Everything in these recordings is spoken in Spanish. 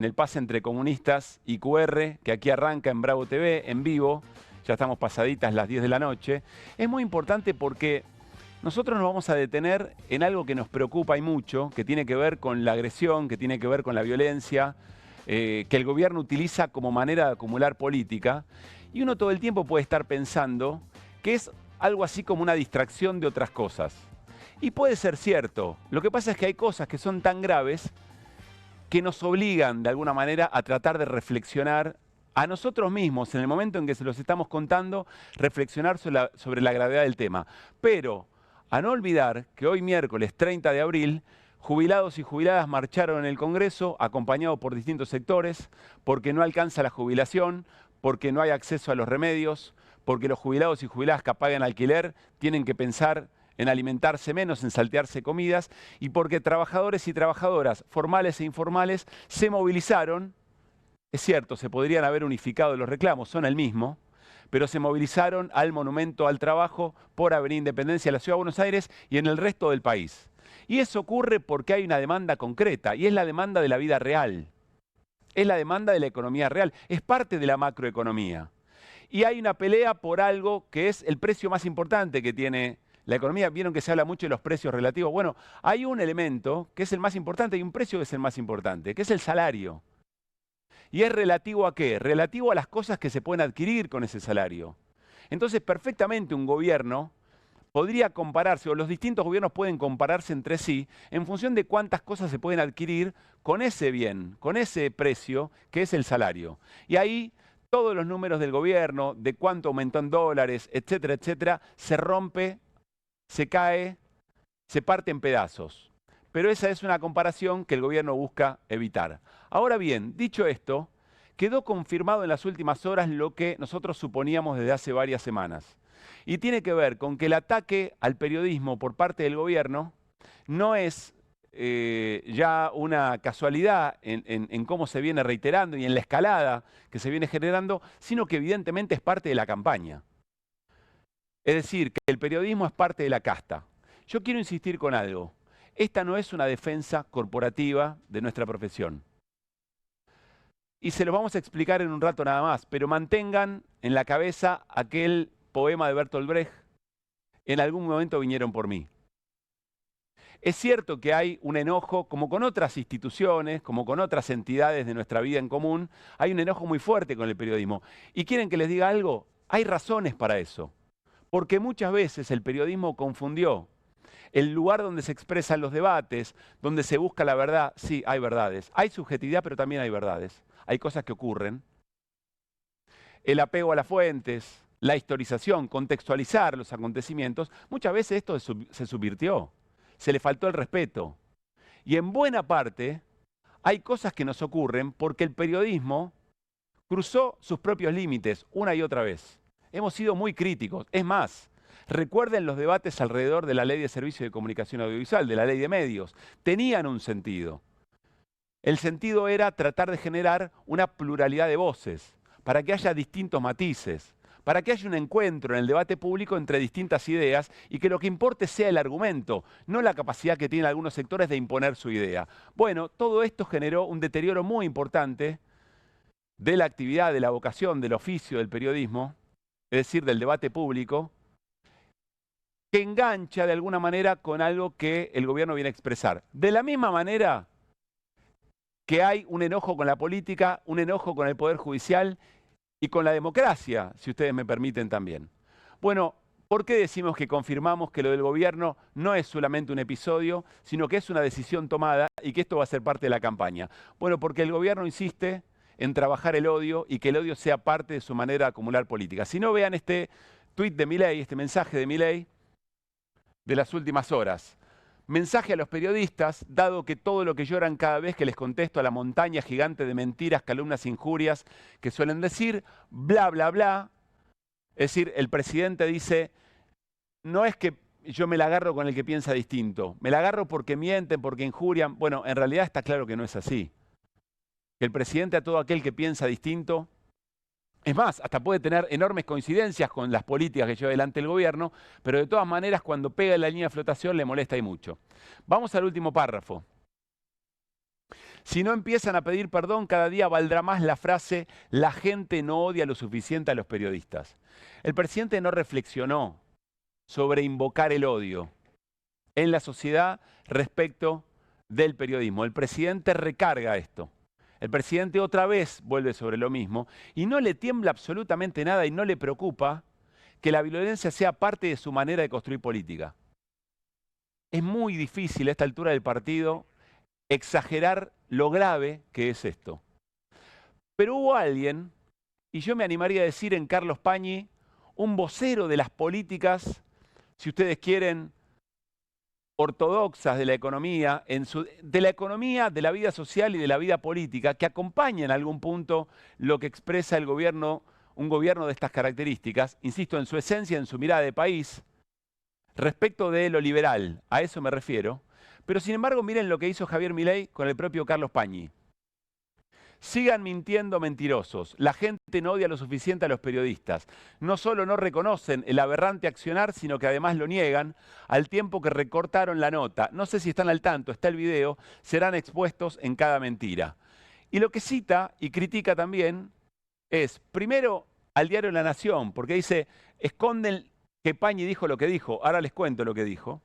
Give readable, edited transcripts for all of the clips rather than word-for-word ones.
en el pase entre comunistas y QR, que aquí arranca en Bravo TV, en vivo. Ya estamos pasaditas las 10 de la noche. Es muy importante porque nosotros nos vamos a detener en algo que nos preocupa y mucho, que tiene que ver con la agresión, que tiene que ver con la violencia, que el gobierno utiliza como manera de acumular política. Y uno todo el tiempo puede estar pensando que es algo así como una distracción de otras cosas. Y puede ser cierto. Lo que pasa es que hay cosas que son tan graves que nos obligan de alguna manera a tratar de reflexionar a nosotros mismos, en el momento en que se los estamos contando, reflexionar sobre la gravedad del tema. Pero a no olvidar que hoy miércoles 30 de abril, jubilados y jubiladas marcharon en el Congreso, acompañados por distintos sectores, porque no alcanza la jubilación, porque no hay acceso a los remedios, porque los jubilados y jubiladas que pagan alquiler tienen que pensar en alimentarse menos, en saltearse comidas, y porque trabajadores y trabajadoras, formales e informales, se movilizaron. Es cierto, se podrían haber unificado los reclamos, son el mismo, pero se movilizaron al Monumento al Trabajo por Avenida Independencia de la Ciudad de Buenos Aires y en el resto del país. Y eso ocurre porque hay una demanda concreta, y es la demanda de la vida real. Es la demanda de la economía real, es parte de la macroeconomía. Y hay una pelea por algo que es el precio más importante que tiene la economía. Vieron que se habla mucho de los precios relativos. Bueno, hay un elemento que es el más importante y un precio que es el más importante, que es el salario. ¿Y es relativo a qué? Relativo a las cosas que se pueden adquirir con ese salario. Entonces, perfectamente un gobierno podría compararse, o los distintos gobiernos pueden compararse entre sí, en función de cuántas cosas se pueden adquirir con ese bien, con ese precio, que es el salario. Y ahí todos los números del gobierno, de cuánto aumentó en dólares, etcétera, etcétera, se rompe, se cae, se parte en pedazos. Pero esa es una comparación que el gobierno busca evitar. Ahora bien, dicho esto, quedó confirmado en las últimas horas lo que nosotros suponíamos desde hace varias semanas. Y tiene que ver con que el ataque al periodismo por parte del gobierno no es ya una casualidad en cómo se viene reiterando y en la escalada que se viene generando, sino que evidentemente es parte de la campaña. Es decir, que el periodismo es parte de la casta. Yo quiero insistir con algo. Esta no es una defensa corporativa de nuestra profesión. Y se lo vamos a explicar en un rato nada más, pero mantengan en la cabeza aquel poema de Bertolt Brecht, en algún momento vinieron por mí. Es cierto que hay un enojo, como con otras instituciones, como con otras entidades de nuestra vida en común, hay un enojo muy fuerte con el periodismo. ¿Y quieren que les diga algo? Hay razones para eso. Porque muchas veces el periodismo confundió el lugar donde se expresan los debates, donde se busca la verdad. Sí, hay verdades. Hay subjetividad, pero también hay verdades. Hay cosas que ocurren. El apego a las fuentes, la historización, contextualizar los acontecimientos, muchas veces esto se subvirtió, se le faltó el respeto. Y en buena parte hay cosas que nos ocurren porque el periodismo cruzó sus propios límites una y otra vez. Hemos sido muy críticos. Es más, recuerden los debates alrededor de la Ley de Servicios de Comunicación Audiovisual, de la Ley de Medios. Tenían un sentido. El sentido era tratar de generar una pluralidad de voces, para que haya distintos matices, para que haya un encuentro en el debate público entre distintas ideas y que lo que importe sea el argumento, no la capacidad que tienen algunos sectores de imponer su idea. Bueno, todo esto generó un deterioro muy importante de la actividad, de la vocación, del oficio del periodismo, es decir, del debate público, que engancha de alguna manera con algo que el gobierno viene a expresar. De la misma manera que hay un enojo con la política, un enojo con el Poder Judicial y con la democracia, si ustedes me permiten también. Bueno, ¿por qué decimos que confirmamos que lo del gobierno no es solamente un episodio, sino que es una decisión tomada y que esto va a ser parte de la campaña? Bueno, porque el gobierno insiste en trabajar el odio y que el odio sea parte de su manera de acumular política. Si no, vean este tuit de Milei, este mensaje de Milei de las últimas horas. Mensaje a los periodistas, dado que todo lo que lloran cada vez que les contesto a la montaña gigante de mentiras, calumnias, injurias que suelen decir, bla, bla, bla. Es decir, el presidente dice, no es que yo me la agarro con el que piensa distinto, me la agarro porque mienten, porque injurian. Bueno, en realidad está claro que no es así. El presidente a todo aquel que piensa distinto, es más, hasta puede tener enormes coincidencias con las políticas que lleva adelante el gobierno, pero de todas maneras cuando pega en la línea de flotación le molesta y mucho. Vamos al último párrafo. Si no empiezan a pedir perdón, cada día valdrá más la frase «la gente no odia lo suficiente a los periodistas». El presidente no reflexionó sobre invocar el odio en la sociedad respecto del periodismo. El presidente recarga esto. El presidente otra vez vuelve sobre lo mismo y no le tiembla absolutamente nada y no le preocupa que la violencia sea parte de su manera de construir política. Es muy difícil a esta altura del partido exagerar lo grave que es esto. Pero hubo alguien, y yo me animaría a decir en Carlos Pañi, un vocero de las políticas, si ustedes quieren, ortodoxas de la economía, de la vida social y de la vida política, que acompaña en algún punto lo que expresa el gobierno, un gobierno de estas características, insisto, en su esencia, en su mirada de país, respecto de lo liberal, a eso me refiero. Pero sin embargo, miren lo que hizo Javier Milei con el propio Carlos Pañi. Sigan mintiendo mentirosos. La gente no odia lo suficiente a los periodistas. No solo no reconocen el aberrante accionar, sino que además lo niegan al tiempo que recortaron la nota. No sé si están al tanto, está el video, serán expuestos en cada mentira. Y lo que cita y critica también es, primero, al diario La Nación, porque dice, esconden que Pañi dijo lo que dijo, ahora les cuento lo que dijo.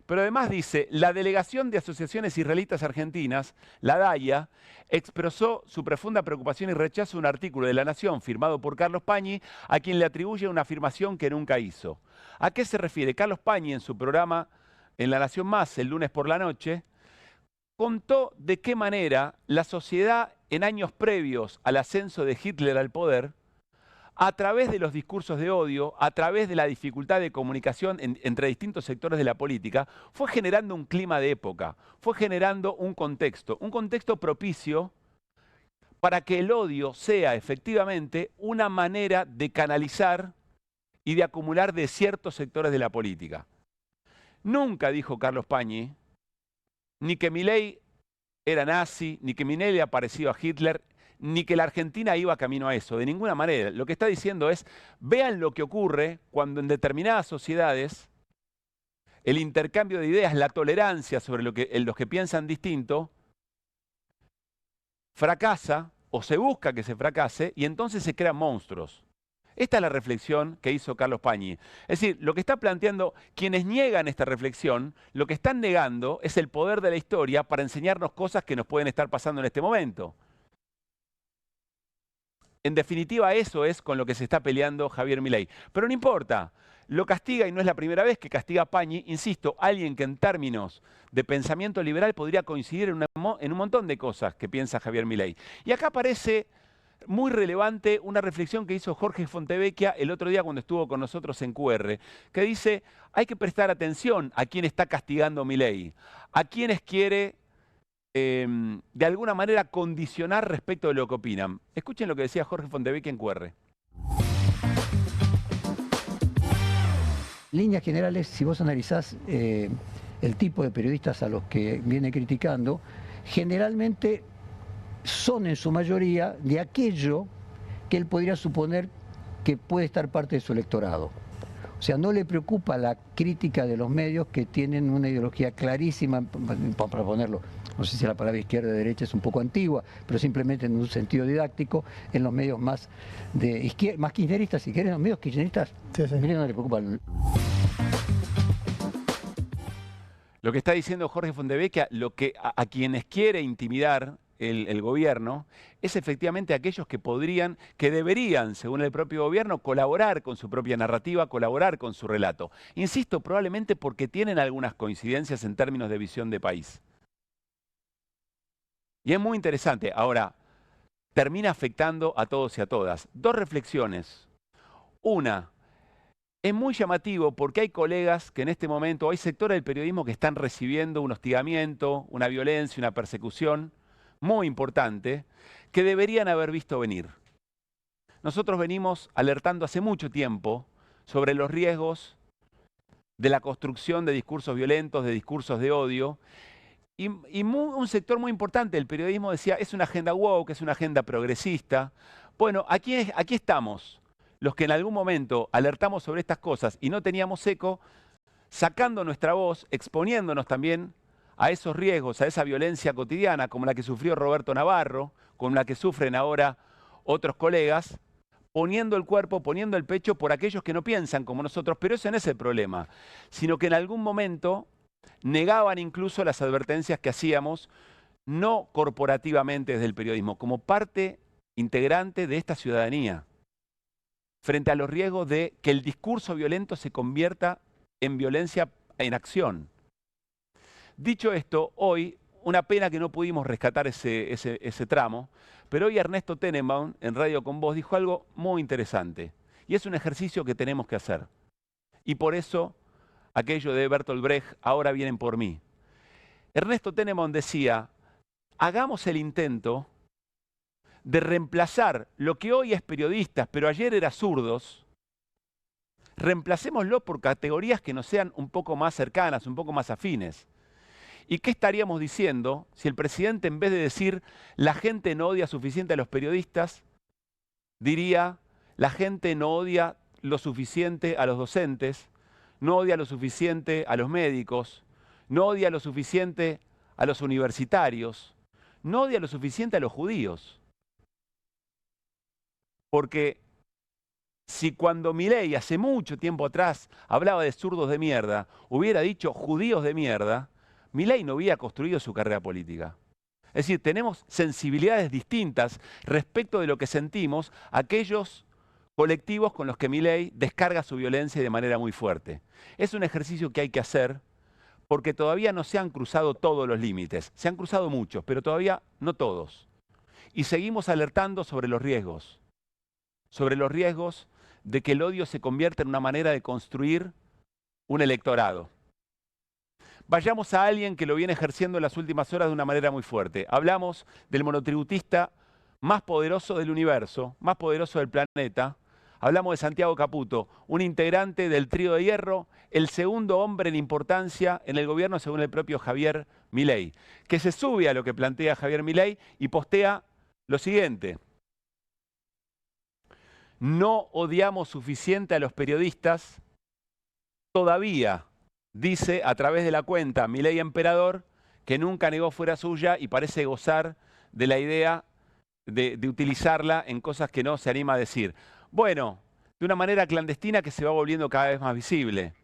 Pero además dice, la Delegación de Asociaciones Israelitas Argentinas, la DAIA, expresó su profunda preocupación y rechazo a un artículo de La Nación firmado por Carlos Pañi, a quien le atribuye una afirmación que nunca hizo. ¿A qué se refiere? Carlos Pañi, en su programa en La Nación Más, el lunes por la noche, contó de qué manera la sociedad en años previos al ascenso de Hitler al poder, a través de los discursos de odio, a través de la dificultad de comunicación entre distintos sectores de la política, fue generando un clima de época, fue generando un contexto propicio para que el odio sea efectivamente una manera de canalizar y de acumular de ciertos sectores de la política. Nunca dijo Carlos Pañi, ni que Milei era nazi, ni que Milei le ha parecido a Hitler, ni que la Argentina iba camino a eso, de ninguna manera. Lo que está diciendo es, vean lo que ocurre cuando en determinadas sociedades el intercambio de ideas, la tolerancia sobre los que piensan distinto, fracasa o se busca que se fracase y entonces se crean monstruos. Esta es la reflexión que hizo Carlos Pañi. Es decir, lo que está planteando quienes niegan esta reflexión, lo que están negando es el poder de la historia para enseñarnos cosas que nos pueden estar pasando en este momento. En definitiva, eso es con lo que se está peleando Javier Milei. Pero no importa, lo castiga y no es la primera vez que castiga a Pañi, insisto, alguien que en términos de pensamiento liberal podría coincidir en un montón de cosas que piensa Javier Milei. Y acá parece muy relevante una reflexión que hizo Jorge Fontevecchia el otro día cuando estuvo con nosotros en QR, que dice, hay que prestar atención a quién está castigando Milei, a quienes quiere de alguna manera condicionar respecto de lo que opinan. Escuchen lo que decía Jorge Fontevecchia en QR. En líneas generales, si vos analizás el tipo de periodistas a los que viene criticando, generalmente son en su mayoría de aquello que él podría suponer que puede estar parte de su electorado. O sea, no le preocupa la crítica de los medios que tienen una ideología clarísima, para ponerlo, no sé si la palabra izquierda o derecha es un poco antigua, pero simplemente en un sentido didáctico, en los medios más de izquierda, más kirchneristas, si quieren, los medios kirchneristas, sí. No le preocupa. Lo que está diciendo Jorge Fontevecchia, lo que a quienes quiere intimidar el gobierno, es efectivamente aquellos que deberían, según el propio gobierno, colaborar con su propia narrativa, colaborar con su relato. Insisto, probablemente porque tienen algunas coincidencias en términos de visión de país. Y es muy interesante. Ahora, termina afectando a todos y a todas. Dos reflexiones. Una, es muy llamativo porque hay colegas que en este momento, hay sectores del periodismo que están recibiendo un hostigamiento, una violencia, una persecución muy importante, que deberían haber visto venir. Nosotros venimos alertando hace mucho tiempo sobre los riesgos de la construcción de discursos violentos, de discursos de odio, y un sector muy importante del periodismo decía, es una agenda woke, es una agenda progresista. Bueno, aquí estamos, los que en algún momento alertamos sobre estas cosas y no teníamos eco, sacando nuestra voz, exponiéndonos también a esos riesgos, a esa violencia cotidiana, como la que sufrió Roberto Navarro, como la que sufren ahora otros colegas, poniendo el cuerpo, poniendo el pecho por aquellos que no piensan como nosotros, pero ese no es el problema, sino que en algún momento negaban incluso las advertencias que hacíamos, no corporativamente desde el periodismo, como parte integrante de esta ciudadanía, frente a los riesgos de que el discurso violento se convierta en violencia en acción. Dicho esto, hoy, una pena que no pudimos rescatar ese tramo, pero hoy Ernesto Tenenbaum, en Radio con Vos, dijo algo muy interesante. Y es un ejercicio que tenemos que hacer. Y por eso, aquello de Bertolt Brecht, ahora vienen por mí. Ernesto Tenenbaum decía, hagamos el intento de reemplazar lo que hoy es periodistas, pero ayer era zurdos, reemplacémoslo por categorías que nos sean un poco más cercanas, un poco más afines. ¿Y qué estaríamos diciendo si el presidente, en vez de decir la gente no odia suficiente a los periodistas, diría la gente no odia lo suficiente a los docentes, no odia lo suficiente a los médicos, no odia lo suficiente a los universitarios, no odia lo suficiente a los judíos? Porque si cuando Milei hace mucho tiempo atrás hablaba de zurdos de mierda, hubiera dicho judíos de mierda, Milei no había construido su carrera política. Es decir, tenemos sensibilidades distintas respecto de lo que sentimos aquellos colectivos con los que Milei descarga su violencia de manera muy fuerte. Es un ejercicio que hay que hacer porque todavía no se han cruzado todos los límites. Se han cruzado muchos, pero todavía no todos. Y seguimos alertando sobre los riesgos de que el odio se convierta en una manera de construir un electorado. Vayamos a alguien que lo viene ejerciendo en las últimas horas de una manera muy fuerte. Hablamos del monotributista más poderoso del universo, más poderoso del planeta. Hablamos de Santiago Caputo, un integrante del trío de hierro, el segundo hombre en importancia en el gobierno según el propio Javier Milei, que se sube a lo que plantea Javier Milei y postea lo siguiente. No odiamos suficiente a los periodistas todavía. Dice a través de la cuenta Milei Emperador, que nunca negó fuera suya y parece gozar de la idea de utilizarla en cosas que no se anima a decir. Bueno, de una manera clandestina que se va volviendo cada vez más visible,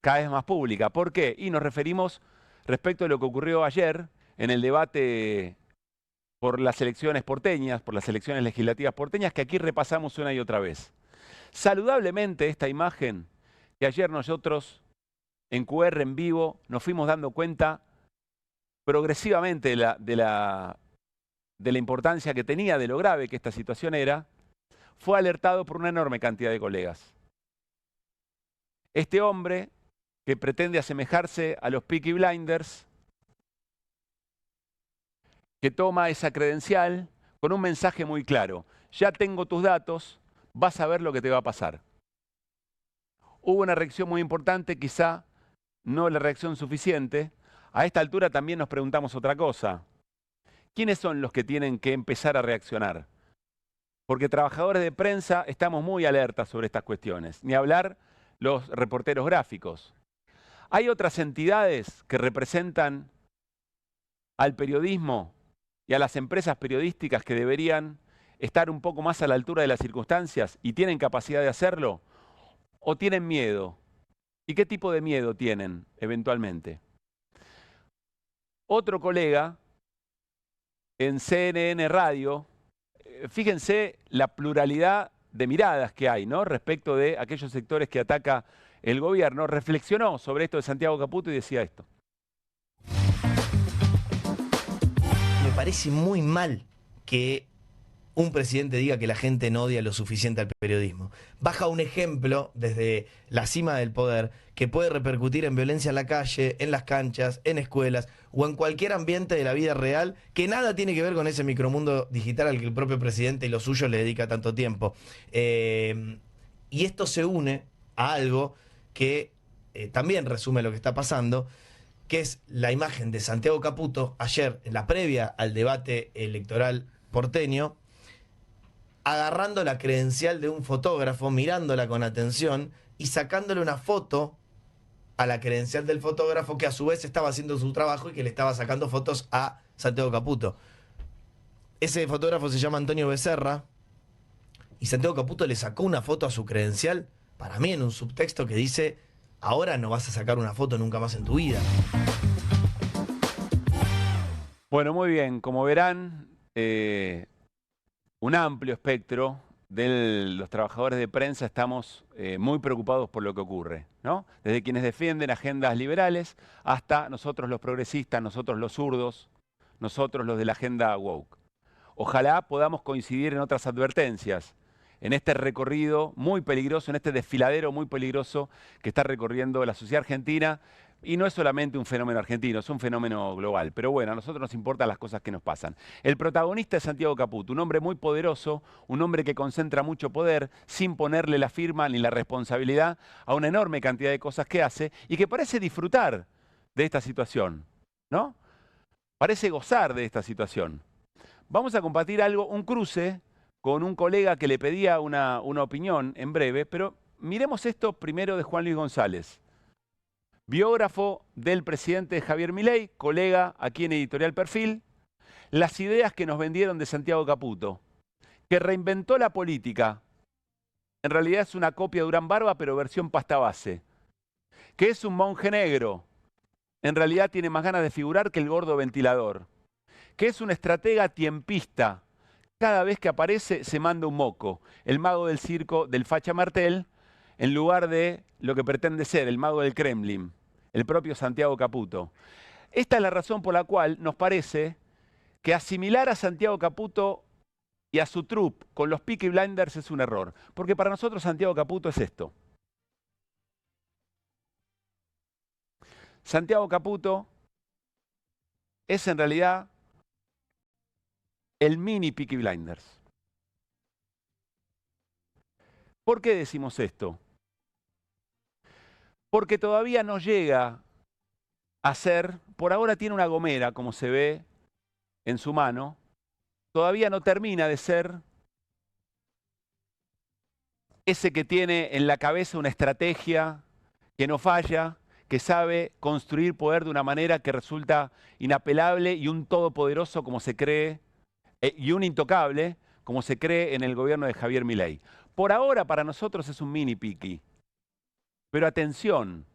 cada vez más pública. ¿Por qué? Y nos referimos respecto a lo que ocurrió ayer en el debate por las elecciones porteñas, por las elecciones legislativas porteñas, que aquí repasamos una y otra vez. Saludablemente esta imagen que ayer nosotros en QR en vivo nos fuimos dando cuenta progresivamente de la importancia que tenía, de lo grave que esta situación era, fue alertado por una enorme cantidad de colegas. Este hombre, que pretende asemejarse a los Peaky Blinders, que toma esa credencial con un mensaje muy claro. Ya tengo tus datos, vas a ver lo que te va a pasar. Hubo una reacción muy importante, quizá no la reacción suficiente. A esta altura también nos preguntamos otra cosa. ¿Quiénes son los que tienen que empezar a reaccionar? Porque trabajadores de prensa estamos muy alertas sobre estas cuestiones. Ni hablar los reporteros gráficos. Hay otras entidades que representan al periodismo y a las empresas periodísticas que deberían estar un poco más a la altura de las circunstancias y tienen capacidad de hacerlo, o tienen miedo. ¿Y qué tipo de miedo tienen eventualmente? Otro colega en CNN Radio, fíjense la pluralidad de miradas que hay, ¿no?, respecto de aquellos sectores que ataca el gobierno, reflexionó sobre esto de Santiago Caputo y decía esto. Me parece muy mal que un presidente diga que la gente no odia lo suficiente al periodismo. Baja un ejemplo desde la cima del poder que puede repercutir en violencia en la calle, en las canchas, en escuelas o en cualquier ambiente de la vida real que nada tiene que ver con ese micromundo digital al que el propio presidente y los suyos le dedica tanto tiempo. Y esto se une a algo que también resume lo que está pasando, que es la imagen de Santiago Caputo ayer en la previa al debate electoral porteño, agarrando la credencial de un fotógrafo, mirándola con atención y sacándole una foto a la credencial del fotógrafo, que a su vez estaba haciendo su trabajo y que le estaba sacando fotos a Santiago Caputo. Ese fotógrafo se llama Antonio Becerra y Santiago Caputo le sacó una foto a su credencial, para mí en un subtexto que dice: ahora no vas a sacar una foto nunca más en tu vida. Bueno, muy bien. Como verán, un amplio espectro de los trabajadores de prensa estamos muy preocupados por lo que ocurre, ¿no? Desde quienes defienden agendas liberales hasta nosotros los progresistas, nosotros los zurdos, nosotros los de la agenda woke. Ojalá podamos coincidir en otras advertencias, en este recorrido muy peligroso, en este desfiladero muy peligroso que está recorriendo la sociedad argentina. Y no es solamente un fenómeno argentino, es un fenómeno global. Pero bueno, a nosotros nos importan las cosas que nos pasan. El protagonista es Santiago Caputo, un hombre muy poderoso, un hombre que concentra mucho poder sin ponerle la firma ni la responsabilidad a una enorme cantidad de cosas que hace y que parece disfrutar de esta situación, ¿no? Parece gozar de esta situación. Vamos a compartir algo, un cruce con un colega que le pedía una opinión en breve, pero miremos esto primero de Juan Luis González. Biógrafo del presidente Javier Milei, colega aquí en Editorial Perfil, las ideas que nos vendieron de Santiago Caputo, que reinventó la política, en realidad es una copia de Durán Barba, pero versión pasta base, que es un monje negro, en realidad tiene más ganas de figurar que el gordo ventilador, que es un estratega tiempista, cada vez que aparece se manda un moco, el mago del circo del Facha Martel, en lugar de lo que pretende ser el mago del Kremlin, el propio Santiago Caputo. Esta es la razón por la cual nos parece que asimilar a Santiago Caputo y a su troupe con los Peaky Blinders es un error. Porque para nosotros Santiago Caputo es esto. Santiago Caputo es en realidad el mini Peaky Blinders. ¿Por qué decimos esto? Porque todavía no llega a ser, por ahora tiene una gomera, como se ve en su mano, todavía no termina de ser ese que tiene en la cabeza una estrategia que no falla, que sabe construir poder de una manera que resulta inapelable y un todopoderoso como se cree, y un intocable como se cree en el gobierno de Javier Milei. Por ahora para nosotros es un mini Peaky. Pero atención,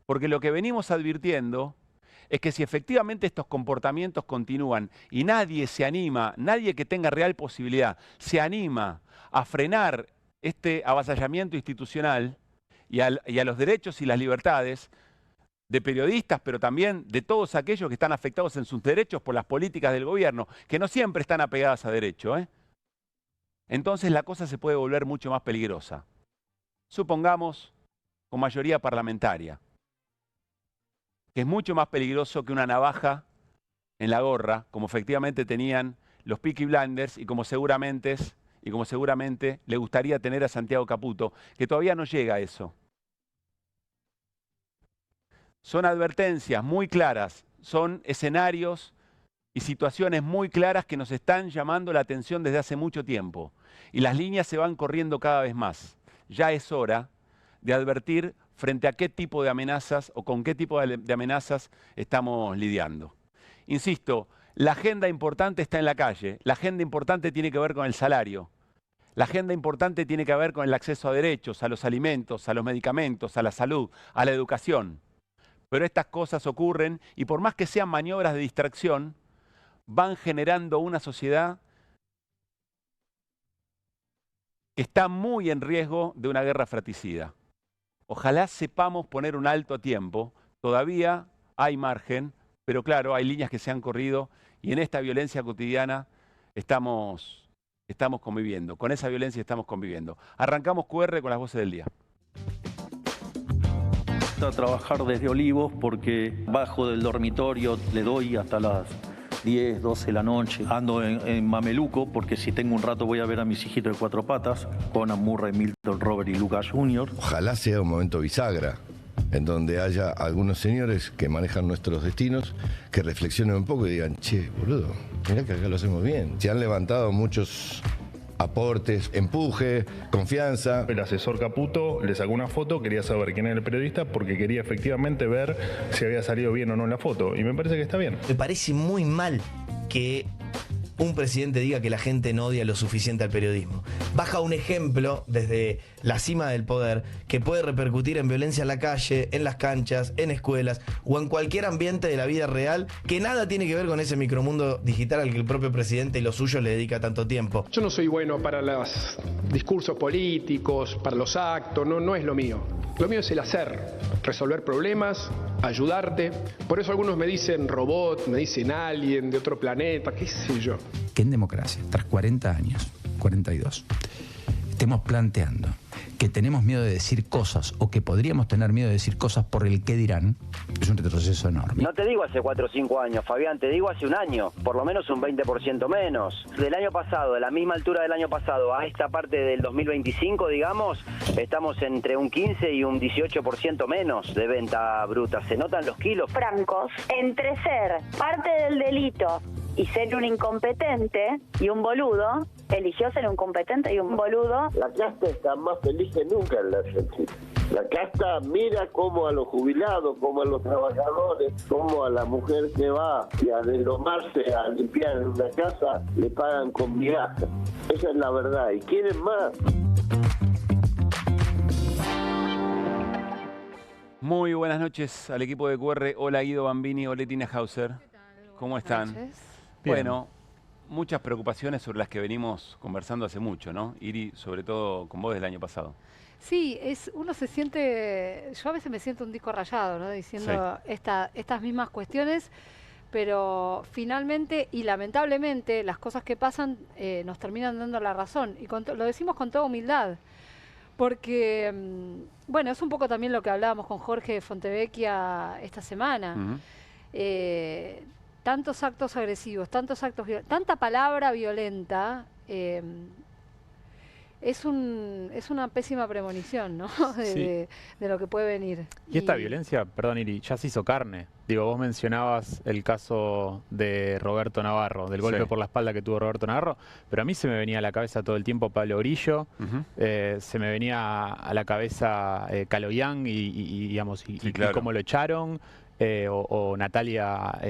porque lo que venimos advirtiendo es que si efectivamente estos comportamientos continúan y nadie se anima, nadie que tenga real posibilidad, se anima a frenar este avasallamiento institucional y a los derechos y las libertades de periodistas, pero también de todos aquellos que están afectados en sus derechos por las políticas del gobierno, que no siempre están apegadas a derecho, entonces la cosa se puede volver mucho más peligrosa. Supongamos con mayoría parlamentaria, que es mucho más peligroso que una navaja en la gorra, como efectivamente tenían los Peaky Blinders y como seguramente le gustaría tener a Santiago Caputo, que todavía no llega a eso. Son advertencias muy claras, son escenarios y situaciones muy claras que nos están llamando la atención desde hace mucho tiempo. Y las líneas se van corriendo cada vez más. Ya es hora de advertir frente a qué tipo de amenazas o con qué tipo de amenazas estamos lidiando. Insisto, la agenda importante está en la calle, la agenda importante tiene que ver con el salario, la agenda importante tiene que ver con el acceso a derechos, a los alimentos, a los medicamentos, a la salud, a la educación. Pero estas cosas ocurren y por más que sean maniobras de distracción, van generando una sociedad que está muy en riesgo de una guerra fratricida. Ojalá sepamos poner un alto a tiempo. Todavía hay margen, pero claro, hay líneas que se han corrido y en esta violencia cotidiana estamos conviviendo. Con esa violencia estamos conviviendo. Arrancamos QR con las voces del día. A trabajar desde Olivos porque bajo del dormitorio le doy hasta las 10, 12 de la noche. Ando en Mameluco porque si tengo un rato voy a ver a mis hijitos de 4 patas, Conan Murray, Milton, Robert y Lucas Jr. Ojalá sea un momento bisagra, en donde haya algunos señores que manejan nuestros destinos, que reflexionen un poco y digan, che, boludo, mirá que acá lo hacemos bien. Se han levantado muchos aportes, empuje, confianza. El asesor Caputo le sacó una foto, quería saber quién era el periodista porque quería efectivamente ver si había salido bien o no en la foto. Y me parece que está bien. Me parece muy mal que un presidente diga que la gente no odia lo suficiente al periodismo. Baja un ejemplo desde la cima del poder que puede repercutir en violencia en la calle, en las canchas, en escuelas o en cualquier ambiente de la vida real que nada tiene que ver con ese micromundo digital al que el propio presidente y los suyos le dedica tanto tiempo. Yo no soy bueno para los discursos políticos, para los actos, no es lo mío. Lo mío es el hacer, resolver problemas, ayudarte. Por eso algunos me dicen robot, me dicen alien de otro planeta, qué sé yo. Que en democracia, tras 40 años, 42, estemos planteando que tenemos miedo de decir cosas o que podríamos tener miedo de decir cosas por el qué dirán, es un retroceso enorme. No te digo hace 4 o 5 años, Fabián, te digo hace un año, por lo menos un 20% menos. Del año pasado, de la misma altura del año pasado a esta parte del 2025, digamos, estamos entre un 15 y un 18% menos de venta bruta. ¿Se notan los kilos? Francos, entre ser parte del delito y ser un incompetente y un boludo, eligió ser un competente y un boludo. La casta está más feliz que nunca en la Argentina. La casta mira como a los jubilados, como a los trabajadores, como a la mujer que va y a deslomarse a limpiar en una casa, le pagan con migajas. Esa es la verdad. ¿Y quieren más? Muy buenas noches al equipo de QR. Hola Guido Bambini, hola Tina Hauser. ¿Cómo están? Bueno, muchas preocupaciones sobre las que venimos conversando hace mucho, ¿no? Iri, sobre todo con vos del año pasado. Sí, uno se siente, yo a veces me siento un disco rayado, ¿no? Diciendo estas mismas cuestiones, pero finalmente y lamentablemente las cosas que pasan nos terminan dando la razón. Y lo decimos con toda humildad, porque, bueno, es un poco también lo que hablábamos con Jorge Fontevecchia esta semana. Tantos actos agresivos, tanta palabra violenta, es una pésima premonición, ¿no? de lo que puede venir. Y esta violencia, perdón Iri, ya se hizo carne. Digo, vos mencionabas el caso de Roberto Navarro, del golpe por la espalda que tuvo Roberto Navarro, pero a mí se me venía a la cabeza todo el tiempo Pablo Grillo, se me venía a la cabeza Caloyan y cómo lo echaron. O Natalia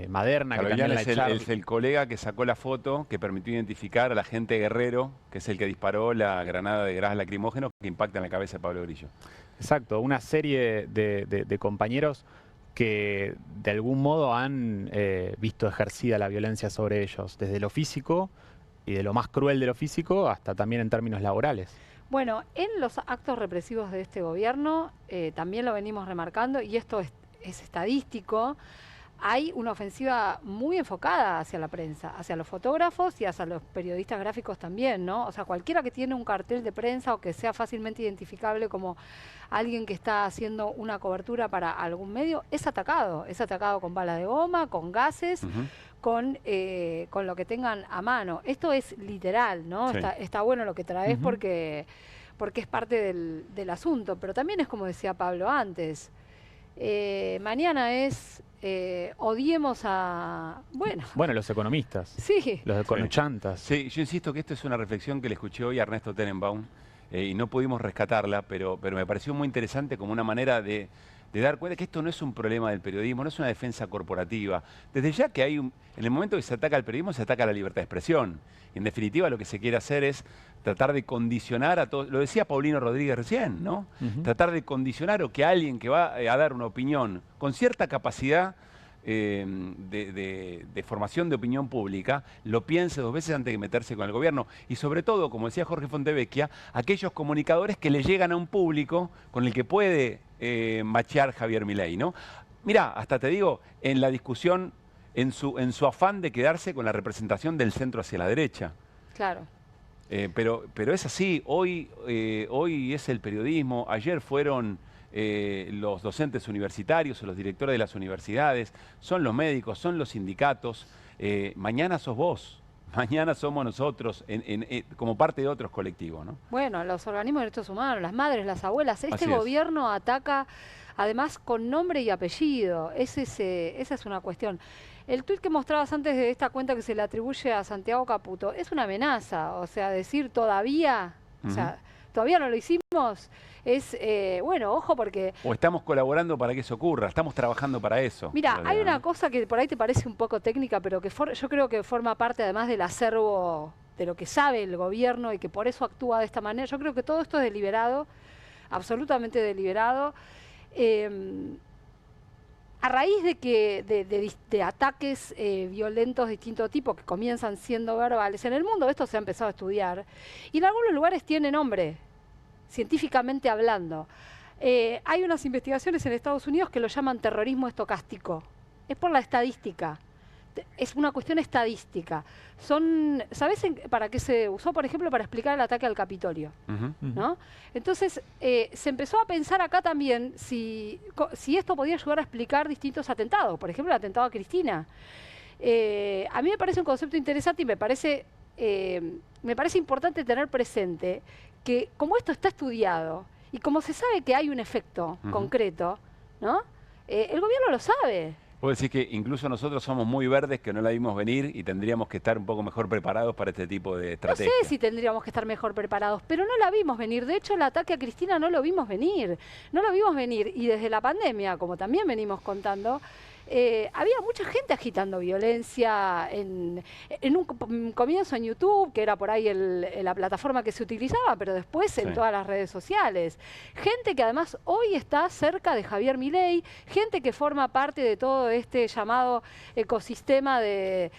Maderna, que también la echaron. Es el colega que sacó la foto que permitió identificar al agente Guerrero, que es el que disparó la granada de gas lacrimógeno que impacta en la cabeza de Pablo Grillo. Exacto, una serie de compañeros que de algún modo han visto ejercida la violencia sobre ellos, desde lo físico y de lo más cruel de lo físico hasta también en términos laborales. Bueno, en los actos represivos de este gobierno también lo venimos remarcando, y esto es estadístico, hay una ofensiva muy enfocada hacia la prensa, hacia los fotógrafos y hacia los periodistas gráficos también, ¿no? O sea, cualquiera que tiene un cartel de prensa o que sea fácilmente identificable como alguien que está haciendo una cobertura para algún medio, es atacado con balas de goma, con gases, con lo que tengan a mano. Esto es literal, ¿no? Sí. Está bueno lo que traes porque es parte del asunto, pero también es como decía Pablo antes. Mañana es odiemos a... Bueno, los economistas. Sí. Los econochantas. Sí, yo insisto que esto es una reflexión que le escuché hoy a Ernesto Tenenbaum y no pudimos rescatarla, pero me pareció muy interesante como una manera de dar cuenta que esto no es un problema del periodismo, no es una defensa corporativa. Desde ya que en el momento que se ataca al periodismo, se ataca a la libertad de expresión. En definitiva, lo que se quiere hacer es tratar de condicionar a todos, lo decía Paulino Rodríguez recién, ¿no? Tratar de condicionar o que alguien que va a dar una opinión con cierta capacidad de formación de opinión pública, lo piense 2 veces antes de meterse con el gobierno. Y sobre todo, como decía Jorge Fontevecchia, aquellos comunicadores que le llegan a un público con el que puede machear Javier Milei, ¿no? Mirá, hasta te digo, en la discusión, en su afán de quedarse con la representación del centro hacia la derecha. Claro. Pero es así, hoy es el periodismo, ayer fueron los docentes universitarios o los directores de las universidades, son los médicos, son los sindicatos, mañana sos vos, mañana somos nosotros como parte de otros colectivos, ¿no? Bueno, los organismos de derechos humanos, las madres, las abuelas, este gobierno ataca además con nombre y apellido, esa es una cuestión. El tuit que mostrabas antes de esta cuenta que se le atribuye a Santiago Caputo es una amenaza, o sea, decir todavía, o sea, todavía no lo hicimos, es, bueno, ojo porque... O estamos colaborando para que eso ocurra, estamos trabajando para eso. Mira, hay una cosa que por ahí te parece un poco técnica, pero que yo creo que forma parte además del acervo de lo que sabe el gobierno y que por eso actúa de esta manera. Yo creo que todo esto es deliberado, absolutamente deliberado. A raíz de ataques violentos de distinto tipo que comienzan siendo verbales, en el mundo esto se ha empezado a estudiar y en algunos lugares tiene nombre, científicamente hablando. Hay unas investigaciones en Estados Unidos que lo llaman terrorismo estocástico. Es por la estadística. Es una cuestión estadística. ¿Sabes para qué se usó, por ejemplo, para explicar el ataque al Capitolio? ¿No? Entonces, se empezó a pensar acá también si esto podía ayudar a explicar distintos atentados. Por ejemplo, el atentado a Cristina. A mí me parece un concepto interesante y me parece importante tener presente que como esto está estudiado y como se sabe que hay un efecto concreto, ¿no? El gobierno lo sabe. Puedo decir que incluso nosotros somos muy verdes que no la vimos venir y tendríamos que estar un poco mejor preparados para este tipo de estrategias. No sé si tendríamos que estar mejor preparados, pero no la vimos venir. De hecho, el ataque a Cristina no lo vimos venir. No lo vimos venir. Y desde la pandemia, como también venimos contando, había mucha gente agitando violencia en un comienzo en YouTube, que era por ahí la plataforma que se utilizaba, pero después en todas las redes sociales. Gente que además hoy está cerca de Javier Milei, gente que forma parte de todo este llamado ecosistema de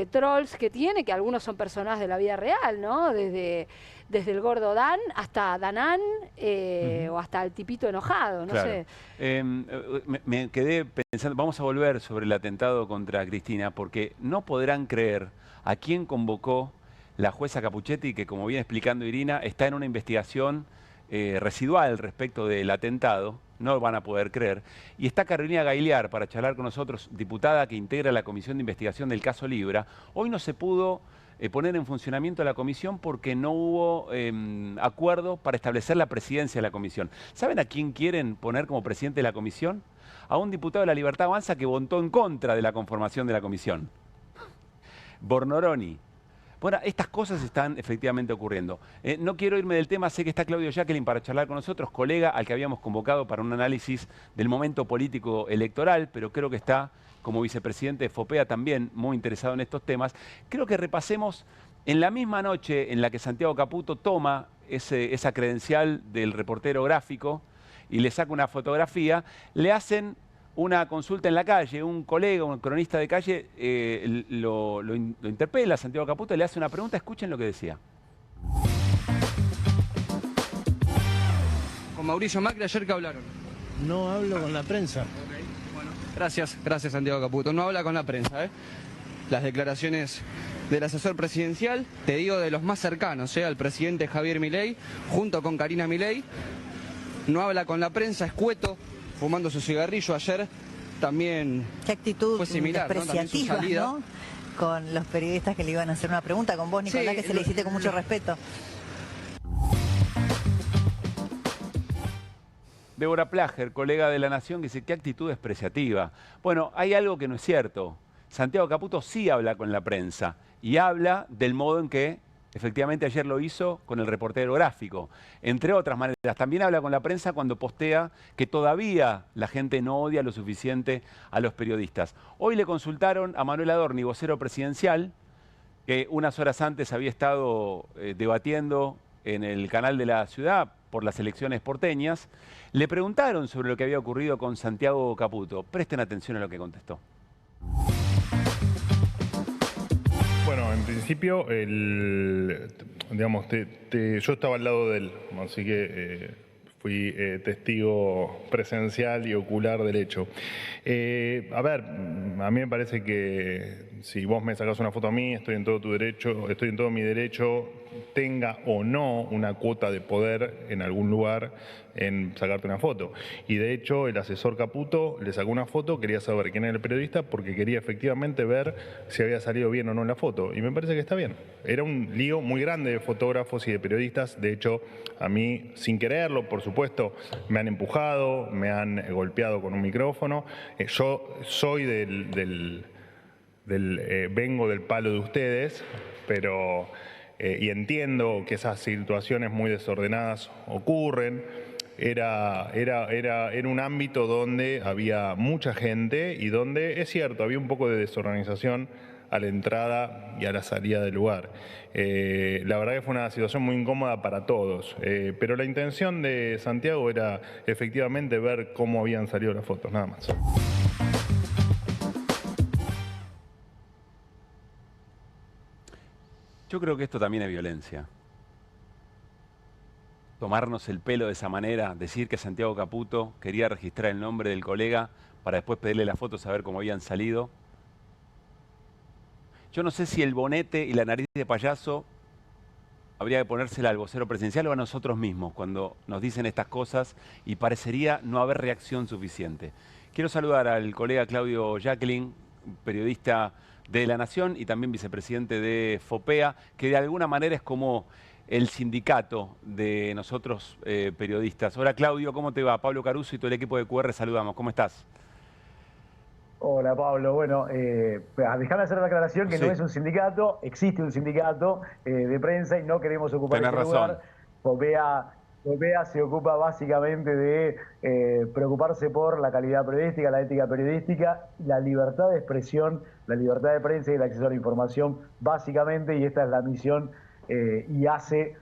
trolls que tiene, que algunos son personas de la vida real, ¿no? Desde el gordo Dan hasta Danán o hasta el tipito enojado, no sé. Me quedé pensando, vamos a volver sobre el atentado contra Cristina, porque no podrán creer a quién convocó la jueza Capuchetti, que como viene explicando Irina, está en una investigación residual respecto del atentado, no lo van a poder creer. Y está Carolina Gailiar para charlar con nosotros, diputada que integra la Comisión de Investigación del caso Libra. Hoy no se pudo poner en funcionamiento la comisión porque no hubo acuerdo para establecer la presidencia de la comisión. ¿Saben a quién quieren poner como presidente de la comisión? A un diputado de La Libertad Avanza que votó en contra de la conformación de la comisión. Bornoroni. Bueno, estas cosas están efectivamente ocurriendo. No quiero irme del tema, sé que está Claudio Jacqueline para charlar con nosotros, colega al que habíamos convocado para un análisis del momento político electoral, pero creo que está como vicepresidente de FOPEA también muy interesado en estos temas. Creo que repasemos en la misma noche en la que Santiago Caputo toma esa credencial del reportero gráfico y le saca una fotografía, le hacen una consulta en la calle, un colega, un cronista de calle, lo interpela a Santiago Caputo y le hace una pregunta, escuchen lo que decía. Con Mauricio Macri ayer que hablaron. No hablo con la prensa. Gracias Santiago Caputo. No habla con la prensa, ¿eh? Las declaraciones del asesor presidencial, te digo de los más cercanos, al presidente Javier Milei, junto con Karina Milei. No habla con la prensa, escueto, fumando su cigarrillo. Ayer también qué actitud fue similar, despreciativa, ¿no? Con los periodistas que le iban a hacer una pregunta, con vos, Nicolás, que se le hiciste con mucho respeto. Débora Plager, colega de La Nación, que dice, qué actitud despreciativa. Bueno, hay algo que no es cierto. Santiago Caputo sí habla con la prensa y habla del modo en que efectivamente ayer lo hizo con el reportero gráfico. Entre otras maneras, también habla con la prensa cuando postea que todavía la gente no odia lo suficiente a los periodistas. Hoy le consultaron a Manuel Adorni, vocero presidencial, que unas horas antes había estado debatiendo en el canal de la ciudad por las elecciones porteñas. Le preguntaron sobre lo que había ocurrido con Santiago Caputo. Presten atención a lo que contestó. Bueno, en principio, digamos, yo estaba al lado de él, así que fui testigo presencial y ocular del hecho. A ver, a mí me parece que si vos me sacás una foto a mí, estoy en todo tu derecho, estoy en todo mi derecho, tenga o no una cuota de poder en algún lugar en sacarte una foto. Y de hecho el asesor Caputo le sacó una foto, quería saber quién era el periodista porque quería efectivamente ver si había salido bien o no en la foto. Y me parece que está bien. Era un lío muy grande de fotógrafos y de periodistas. De hecho, a mí, sin quererlo, por supuesto, me han empujado, me han golpeado con un micrófono. Yo soy vengo del palo de ustedes, pero y entiendo que esas situaciones muy desordenadas ocurren. Era un ámbito donde había mucha gente y donde, es cierto, había un poco de desorganización a la entrada y a la salida del lugar. La verdad que fue una situación muy incómoda para todos, pero la intención de Santiago era efectivamente ver cómo habían salido las fotos, nada más. Yo creo que esto también es violencia. Tomarnos el pelo de esa manera, decir que Santiago Caputo quería registrar el nombre del colega para después pedirle las fotos a ver cómo habían salido. Yo no sé si el bonete y la nariz de payaso habría que ponérsela al vocero presidencial o a nosotros mismos cuando nos dicen estas cosas y parecería no haber reacción suficiente. Quiero saludar al colega Claudio Jacqueline, periodista de La Nación y también vicepresidente de FOPEA, que de alguna manera es como el sindicato de nosotros periodistas. Hola Claudio, ¿cómo te va? Pablo Caruso y todo el equipo de QR saludamos. ¿Cómo estás? Hola Pablo, bueno, déjame hacer la aclaración que no es un sindicato, existe un sindicato de prensa y no queremos ocupar ese lugar. FOPEA se ocupa básicamente de preocuparse por la calidad periodística, la ética periodística, la libertad de expresión, la libertad de prensa y el acceso a la información, básicamente, y esta es la misión, y hace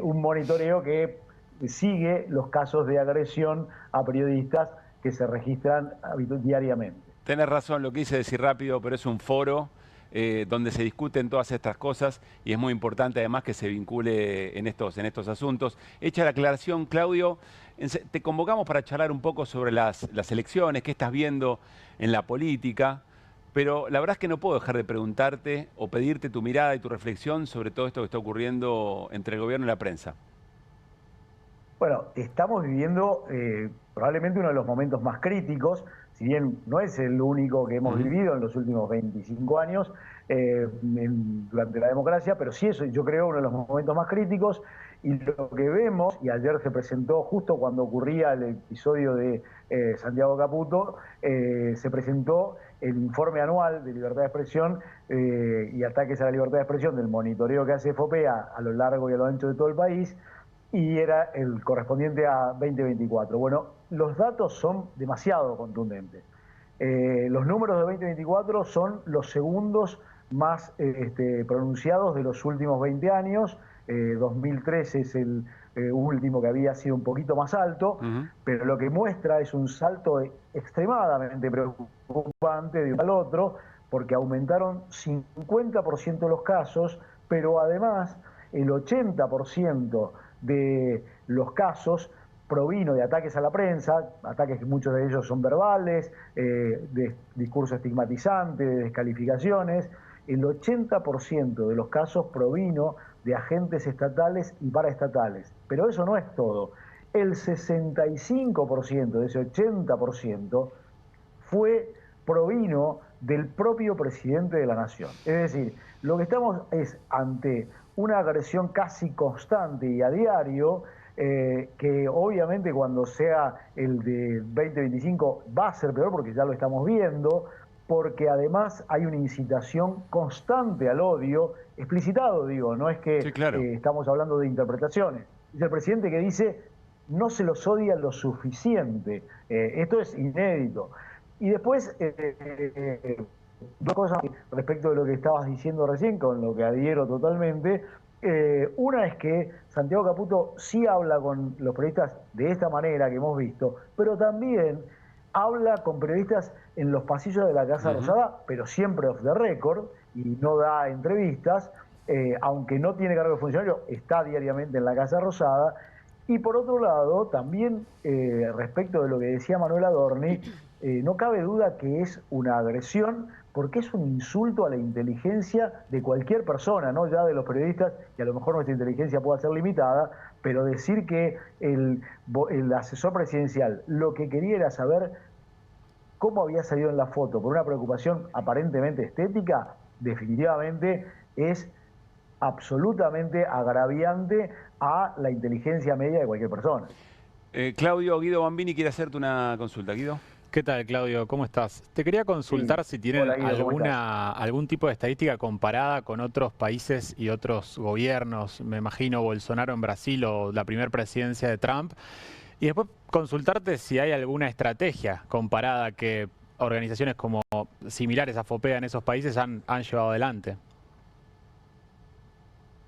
un monitoreo que sigue los casos de agresión a periodistas que se registran diariamente. Tenés razón, lo quise decir rápido, pero es un foro donde se discuten todas estas cosas y es muy importante además que se vincule en estos asuntos. Hecha la aclaración, Claudio, te convocamos para charlar un poco sobre las elecciones, qué estás viendo en la política, pero la verdad es que no puedo dejar de preguntarte o pedirte tu mirada y tu reflexión sobre todo esto que está ocurriendo entre el gobierno y la prensa. Bueno, estamos viviendo probablemente uno de los momentos más críticos, si bien no es el único que hemos vivido en los últimos 25 años durante la democracia, pero sí es, yo creo, uno de los momentos más críticos. Y lo que vemos, y ayer se presentó justo cuando ocurría el episodio de Santiago Caputo, se presentó el informe anual de libertad de expresión y ataques a la libertad de expresión del monitoreo que hace FOPEA a lo largo y a lo ancho de todo el país, y era el correspondiente a 2024. Bueno, los datos son demasiado contundentes. Los números de 2024 son los segundos más pronunciados de los últimos 20 años. 2013 es el último que había sido un poquito más alto, pero lo que muestra es un salto extremadamente preocupante de uno al otro, porque aumentaron 50% los casos, pero además el 80% de los casos provino de ataques a la prensa, ataques que muchos de ellos son verbales, de discurso estigmatizante, de descalificaciones. El 80% de los casos provino de agentes estatales y paraestatales. Pero eso no es todo. El 65% de ese 80% provino del propio presidente de la Nación. Es decir, lo que estamos es ante una agresión casi constante y a diario, que obviamente cuando sea el de 2025 va a ser peor porque ya lo estamos viendo, porque además hay una incitación constante al odio, explicitado digo, no es que sí, claro, estamos hablando de interpretaciones. Es el presidente que dice, no se los odia lo suficiente, esto es inédito. Y después, dos cosas respecto de lo que estabas diciendo recién, con lo que adhiero totalmente. Una es que Santiago Caputo sí habla con los periodistas de esta manera que hemos visto, pero también habla con periodistas en los pasillos de la Casa Rosada, pero siempre off the record, y no da entrevistas, aunque no tiene cargo de funcionario, está diariamente en la Casa Rosada. Y por otro lado, también respecto de lo que decía Manuel Adorni, no cabe duda que es una agresión, porque es un insulto a la inteligencia de cualquier persona, no ya de los periodistas, que a lo mejor nuestra inteligencia pueda ser limitada, pero decir que el asesor presidencial lo que quería era saber cómo había salido en la foto por una preocupación aparentemente estética, definitivamente es absolutamente agraviante a la inteligencia media de cualquier persona. Claudio, Guido Bambini quiere hacerte una consulta. Guido. ¿Qué tal, Claudio? ¿Cómo estás? Te quería consultar si tienen Hola, Guido, algún tipo de estadística comparada con otros países y otros gobiernos. Me imagino Bolsonaro en Brasil o la primera presidencia de Trump. Y después consultarte si hay alguna estrategia comparada que organizaciones como similares a FOPEA en esos países han llevado adelante.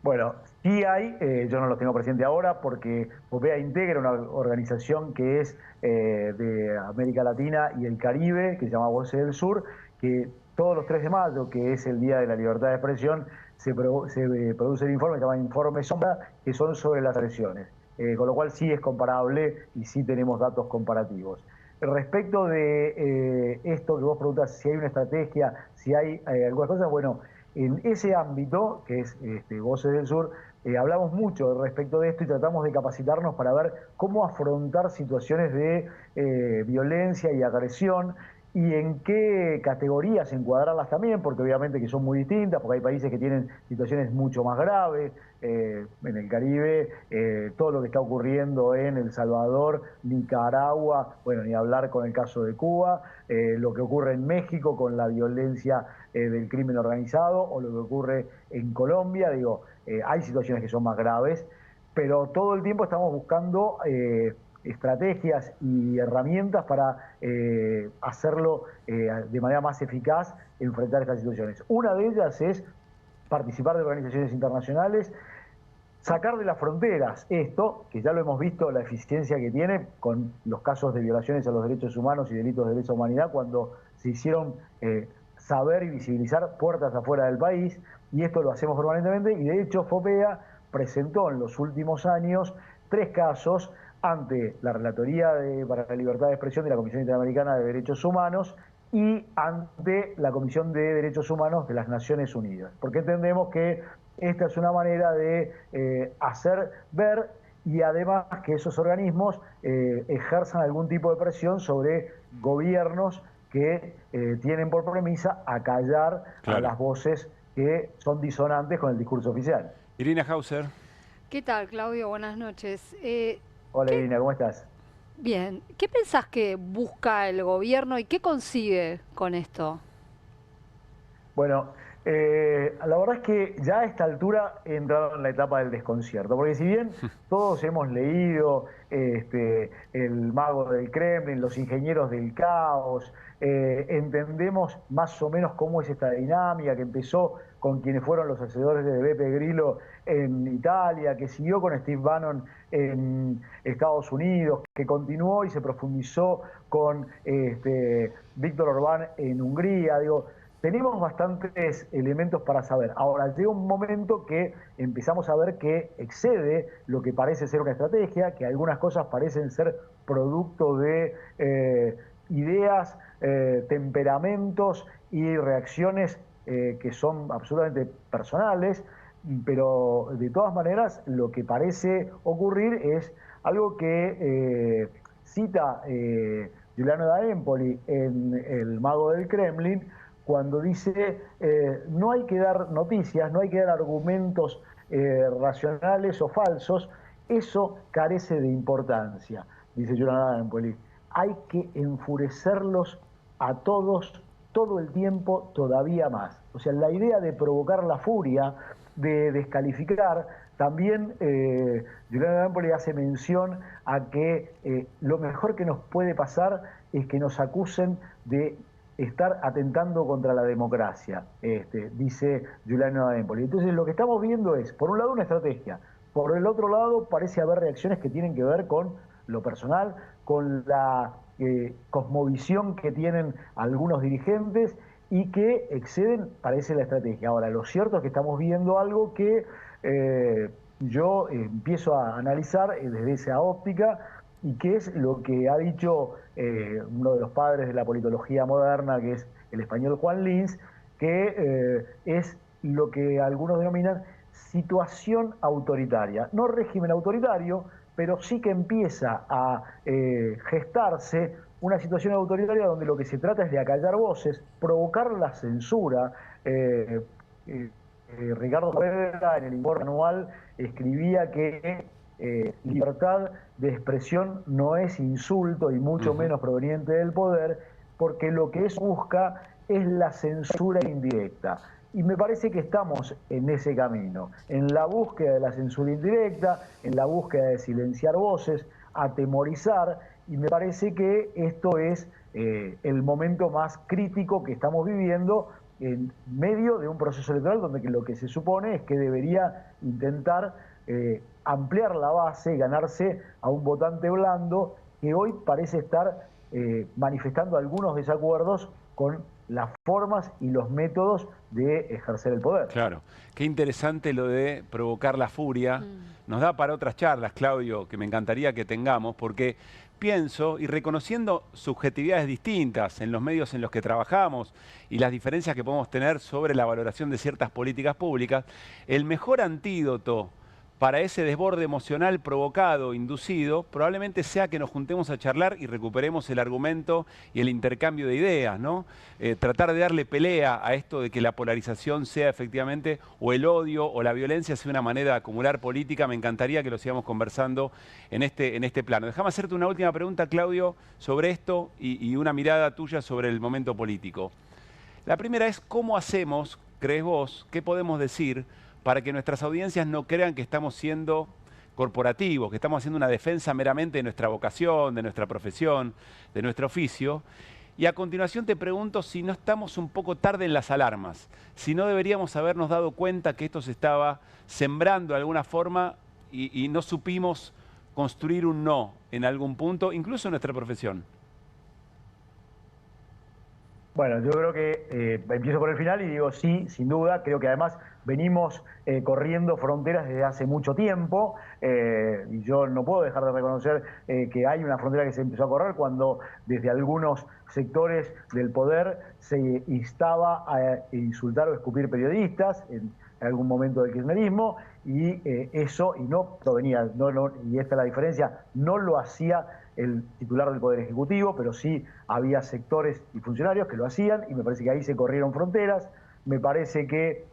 Bueno, sí hay, yo no lo tengo presente ahora porque FOPEA integra una organización que es de América Latina y el Caribe, que se llama Voces del Sur, que todos los 3 de mayo, que es el Día de la Libertad de Expresión, se produce el informe, se llama Informe Sombra, que son sobre las agresiones. Con lo cual sí es comparable y sí tenemos datos comparativos. Respecto de esto que vos preguntás, si hay una estrategia, si hay algunas cosas, bueno, en ese ámbito, que es Voces del Sur, hablamos mucho respecto de esto y tratamos de capacitarnos para ver cómo afrontar situaciones de violencia y agresión y en qué categorías encuadrarlas también, porque obviamente que son muy distintas, porque hay países que tienen situaciones mucho más graves. En el Caribe, todo lo que está ocurriendo en El Salvador, Nicaragua, bueno, ni hablar con el caso de Cuba, lo que ocurre en México con la violencia del crimen organizado, o lo que ocurre en Colombia, digo, hay situaciones que son más graves, pero todo el tiempo estamos buscando estrategias y herramientas para hacerlo de manera más eficaz, enfrentar estas situaciones. Una de ellas es participar de organizaciones internacionales, sacar de las fronteras esto, que ya lo hemos visto, la eficiencia que tiene con los casos de violaciones a los derechos humanos y delitos de lesa humanidad, cuando se hicieron saber y visibilizar puertas afuera del país, y esto lo hacemos permanentemente, y de hecho FOPEA presentó en los últimos años 3 casos ante la Relatoría para la Libertad de Expresión de la Comisión Interamericana de Derechos Humanos y ante la Comisión de Derechos Humanos de las Naciones Unidas, porque entendemos que esta es una manera de hacer ver y además que esos organismos ejerzan algún tipo de presión sobre gobiernos que tienen por premisa acallar a las voces que son disonantes con el discurso oficial. Irina Hauser. ¿Qué tal, Claudio? Buenas noches. Hola, Irina, ¿cómo estás? Bien. ¿Qué pensás que busca el gobierno y qué consigue con esto? Bueno, la verdad es que ya a esta altura he entrado en la etapa del desconcierto, porque si bien todos hemos leído El mago del Kremlin, Los ingenieros del caos, entendemos más o menos cómo es esta dinámica que empezó con quienes fueron los hacedores de Beppe Grillo en Italia, que siguió con Steve Bannon en Estados Unidos, que continuó y se profundizó con Víctor Orbán en Hungría. Digo, tenemos bastantes elementos para saber. Ahora, llega un momento que empezamos a ver que excede lo que parece ser una estrategia, que algunas cosas parecen ser producto de ideas, temperamentos y reacciones que son absolutamente personales, pero de todas maneras lo que parece ocurrir es algo que cita Giuliano da Empoli en El mago del Kremlin, cuando dice no hay que dar noticias, no hay que dar argumentos racionales o falsos, eso carece de importancia, dice Giuliano da Empoli. Hay que enfurecerlos a todos, todo el tiempo, todavía más. O sea, la idea de provocar la furia, de descalificar, también Giuliano da Empoli hace mención a que lo mejor que nos puede pasar es que nos acusen de estar atentando contra la democracia, dice Giuliano da Empoli. Entonces lo que estamos viendo es, por un lado, una estrategia, por el otro lado parece haber reacciones que tienen que ver con lo personal, con la cosmovisión que tienen algunos dirigentes y que exceden, parece, la estrategia. Ahora, lo cierto es que estamos viendo algo que yo empiezo a analizar desde esa óptica, y que es lo que ha dicho uno de los padres de la politología moderna, que es el español Juan Lins, que es lo que algunos denominan situación autoritaria. No régimen autoritario, pero sí que empieza a gestarse una situación autoritaria donde lo que se trata es de acallar voces, provocar la censura. Ricardo Saavedra en el informe anual escribía que libertad de expresión no es insulto y mucho menos proveniente del poder, porque lo que busca es la censura indirecta. Y me parece que estamos en ese camino, en la búsqueda de la censura indirecta, en la búsqueda de silenciar voces, atemorizar, y me parece que esto es el momento más crítico que estamos viviendo en medio de un proceso electoral donde lo que se supone es que debería intentar ampliar la base, ganarse a un votante blando que hoy parece estar manifestando algunos desacuerdos con las formas y los métodos de ejercer el poder. Claro, qué interesante lo de provocar la furia. Nos da para otras charlas, Claudio, que me encantaría que tengamos, porque pienso, y reconociendo subjetividades distintas en los medios en los que trabajamos y las diferencias que podemos tener sobre la valoración de ciertas políticas públicas, el mejor antídoto para ese desborde emocional provocado, inducido, probablemente sea que nos juntemos a charlar y recuperemos el argumento y el intercambio de ideas, ¿no? Tratar de darle pelea a esto de que la polarización sea efectivamente, o el odio o la violencia sea una manera de acumular política. Me encantaría que lo sigamos conversando en este plano. Déjame hacerte una última pregunta, Claudio, sobre esto y una mirada tuya sobre el momento político. La primera es, ¿cómo hacemos, crees vos, qué podemos decir para que nuestras audiencias no crean que estamos siendo corporativos, que estamos haciendo una defensa meramente de nuestra vocación, de nuestra profesión, de nuestro oficio? Y a continuación te pregunto si no estamos un poco tarde en las alarmas, si no deberíamos habernos dado cuenta que esto se estaba sembrando de alguna forma y no supimos construir un no en algún punto, incluso en nuestra profesión. Bueno, yo creo que empiezo por el final y digo sí, sin duda. Creo que además venimos corriendo fronteras desde hace mucho tiempo y yo no puedo dejar de reconocer que hay una frontera que se empezó a correr cuando desde algunos sectores del poder se instaba a insultar o escupir periodistas en algún momento del kirchnerismo, y eso, y no provenía, y esta es la diferencia, no lo hacía el titular del Poder Ejecutivo, pero sí había sectores y funcionarios que lo hacían, y me parece que ahí se corrieron fronteras. Me parece que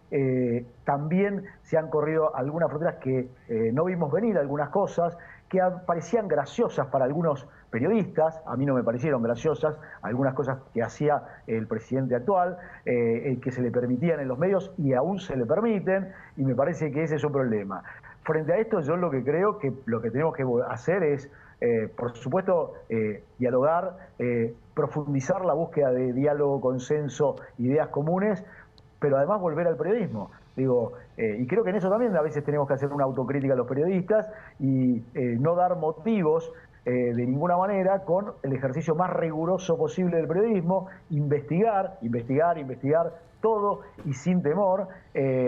también se han corrido algunas fronteras que no vimos venir, algunas cosas que parecían graciosas para algunos periodistas. A mí no me parecieron graciosas algunas cosas que hacía el presidente actual, que se le permitían en los medios y aún se le permiten, y me parece que ese es un problema. Frente a esto, yo lo que creo que lo que tenemos que hacer es, por supuesto, dialogar, profundizar la búsqueda de diálogo, consenso, ideas comunes, pero además volver al periodismo. Digo, y creo que en eso también a veces tenemos que hacer una autocrítica a los periodistas y no dar motivos de ninguna manera con el ejercicio más riguroso posible del periodismo, investigar todo y sin temor,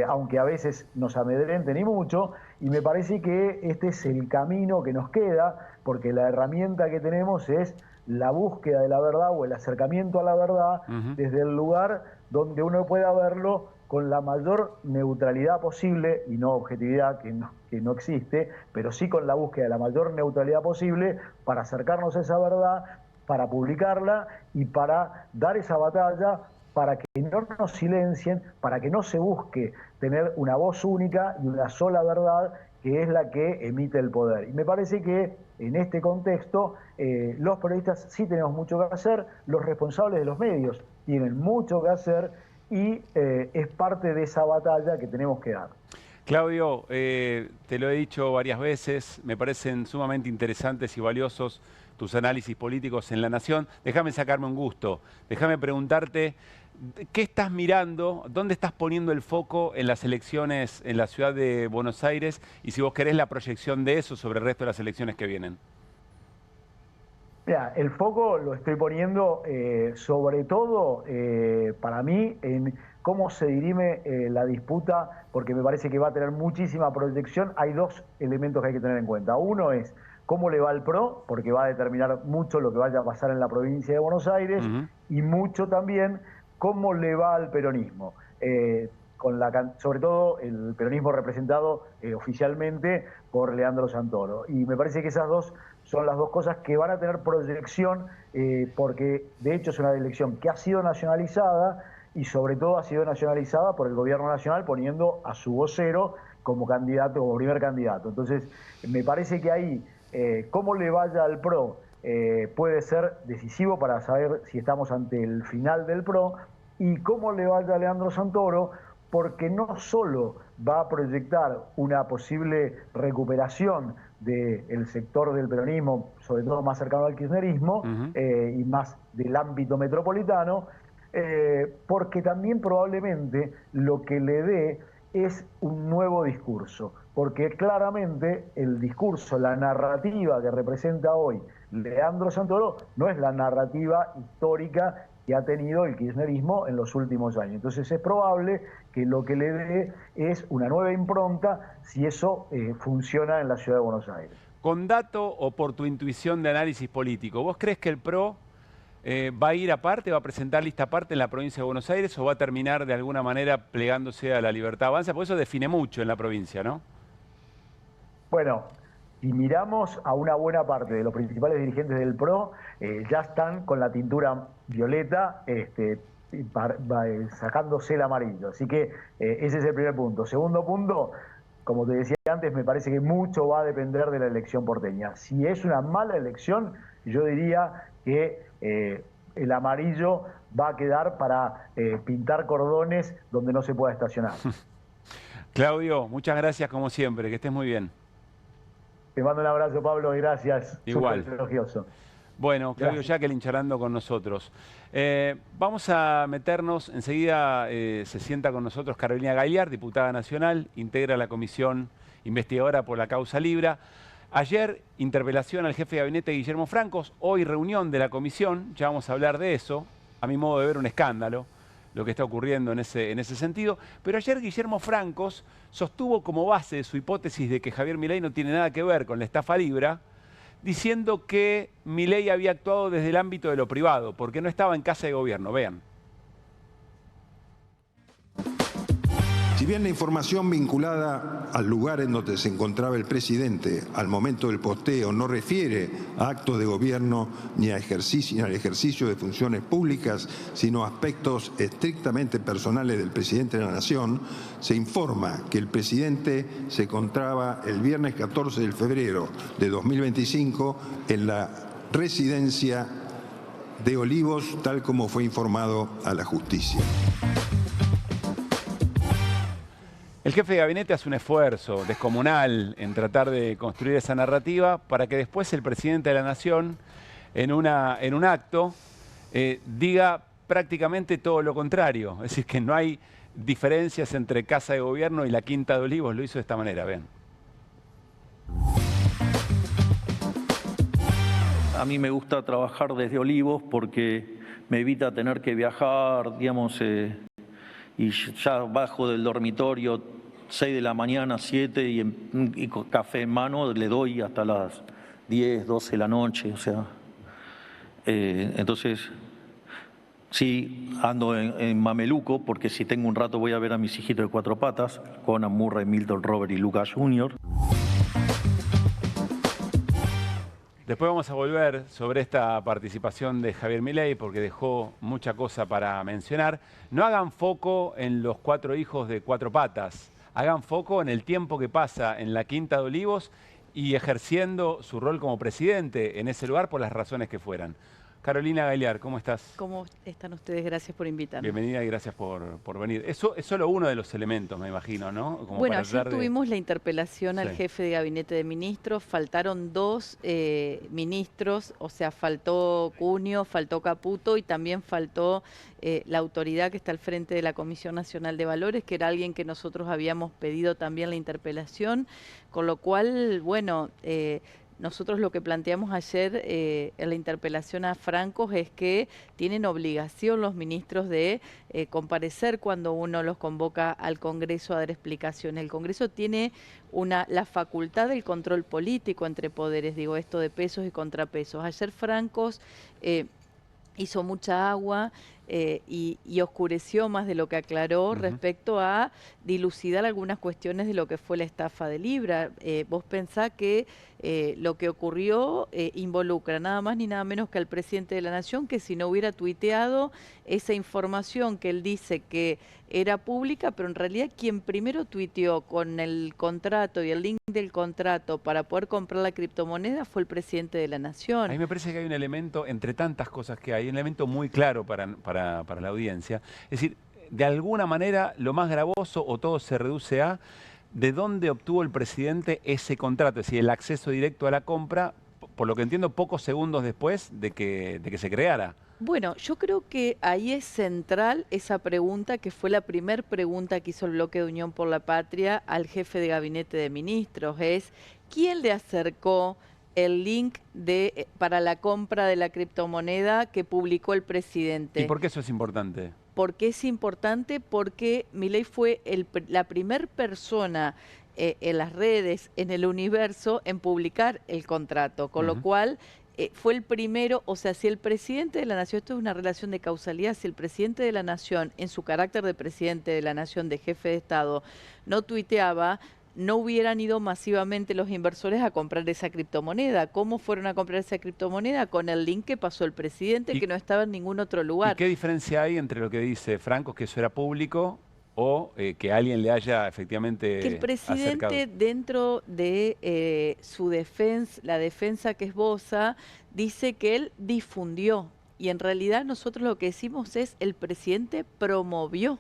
aunque a veces nos amedrenten y mucho, y me parece que este es el camino que nos queda, porque la herramienta que tenemos es la búsqueda de la verdad o el acercamiento a la verdad desde el lugar donde uno pueda verlo con la mayor neutralidad posible, y no objetividad, que no existe, pero sí con la búsqueda de la mayor neutralidad posible para acercarnos a esa verdad, para publicarla y para dar esa batalla, para que no nos silencien, para que no se busque tener una voz única y una sola verdad, que es la que emite el poder. Y me parece que en este contexto los periodistas sí tenemos mucho que hacer, los responsables de los medios tienen mucho que hacer, y es parte de esa batalla que tenemos que dar. Claudio, te lo he dicho varias veces, me parecen sumamente interesantes y valiosos tus análisis políticos en La Nación. Déjame sacarme un gusto, déjame preguntarte, ¿qué estás mirando? ¿Dónde estás poniendo el foco en las elecciones en la ciudad de Buenos Aires? Y si vos querés la proyección de eso sobre el resto de las elecciones que vienen. Mira, el foco lo estoy poniendo sobre todo para mí en cómo se dirime la disputa, porque me parece que va a tener muchísima proyección. Hay dos elementos que hay que tener en cuenta. Uno es cómo le va al PRO, porque va a determinar mucho lo que vaya a pasar en la provincia de Buenos Aires, y mucho también cómo le va al peronismo. Sobre todo el peronismo representado oficialmente por Leandro Santoro. Y me parece que esas dos son las dos cosas que van a tener proyección, porque de hecho es una elección que ha sido nacionalizada, y sobre todo ha sido nacionalizada por el gobierno nacional poniendo a su vocero como candidato, como primer candidato. Entonces, me parece que ahí, cómo le vaya al PRO, puede ser decisivo para saber si estamos ante el final del PRO, y cómo le vaya a Leandro Santoro, porque no solo va a proyectar una posible recuperación del sector del peronismo, sobre todo más cercano al kirchnerismo, y más del ámbito metropolitano, porque también probablemente lo que le dé es un nuevo discurso, porque claramente el discurso, la narrativa que representa hoy Leandro Santoro no es la narrativa histórica que ha tenido el kirchnerismo en los últimos años. Entonces es probable que lo que le dé es una nueva impronta si eso funciona en la ciudad de Buenos Aires. Con dato o por tu intuición de análisis político, ¿vos crees que el PRO va a ir aparte, va a presentar lista aparte en la provincia de Buenos Aires o va a terminar de alguna manera plegándose a la Libertad Avanza? Porque eso define mucho en la provincia, ¿no? Bueno, si miramos a una buena parte de los principales dirigentes del PRO, ya están con la tintura violeta sacándose el amarillo. Así que ese es el primer punto. Segundo punto, como te decía antes, me parece que mucho va a depender de la elección porteña. Si es una mala elección, yo diría que el amarillo va a quedar para pintar cordones donde no se pueda estacionar. Claudio, muchas gracias como siempre, que estés muy bien. Te mando un abrazo, Pablo, y gracias. Igual. Súper elogioso. Bueno, Claudio Gracias. Jacqueline charlando con nosotros. Vamos a meternos, enseguida se sienta con nosotros Carolina Gagliard, diputada nacional, integra la comisión investigadora por la causa Libra. Ayer, interpelación al jefe de gabinete Guillermo Francos, hoy reunión de la comisión, ya vamos a hablar de eso, a mi modo de ver un escándalo, lo que está ocurriendo en ese sentido. Pero ayer Guillermo Francos sostuvo como base de su hipótesis de que Javier Milei no tiene nada que ver con la estafa Libra, diciendo que Milei había actuado desde el ámbito de lo privado, porque no estaba en casa de gobierno. Vean. Si bien la información vinculada al lugar en donde se encontraba el presidente al momento del posteo no refiere a actos de gobierno ni al ejercicio de funciones públicas, sino a aspectos estrictamente personales del presidente de la Nación, se informa que el presidente se encontraba el viernes 14 de febrero de 2025 en la residencia de Olivos, tal como fue informado a la justicia. El jefe de gabinete hace un esfuerzo descomunal en tratar de construir esa narrativa para que después el presidente de la Nación, en un acto, diga prácticamente todo lo contrario. Es decir, que no hay diferencias entre Casa de Gobierno y la Quinta de Olivos. Lo hizo de esta manera, vean. A mí me gusta trabajar desde Olivos porque me evita tener que viajar, digamos, y ya bajo del dormitorio 6 de la mañana, 7 y con café en mano le doy hasta las 10, 12 de la noche, o sea, entonces sí ando en mameluco porque si tengo un rato voy a ver a mis hijitos de 4 patas, Conan, Murray, Milton, Robert y Lucas Jr. Después vamos a volver sobre esta participación de Javier Milei porque dejó mucha cosa para mencionar. No hagan foco en los 4 hijos de 4 patas, hagan foco en el tiempo que pasa en la Quinta de Olivos y ejerciendo su rol como presidente en ese lugar por las razones que fueran. Carolina Gagliard, ¿cómo estás? ¿Cómo están ustedes? Gracias por invitarme. Bienvenida y gracias por venir. Eso es solo uno de los elementos, me imagino, ¿no? Como bueno, para ayer tuvimos la interpelación al Sí. jefe de gabinete de ministros, faltaron 2 ministros, o sea, faltó Cunio, faltó Caputo y también faltó la autoridad que está al frente de la Comisión Nacional de Valores, que era alguien que nosotros habíamos pedido también la interpelación, con lo cual, bueno, nosotros lo que planteamos ayer en la interpelación a Francos es que tienen obligación los ministros de comparecer cuando uno los convoca al Congreso a dar explicaciones. El Congreso tiene la facultad del control político entre poderes, digo esto de pesos y contrapesos. Ayer Francos hizo mucha agua, y oscureció más de lo que aclaró respecto a dilucidar algunas cuestiones de lo que fue la estafa de Libra. Vos pensás que lo que ocurrió involucra nada más ni nada menos que al presidente de la Nación, que si no hubiera tuiteado esa información que él dice que era pública, pero en realidad quien primero tuiteó con el contrato y el link del contrato para poder comprar la criptomoneda fue el presidente de la Nación. A mí me parece que hay un elemento, entre tantas cosas que hay, un elemento muy claro para la audiencia. Es decir, de alguna manera lo más gravoso o todo se reduce a de dónde obtuvo el presidente ese contrato, es decir, el acceso directo a la compra, por lo que entiendo, pocos segundos después de que se creara. Bueno, yo creo que ahí es central esa pregunta, que fue la primera pregunta que hizo el bloque de Unión por la Patria al jefe de gabinete de ministros, es ¿quién le acercó el link para la compra de la criptomoneda que publicó el presidente? ¿Y por qué eso es importante? ¿Por qué es importante? Porque Milei fue la primera persona en las redes, en el universo, en publicar el contrato, con lo cual fue el primero. O sea, si el presidente de la Nación, esto es una relación de causalidad, si el presidente de la Nación, en su carácter de presidente de la Nación, de jefe de Estado, no tuiteaba, no hubieran ido masivamente los inversores a comprar esa criptomoneda. ¿Cómo fueron a comprar esa criptomoneda? Con el link que pasó el presidente, que no estaba en ningún otro lugar. ¿Y qué diferencia hay entre lo que dice Franco, que eso era público, o que alguien le haya efectivamente que el presidente, acercado? dentro de su defensa, la defensa que esboza, dice que él difundió. Y en realidad nosotros lo que decimos es el presidente promovió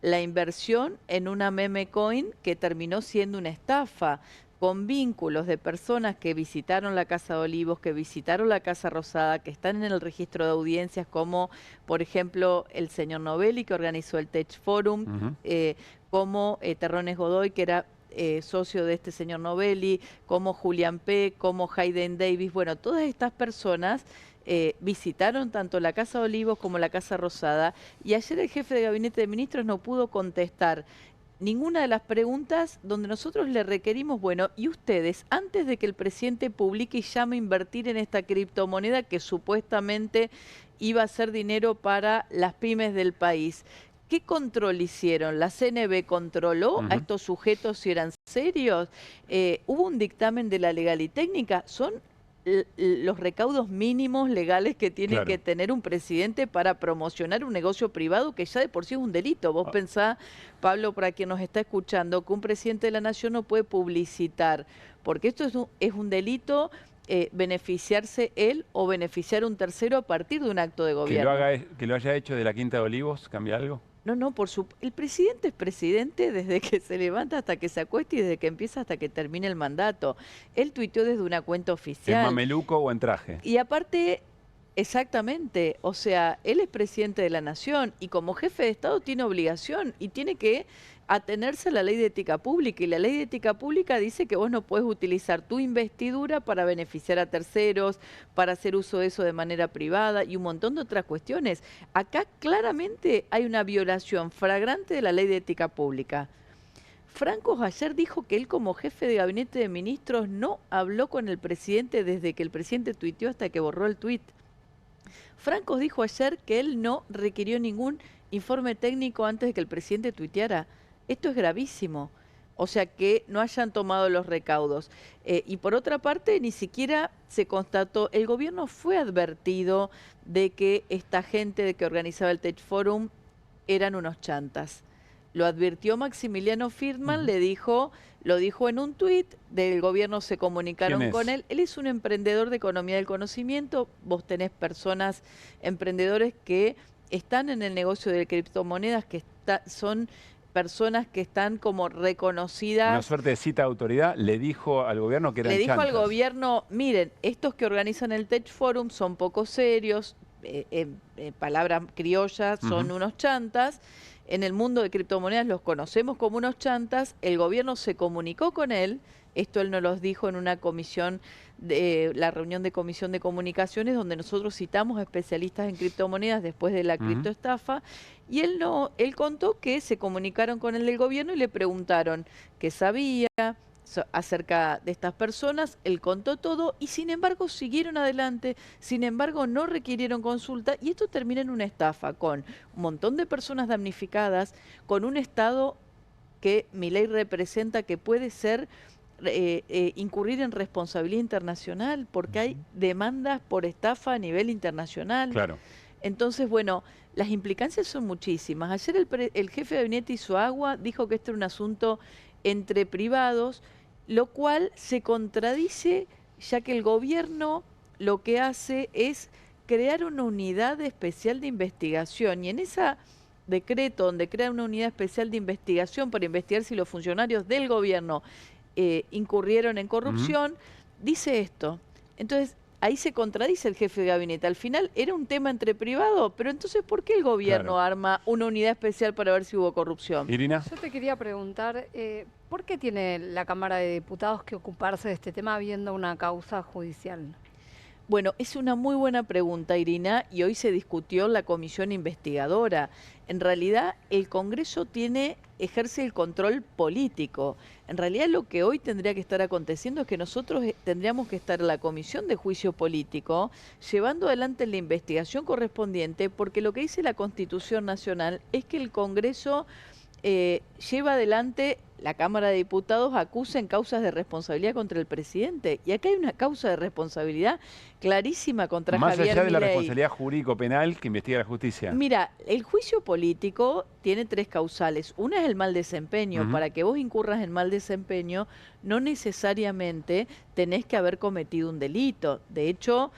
la inversión en una meme coin que terminó siendo una estafa, con vínculos de personas que visitaron la Casa de Olivos, que visitaron la Casa Rosada, que están en el registro de audiencias, como por ejemplo el señor Novelli, que organizó el Tech Forum, como Terrones Godoy, que era socio de este señor Novelli, como Julián P., como Hayden Davis. Bueno, todas estas personas visitaron tanto la Casa de Olivos como la Casa Rosada, y ayer el jefe de gabinete de ministros no pudo contestar ninguna de las preguntas donde nosotros le requerimos, bueno, y ustedes, antes de que el presidente publique y llame a invertir en esta criptomoneda que supuestamente iba a ser dinero para las pymes del país, ¿qué control hicieron? ¿La CNB controló a estos sujetos si eran serios? ¿Hubo un dictamen de la legal y técnica? Son los recaudos mínimos legales que tiene que tener un presidente para promocionar un negocio privado que ya de por sí es un delito. Vos pensá, Pablo, para quien nos está escuchando, que un presidente de la Nación no puede publicitar, porque esto es un delito, beneficiarse él o beneficiar a un tercero a partir de un acto de gobierno. Que lo haya hecho de la Quinta de Olivos, ¿cambia algo? No, el presidente es presidente desde que se levanta hasta que se acuesta y desde que empieza hasta que termine el mandato. Él tuiteó desde una cuenta oficial. ¿En mameluco o en traje? Y aparte, exactamente, o sea, él es presidente de la Nación y como jefe de Estado tiene obligación y tiene que atenerse a la ley de ética pública, y la ley de ética pública dice que vos no puedes utilizar tu investidura para beneficiar a terceros, para hacer uso de eso de manera privada y un montón de otras cuestiones. Acá claramente hay una violación flagrante de la ley de ética pública. Franco ayer dijo que él como jefe de gabinete de ministros no habló con el presidente desde que el presidente tuiteó hasta que borró el tuit. Franco dijo ayer que él no requirió ningún informe técnico antes de que el presidente tuiteara. Esto es gravísimo, o sea, que no hayan tomado los recaudos. Y por otra parte, ni siquiera se constató, el gobierno fue advertido de que esta gente que organizaba el Tech Forum eran unos chantas. Lo advirtió Maximiliano Friedman, lo dijo en un tuit, del gobierno se comunicaron con él. Él es un emprendedor de economía del conocimiento, vos tenés personas, emprendedores que están en el negocio de criptomonedas, que son personas que están como reconocidas. Una suerte de cita de autoridad, le dijo al gobierno que eran chantas. Le dijo al gobierno, miren, estos que organizan el Tech Forum son poco serios, palabras criollas, son unos chantas. En el mundo de criptomonedas los conocemos como unos chantas. El gobierno se comunicó con él. Esto él nos lo dijo en una comisión, la reunión de comisión de comunicaciones, donde nosotros citamos a especialistas en criptomonedas después de la criptoestafa. Y él contó que se comunicaron con el del gobierno y le preguntaron qué sabía, acerca de estas personas, él contó todo y sin embargo siguieron adelante, sin embargo no requirieron consulta y esto termina en una estafa con un montón de personas damnificadas, con un Estado que Milei representa que puede ser incurrir en responsabilidad internacional porque hay demandas por estafa a nivel internacional. Claro. Entonces, bueno, las implicancias son muchísimas. Ayer el jefe de gabinete hizo agua, dijo que este era un asunto entre privados, lo cual se contradice ya que el gobierno lo que hace es crear una unidad especial de investigación y en ese decreto donde crea una unidad especial de investigación para investigar si los funcionarios del gobierno incurrieron en corrupción, dice esto. Entonces, ahí se contradice el jefe de gabinete. Al final era un tema entre privados, pero entonces, ¿por qué el gobierno arma una unidad especial para ver si hubo corrupción? Irina. Yo te quería preguntar, ¿por qué tiene la Cámara de Diputados que ocuparse de este tema habiendo una causa judicial? Bueno, es una muy buena pregunta, Irina, y hoy se discutió en la comisión investigadora. En realidad, el Congreso ejerce el control político. En realidad, lo que hoy tendría que estar aconteciendo es que nosotros tendríamos que estar en la comisión de juicio político llevando adelante la investigación correspondiente, porque lo que dice la Constitución Nacional es que el Congreso lleva adelante, la Cámara de Diputados acusa en causas de responsabilidad contra el presidente. Y acá hay una causa de responsabilidad clarísima contra Javier Milei. Más allá de la responsabilidad jurídico-penal que investiga la justicia. Mira, el juicio político tiene 3 causales. Una es el mal desempeño. Para que vos incurras en mal desempeño, no necesariamente tenés que haber cometido un delito. De hecho,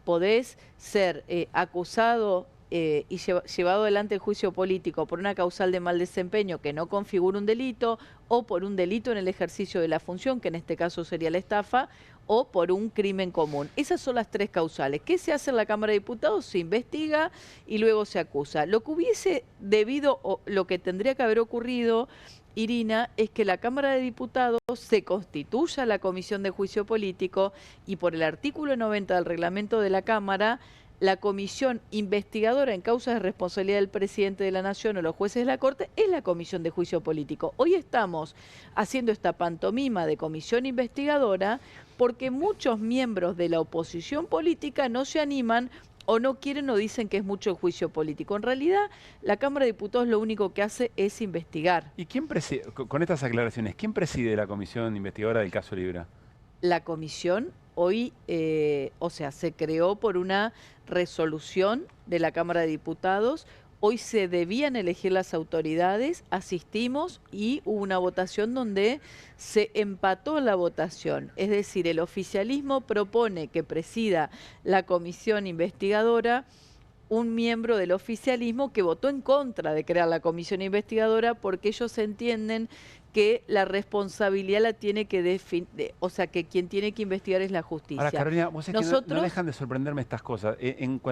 podés ser acusado y llevado adelante el juicio político por una causal de mal desempeño que no configura un delito, o por un delito en el ejercicio de la función, que en este caso sería la estafa, o por un crimen común. Esas son las 3 causales. ¿Qué se hace en la Cámara de Diputados? Se investiga y luego se acusa. Lo que hubiese debido, o lo que tendría que haber ocurrido, Irina, es que la Cámara de Diputados se constituya la Comisión de Juicio Político y por el artículo 90 del reglamento de la Cámara, la comisión investigadora en causas de responsabilidad del presidente de la Nación o los jueces de la Corte es la Comisión de Juicio Político. Hoy estamos haciendo esta pantomima de comisión investigadora porque muchos miembros de la oposición política no se animan o no quieren o dicen que es mucho el juicio político. En realidad, la Cámara de Diputados lo único que hace es investigar. ¿Y quién preside, con estas aclaraciones, quién preside la comisión investigadora del caso Libra? La comisión hoy, se creó por una resolución de la Cámara de Diputados. Hoy se debían elegir las autoridades, asistimos y hubo una votación donde se empató la votación. Es decir, el oficialismo propone que presida la comisión investigadora un miembro del oficialismo que votó en contra de crear la comisión investigadora porque ellos entienden que la responsabilidad la tiene que definir, que quien tiene que investigar es la justicia. Ahora, Carolina, vos es que no dejan de sorprenderme estas cosas.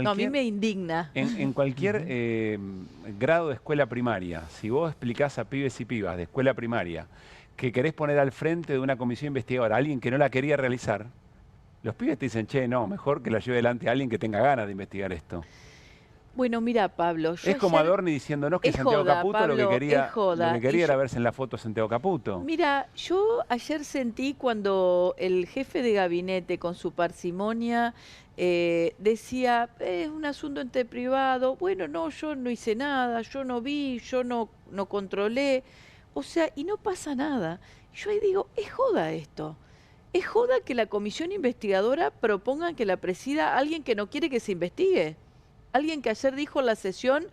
No, a mí me indigna. En cualquier grado de escuela primaria, si vos explicás a pibes y pibas de escuela primaria que querés poner al frente de una comisión investigadora a alguien que no la quería realizar, los pibes te dicen, che, no, mejor que la lleve adelante a alguien que tenga ganas de investigar esto. Bueno, mira, Pablo. Es como Adorni diciéndonos que Santiago Caputo Pablo, lo que quería era verse en la foto Santiago Caputo. Mira, yo ayer sentí cuando el jefe de gabinete con su parsimonia decía, es un asunto entre privado, bueno, no, yo no hice nada, yo no vi, yo no controlé, y no pasa nada. Yo ahí digo, es joda esto. Es joda que la comisión investigadora proponga que la presida alguien que no quiere que se investigue. Alguien que ayer dijo en la sesión,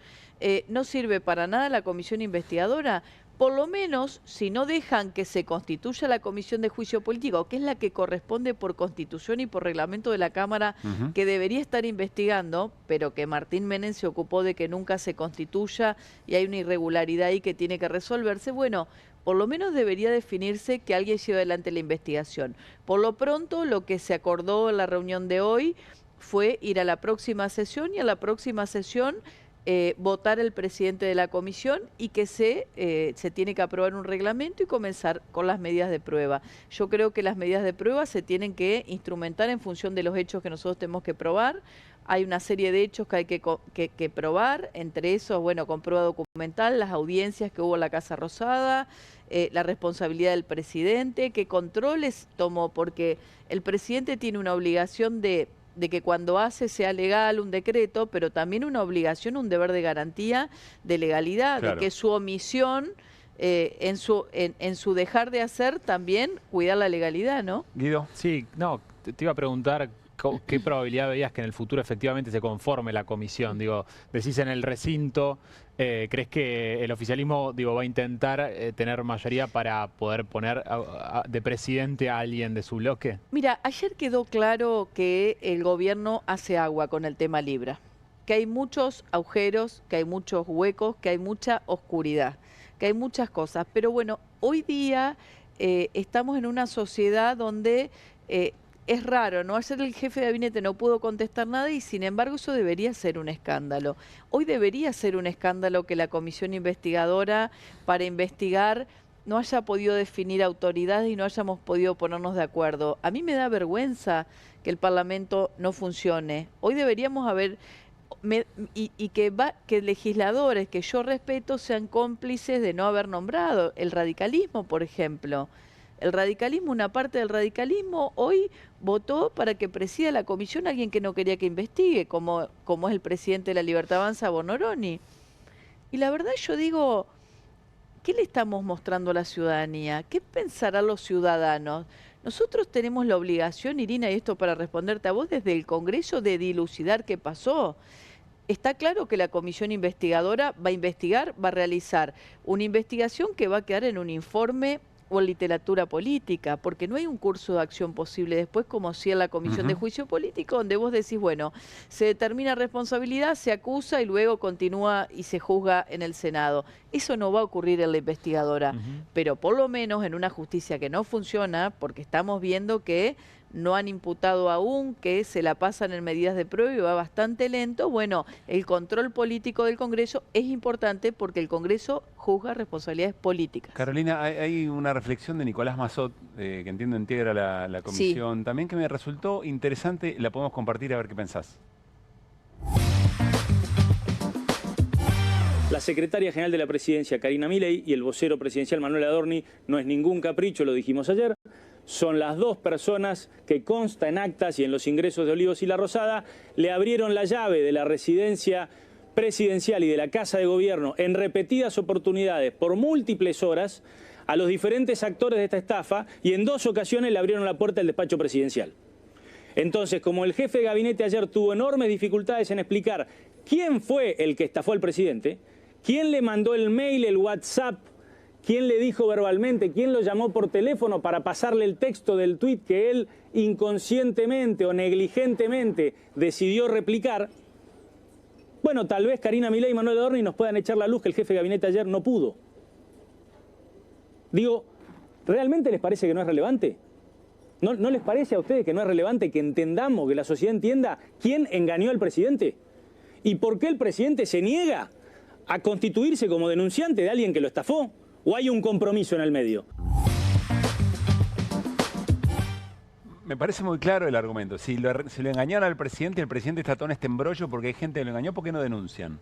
no sirve para nada la comisión investigadora. Por lo menos, si no dejan que se constituya la comisión de juicio político, que es la que corresponde por constitución y por reglamento de la Cámara, que debería estar investigando, pero que Martín Menem se ocupó de que nunca se constituya y hay una irregularidad ahí que tiene que resolverse, bueno, por lo menos debería definirse que alguien lleve adelante la investigación. Por lo pronto, lo que se acordó en la reunión de hoy fue ir a la próxima sesión y a la próxima sesión votar el presidente de la comisión y que se tiene que aprobar un reglamento y comenzar con las medidas de prueba. Yo creo que las medidas de prueba se tienen que instrumentar en función de los hechos que nosotros tenemos que probar. Hay una serie de hechos que hay que probar, entre esos, bueno, con prueba documental, las audiencias que hubo en la Casa Rosada, la responsabilidad del presidente, qué controles tomó, porque el presidente tiene una obligación de que cuando hace sea legal un decreto, pero también una obligación, un deber de garantía de legalidad, claro, de que su omisión, en su dejar de hacer, también cuidar la legalidad, ¿no? Guido. Sí, no, te iba a preguntar qué probabilidad veías que en el futuro efectivamente se conforme la comisión. Digo, decís en el recinto, ¿crees que el oficialismo, digo, va a intentar tener mayoría para poder poner de presidente a alguien de su bloque? Mira, ayer quedó claro que el gobierno hace agua con el tema Libra, que hay muchos agujeros, que hay muchos huecos, que hay mucha oscuridad, que hay muchas cosas. Pero bueno, hoy día estamos en una sociedad donde es raro, ¿no? Ayer el jefe de gabinete no pudo contestar nada y sin embargo eso debería ser un escándalo. Hoy debería ser un escándalo que la comisión investigadora para investigar no haya podido definir autoridades y no hayamos podido ponernos de acuerdo. A mí me da vergüenza que el Parlamento no funcione. Hoy deberíamos haber... que legisladores que yo respeto sean cómplices de no haber nombrado. El radicalismo, por ejemplo. El radicalismo, una parte del radicalismo, hoy votó para que presida la comisión alguien que no quería que investigue, como es el presidente de la Libertad Avanza, Bonoroni. Y la verdad yo digo, ¿qué le estamos mostrando a la ciudadanía? ¿Qué pensarán los ciudadanos? Nosotros tenemos la obligación, Irina, y esto para responderte a vos, desde el Congreso, de dilucidar qué pasó. Está claro que la comisión investigadora va a investigar, va a realizar una investigación que va a quedar en un informe o en literatura política, porque no hay un curso de acción posible después, como si en la comisión de juicio político, donde vos decís, bueno, se determina responsabilidad, se acusa y luego continúa y se juzga en el Senado. Eso no va a ocurrir en la investigadora, pero por lo menos en una justicia que no funciona, porque estamos viendo que no han imputado aún, que se la pasan en medidas de prueba y va bastante lento. Bueno, el control político del Congreso es importante porque el Congreso juzga responsabilidades políticas. Carolina, hay una reflexión de Nicolás Massot, que entiendo integra la comisión, sí, también que me resultó interesante, la podemos compartir a ver qué pensás. La secretaria general de la presidencia, Karina Milei, y el vocero presidencial, Manuel Adorni, no es ningún capricho, lo dijimos ayer. Son las dos personas que consta en actas y en los ingresos de Olivos y La Rosada, le abrieron la llave de la residencia presidencial y de la Casa de Gobierno en repetidas oportunidades por múltiples horas a los diferentes actores de esta estafa y en 2 ocasiones le abrieron la puerta del despacho presidencial. Entonces, como el jefe de gabinete ayer tuvo enormes dificultades en explicar quién fue el que estafó al presidente, quién le mandó el mail, el WhatsApp, quién le dijo verbalmente, quién lo llamó por teléfono para pasarle el texto del tuit que él inconscientemente o negligentemente decidió replicar, bueno, tal vez Karina Milei y Manuel Adorni nos puedan echar la luz que el jefe de gabinete ayer no pudo. Digo, ¿realmente les parece que no es relevante? ¿No les parece a ustedes que no es relevante que entendamos, que la sociedad entienda quién engañó al presidente? ¿Y por qué el presidente se niega a constituirse como denunciante de alguien que lo estafó? ¿O hay un compromiso en el medio? Me parece muy claro el argumento. Si lo engañaron al presidente, el presidente está todo en este embrollo porque hay gente que lo engañó, ¿por qué no denuncian?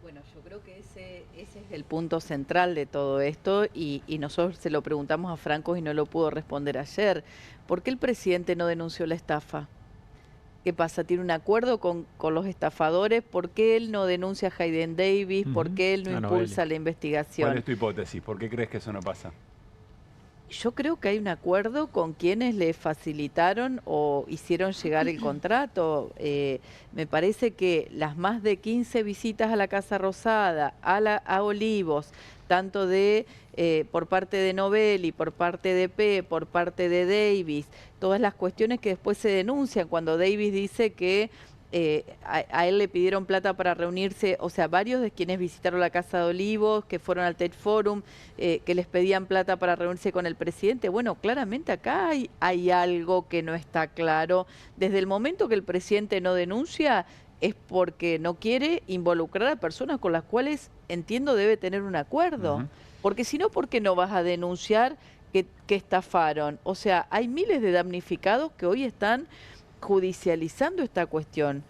Bueno, yo creo que ese es el punto central de todo esto y nosotros se lo preguntamos a Franco y no lo pudo responder ayer. ¿Por qué el presidente no denunció la estafa? ¿Qué pasa? ¿Tiene un acuerdo con los estafadores? ¿Por qué él no denuncia a Hayden Davis? ¿Por qué él no impulsa la investigación? ¿Cuál es tu hipótesis? ¿Por qué crees que eso no pasa? Yo creo que hay un acuerdo con quienes le facilitaron o hicieron llegar el contrato. Me parece que las más de 15 visitas a la Casa Rosada, a Olivos, tanto por parte de Novelli, por parte de P, por parte de Davis, todas las cuestiones que después se denuncian cuando Davis dice que a él le pidieron plata para reunirse, o sea, varios de quienes visitaron la Casa de Olivos, que fueron al TED Forum, que les pedían plata para reunirse con el presidente. Bueno, claramente acá hay algo que no está claro. Desde el momento que el presidente no denuncia, es porque no quiere involucrar a personas con las cuales entiendo debe tener un acuerdo. Porque si no, ¿por qué no vas a denunciar que estafaron? O sea, hay miles de damnificados que hoy están judicializando esta cuestión.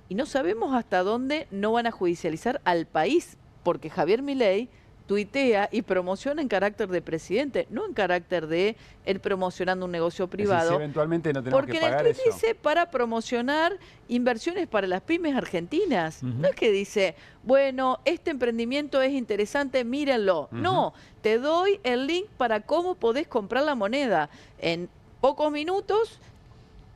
Y no sabemos hasta dónde no van a judicializar al país, porque Javier Milei tuitea y promociona en carácter de presidente, no en carácter de él promocionando un negocio privado. Si eventualmente no tenemos porque que pagar en el tuit eso. dice para promocionar inversiones para las pymes argentinas. No es que dice, bueno, este emprendimiento es interesante, mírenlo. No, te doy el link para cómo podés comprar la moneda. En pocos minutos,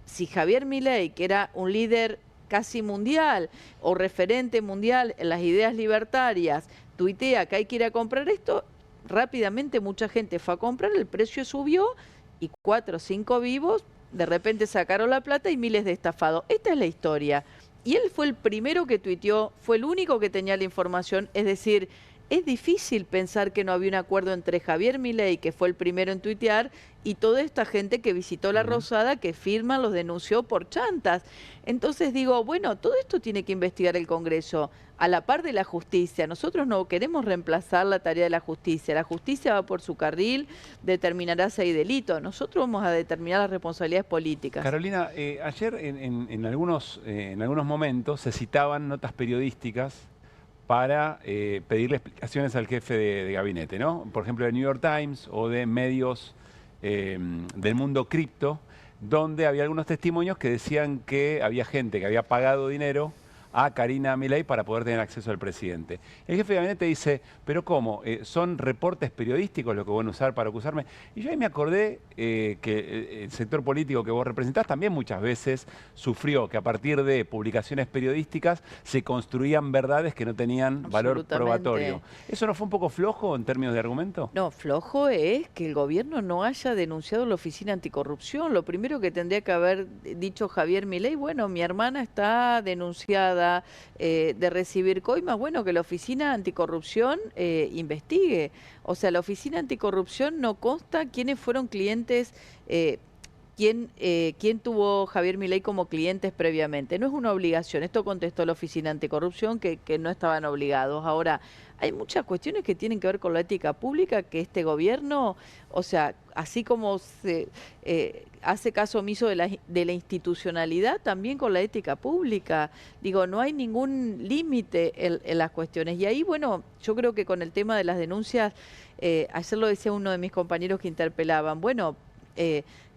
si Javier Milei, que era un líder casi mundial o referente mundial en las ideas libertarias, tuitea que hay que ir a comprar esto, rápidamente mucha gente fue a comprar, el precio subió y 4 o 5 vivos de repente sacaron la plata y miles de estafados. Esta es la historia. Y él fue el primero que tuiteó, fue el único que tenía la información, es decir, es difícil pensar que no había un acuerdo entre Javier Milei, que fue el primero en tuitear, y toda esta gente que visitó la Rosada, que firma, los denunció por chantas. Entonces digo, bueno, todo esto tiene que investigar el Congreso, a la par de la justicia. Nosotros no queremos reemplazar la tarea de la justicia. La justicia va por su carril, determinará si hay delito. Nosotros vamos a determinar las responsabilidades políticas. Carolina, ayer en algunos momentos se citaban notas periodísticas para pedirle explicaciones al jefe de gabinete, ¿no? Por ejemplo, de New York Times o de medios del mundo cripto, donde había algunos testimonios que decían que había gente que había pagado dinero a Karina Milei para poder tener acceso al presidente. El jefe de gabinete dice, ¿pero cómo? ¿Son reportes periodísticos lo que van a usar para acusarme? Y yo ahí me acordé que el sector político que vos representás también muchas veces sufrió que a partir de publicaciones periodísticas se construían verdades que no tenían valor probatorio. ¿Eso no fue un poco flojo en términos de argumento? No, flojo es que el gobierno no haya denunciado la Oficina Anticorrupción. Lo primero que tendría que haber dicho Javier Milei, bueno, mi hermana está denunciada de recibir coimas, bueno, que la Oficina Anticorrupción investigue. O sea, la Oficina Anticorrupción no consta quiénes fueron clientes, quién tuvo Javier Milei como clientes previamente. No es una obligación. Esto contestó la Oficina Anticorrupción, que no estaban obligados. Ahora, hay muchas cuestiones que tienen que ver con la ética pública que este gobierno, o sea, así como se hace caso omiso de la institucionalidad, también con la ética pública. Digo, no hay ningún límite en las cuestiones. Y ahí, bueno, yo creo que con el tema de las denuncias, ayer lo decía uno de mis compañeros que interpelaban, bueno,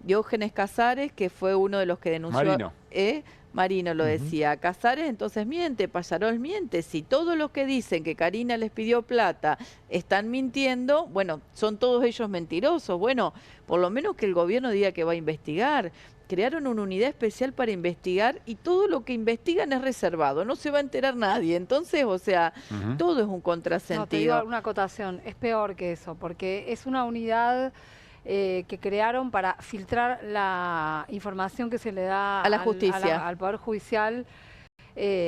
Diógenes Casares, que fue uno de los que denunció... Marino. Marino lo decía, Casares entonces miente, Pallarol miente, si todos los que dicen que Karina les pidió plata están mintiendo, bueno, son todos ellos mentirosos. Bueno, por lo menos que el gobierno diga que va a investigar. Crearon una unidad especial para investigar y todo lo que investigan es reservado, no se va a enterar nadie. Entonces, o sea, todo es un contrasentido. No, te digo una acotación, es peor que eso, porque es una unidad... que crearon para filtrar la información que se le da a la justicia, al Poder Judicial,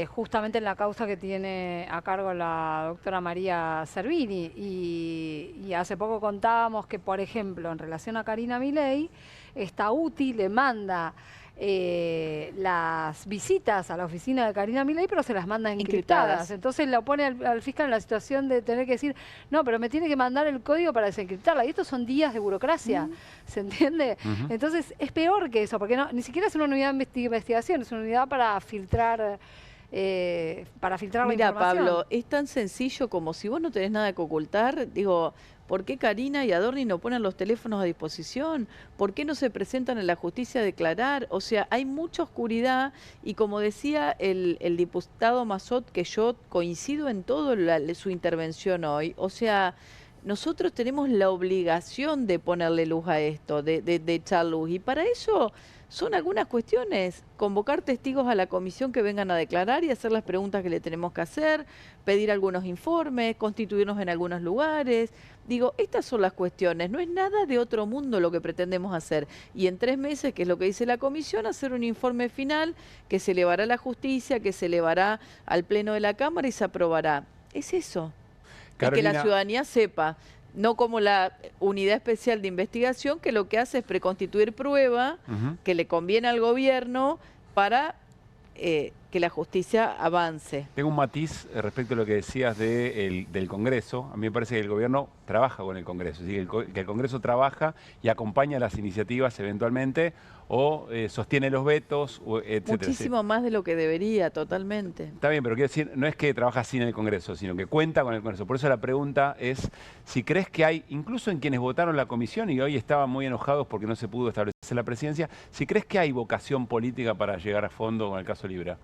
justamente en la causa que tiene a cargo la doctora María Servini. Y hace poco contábamos que, por ejemplo, en relación a Karina Milei, esta UTI le manda las visitas a la oficina de Karina Milei, pero se las manda encriptadas. Entonces lo pone al fiscal en la situación de tener que decir, no, pero me tiene que mandar el código para desencriptarla. Y estos son días de burocracia, ¿se entiende? Entonces es peor que eso, porque ni siquiera es una unidad de investigación, es una unidad para filtrar... la información. Mira, Pablo, es tan sencillo como si vos no tenés nada que ocultar, digo, ¿por qué Karina y Adorni no ponen los teléfonos a disposición? ¿Por qué no se presentan en la justicia a declarar? O sea, hay mucha oscuridad y como decía el diputado Massot, que yo coincido en todo su intervención hoy, o sea, nosotros tenemos la obligación de ponerle luz a esto, de echar luz, y para eso... Son algunas cuestiones, convocar testigos a la comisión que vengan a declarar y hacer las preguntas que le tenemos que hacer, pedir algunos informes, constituirnos en algunos lugares. Digo, estas son las cuestiones, no es nada de otro mundo lo que pretendemos hacer. Y en 3 meses, que es lo que dice la comisión, hacer un informe final que se elevará a la justicia, que se elevará al Pleno de la Cámara y se aprobará. Es eso, Carolina, y que la ciudadanía sepa. No como la unidad especial de investigación, que lo que hace es preconstituir prueba que le conviene al gobierno para que la justicia avance. Tengo un matiz respecto a lo que decías del Congreso. A mí me parece que el gobierno trabaja con el Congreso, es decir, que el Congreso trabaja y acompaña las iniciativas eventualmente o sostiene los vetos, etcétera. Muchísimo más de lo que debería, totalmente. Está bien, pero quiero decir, no es que trabaja sin el Congreso, sino que cuenta con el Congreso. Por eso la pregunta es si crees que hay, incluso en quienes votaron la comisión y hoy estaban muy enojados porque no se pudo establecer la presidencia, si crees que hay vocación política para llegar a fondo con el caso Libra.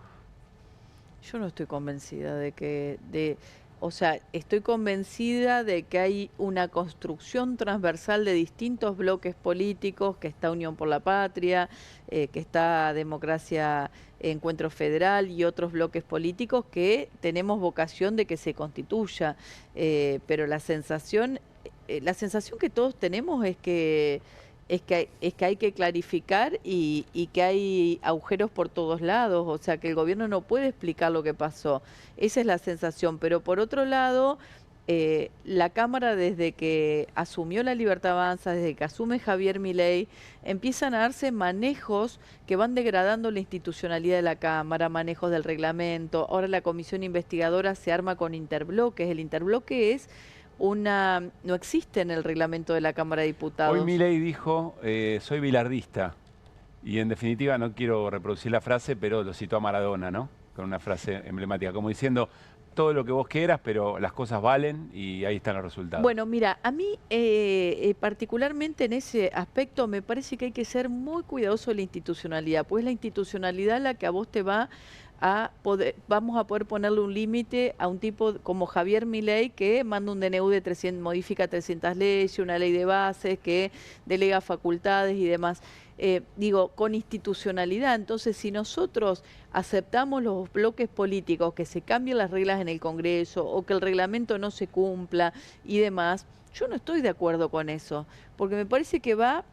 Yo no estoy convencida de que... O sea, estoy convencida de que hay una construcción transversal de distintos bloques políticos, que está Unión por la Patria, que está Democracia Encuentro Federal y otros bloques políticos que tenemos vocación de que se constituya. Pero la sensación que todos tenemos es que hay que clarificar y que hay agujeros por todos lados, o sea que el gobierno no puede explicar lo que pasó. Esa es la sensación, pero por otro lado, la Cámara desde que asumió La Libertad Avanza, desde que asume Javier Milei, empiezan a darse manejos que van degradando la institucionalidad de la Cámara, manejos del reglamento. Ahora la comisión investigadora se arma con interbloques. El interbloque es no existe en el reglamento de la Cámara de Diputados. Hoy Milei dijo, soy bilardista. Y en definitiva, no quiero reproducir la frase, pero lo citó a Maradona, ¿no? Con una frase emblemática, como diciendo, todo lo que vos quieras, pero las cosas valen y ahí están los resultados. Bueno, mira, a mí particularmente en ese aspecto me parece que hay que ser muy cuidadoso de la institucionalidad, pues la institucionalidad la que a vos te va vamos a poder ponerle un límite a un tipo como Javier Milei que manda un DNU de 300, modifica 300 leyes, una ley de bases, que delega facultades y demás. Con institucionalidad. Entonces, si nosotros aceptamos los bloques políticos, que se cambien las reglas en el Congreso o que el reglamento no se cumpla y demás, yo no estoy de acuerdo con eso, porque me parece que va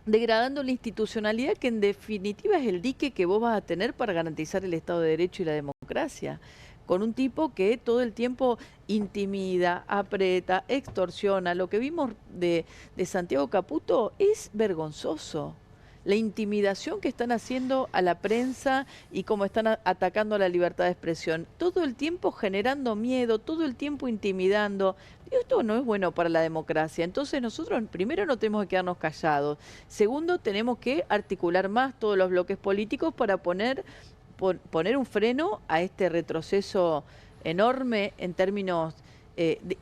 degradando la institucionalidad, que en definitiva es el dique que vos vas a tener para garantizar el Estado de Derecho y la democracia, con un tipo que todo el tiempo intimida, aprieta, extorsiona. Lo que vimos de Santiago Caputo es vergonzoso. La intimidación que están haciendo a la prensa y cómo están atacando a la libertad de expresión. Todo el tiempo generando miedo, todo el tiempo intimidando. Esto no es bueno para la democracia. Entonces nosotros primero no tenemos que quedarnos callados. Segundo, tenemos que articular más todos los bloques políticos para poner un freno a este retroceso enorme en términos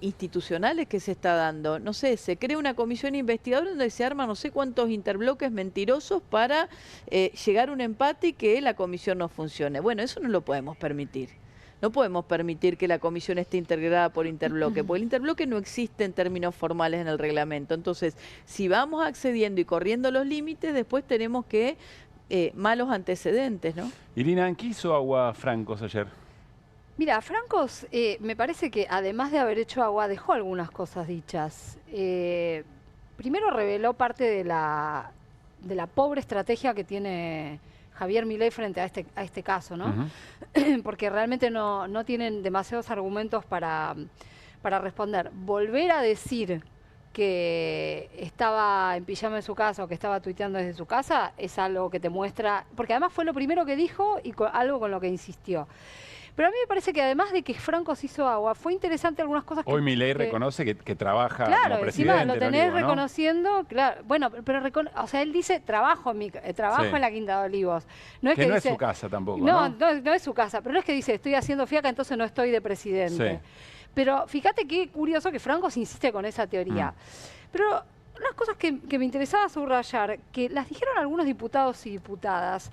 institucionales que se está dando. No sé, se crea una comisión investigadora donde se arman no sé cuántos interbloques mentirosos para llegar a un empate y que la comisión no funcione. Bueno, eso no lo podemos permitir. No podemos permitir que la comisión esté integrada por interbloque, porque el interbloque no existe en términos formales en el reglamento. Entonces, si vamos accediendo y corriendo los límites, después tenemos que malos antecedentes, ¿no? Irina, ¿en qué hizo agua Francos ayer? Mira, Francos, me parece que además de haber hecho agua, dejó algunas cosas dichas. Primero reveló parte de la pobre estrategia que tiene Javier Milei frente a este caso, ¿no? Porque realmente no tienen demasiados argumentos para responder. Volver a decir que estaba en pijama en su casa o que estaba tuiteando desde su casa es algo que te muestra, porque además fue lo primero que dijo y algo con lo que insistió. Pero a mí me parece que además de que Francos hizo agua, fue interesante algunas cosas que... Hoy Milei reconoce que trabaja como presidente. Claro, encima lo tenés Olivos, ¿no? reconociendo, claro. Bueno, pero o sea, él dice, trabajo en la Quinta de Olivos. No es que no dice, es su casa tampoco, no es su casa, pero no es que dice, estoy haciendo fiaca, entonces no estoy de presidente. Sí. Pero fíjate qué curioso que Francos insiste con esa teoría. Pero unas cosas que me interesaba subrayar, que las dijeron algunos diputados y diputadas,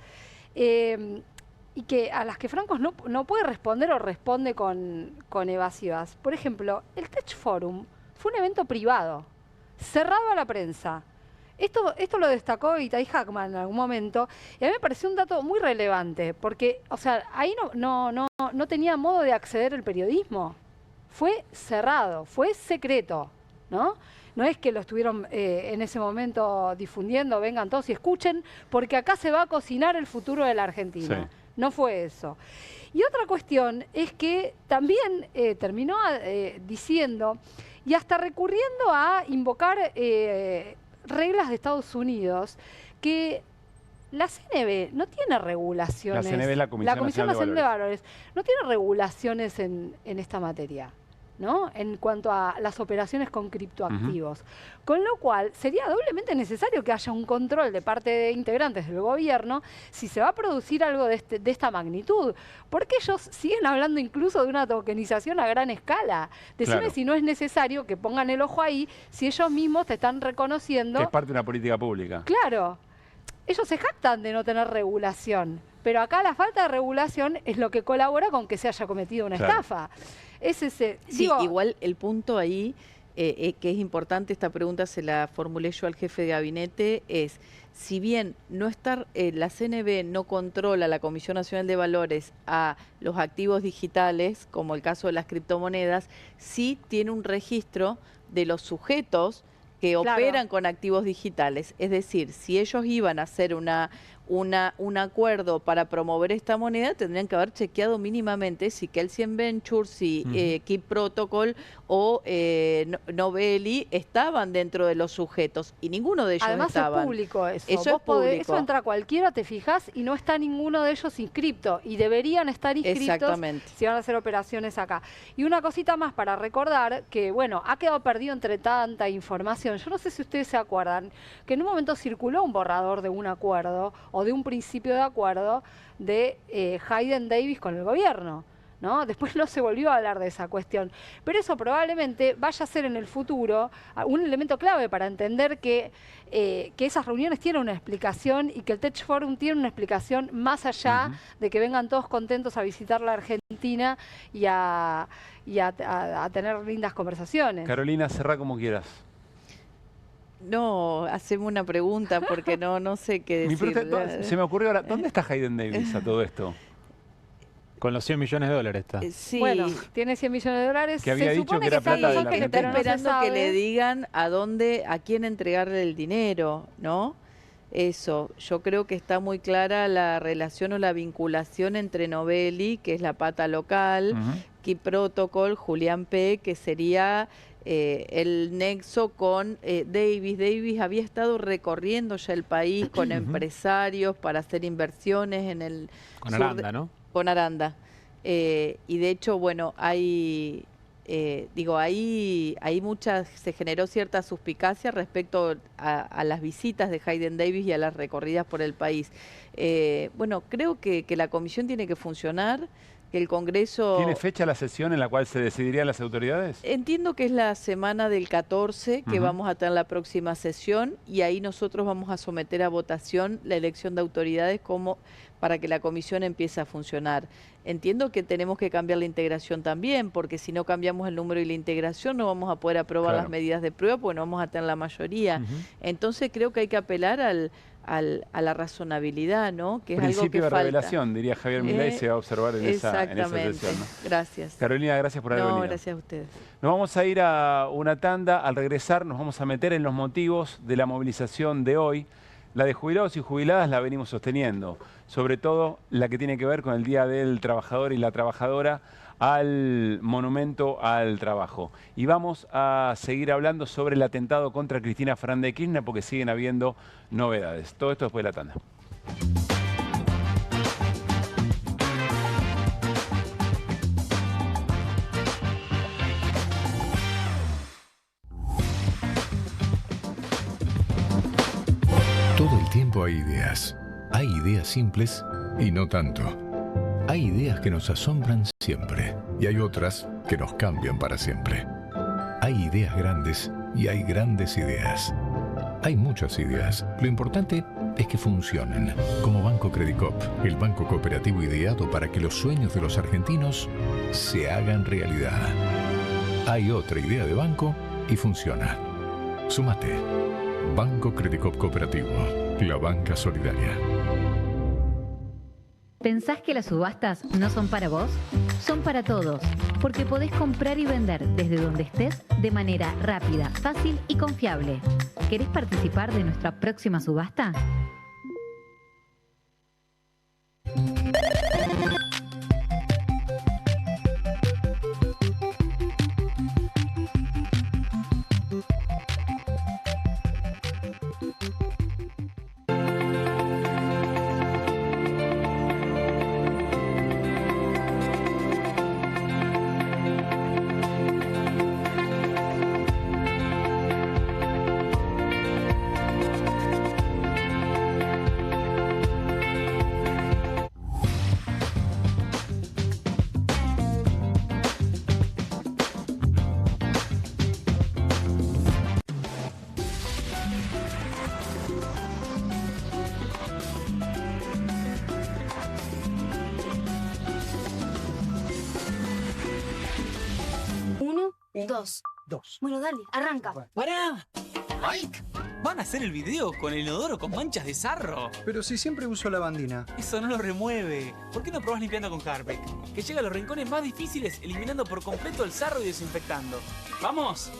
y que a las que Francos no puede responder o responde con evasivas. Por ejemplo, el Tech Forum fue un evento privado, cerrado a la prensa. Esto lo destacó Itai Hackman en algún momento, y a mí me pareció un dato muy relevante, porque, o sea, ahí no tenía modo de acceder el periodismo. Fue cerrado, fue secreto, ¿no? No es que lo estuvieron en ese momento difundiendo, vengan todos y escuchen, porque acá se va a cocinar el futuro de la Argentina. Sí. No fue eso. Y otra cuestión es que también terminó diciendo, y hasta recurriendo a invocar reglas de Estados Unidos, que la CNB no tiene regulaciones. La CNB es la Comisión Nacional de Valores. No tiene regulaciones en esta materia, ¿no? En cuanto a las operaciones con criptoactivos. Con lo cual, sería doblemente necesario que haya un control de parte de integrantes del gobierno si se va a producir algo de esta magnitud. Porque ellos siguen hablando incluso de una tokenización a gran escala. Decime si no es necesario que pongan el ojo ahí, si ellos mismos te están reconociendo... Que es parte de una política pública. Claro. Ellos se jactan de no tener regulación. Pero acá la falta de regulación es lo que colabora con que se haya cometido una estafa. Es ese, igual el punto ahí, que es importante, esta pregunta se la formulé yo al jefe de gabinete, es, si bien no está, la CNB no controla, la Comisión Nacional de Valores, a los activos digitales, como el caso de las criptomonedas, sí tiene un registro de los sujetos que operan con activos digitales. Es decir, si ellos iban a hacer un acuerdo para promover esta moneda, tendrían que haber chequeado mínimamente si Kelsen Ventures, si Keep Protocol o Novelli estaban dentro de los sujetos, y ninguno de ellos estaban. Además es público eso. Eso es público. Eso entra cualquiera, te fijas, y no está ninguno de ellos inscripto, y deberían estar inscritos si van a hacer operaciones acá. Y una cosita más para recordar, que bueno, ha quedado perdido entre tanta información. Yo no sé si ustedes se acuerdan que en un momento circuló un borrador de un acuerdo o de un principio de acuerdo de Hayden Davis con el gobierno, ¿no? Después no se volvió a hablar de esa cuestión. Pero eso probablemente vaya a ser en el futuro un elemento clave para entender que esas reuniones tienen una explicación y que el Tech Forum tiene una explicación más allá de que vengan todos contentos a visitar la Argentina y a tener lindas conversaciones. Carolina, cerrá como quieras. No, haceme una pregunta porque no sé qué decir. Se me ocurrió ahora, ¿dónde está Hayden Davis a todo esto? Con los $100 millones está. Sí. Bueno, tiene $100 millones. Que había dicho que era plata de la Argentina. Está esperando que le digan a quién entregarle el dinero, ¿no? Eso, yo creo que está muy clara la relación o la vinculación entre Novelli, que es la pata local, Keep Protocol, Julián P., que sería el nexo con Davis. Davis había estado recorriendo ya el país con empresarios para hacer inversiones en el con Aranda, ¿no? Con Aranda. Y de hecho, bueno, ahí se generó cierta suspicacia respecto a las visitas de Hayden Davis y a las recorridas por el país. Bueno, creo que la comisión tiene que funcionar, que el Congreso... ¿Tiene fecha la sesión en la cual se decidirían las autoridades? Entiendo que es la semana del 14 que vamos a tener la próxima sesión, y ahí nosotros vamos a someter a votación la elección de autoridades como para que la comisión empiece a funcionar. Entiendo que tenemos que cambiar la integración también, porque si no cambiamos el número y la integración no vamos a poder aprobar las medidas de prueba, porque no vamos a tener la mayoría. Entonces creo que hay que apelar a la razonabilidad, ¿no? Que es algo que Principio de falta. Revelación, diría Javier Milei, se va a observar en esa sesión, ¿no? Gracias. Carolina, gracias por haber venido. Gracias a ustedes. Nos vamos a ir a una tanda. Al regresar nos vamos a meter en los motivos de la movilización de hoy. La de jubilados y jubiladas la venimos sosteniendo, sobre todo la que tiene que ver con el Día del Trabajador y la Trabajadora, al monumento al trabajo. Y vamos a seguir hablando sobre el atentado contra Cristina Fernández de Kirchner, porque siguen habiendo novedades. Todo esto después de la tanda. Todo el tiempo hay ideas. Hay ideas simples y no tanto. Hay ideas que nos asombran siempre y hay otras que nos cambian para siempre. Hay ideas grandes y hay grandes ideas. Hay muchas ideas. Lo importante es que funcionen. Como Banco Credicop, el banco cooperativo ideado para que los sueños de los argentinos se hagan realidad. Hay otra idea de banco y funciona. Súmate. Banco Credicop Cooperativo, la banca solidaria. ¿Pensás que las subastas no son para vos? Son para todos, porque podés comprar y vender desde donde estés de manera rápida, fácil y confiable. ¿Querés participar de nuestra próxima subasta? 2. Bueno, dale, arranca. ¡Pará! ¡Mike! ¿Van a hacer el video con el inodoro con manchas de sarro? Pero si siempre uso lavandina. Eso no lo remueve. ¿Por qué no probás limpiando con Harpic? Que llega a los rincones más difíciles eliminando por completo el sarro y desinfectando. ¡Vamos!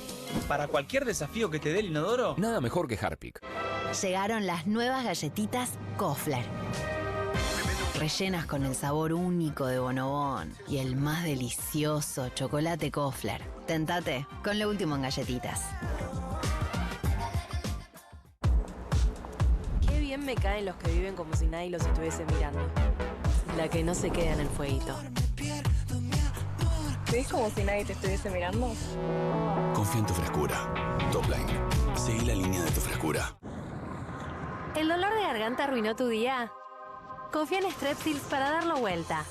Para cualquier desafío que te dé el inodoro, nada mejor que Harpic. Llegaron las nuevas galletitas Kofler. Rellenas con el sabor único de Bonobón y el más delicioso chocolate Kofler. Tentate con lo último en galletitas. Qué bien me caen los que viven como si nadie los estuviese mirando. La que no se queda en el fueguito. ¿Ves como si nadie te estuviese mirando? Confía en tu frescura. Topline. Seguí la línea de tu frescura. ¿El dolor de garganta arruinó tu día? Confía en Strepsils para darlo vuelta.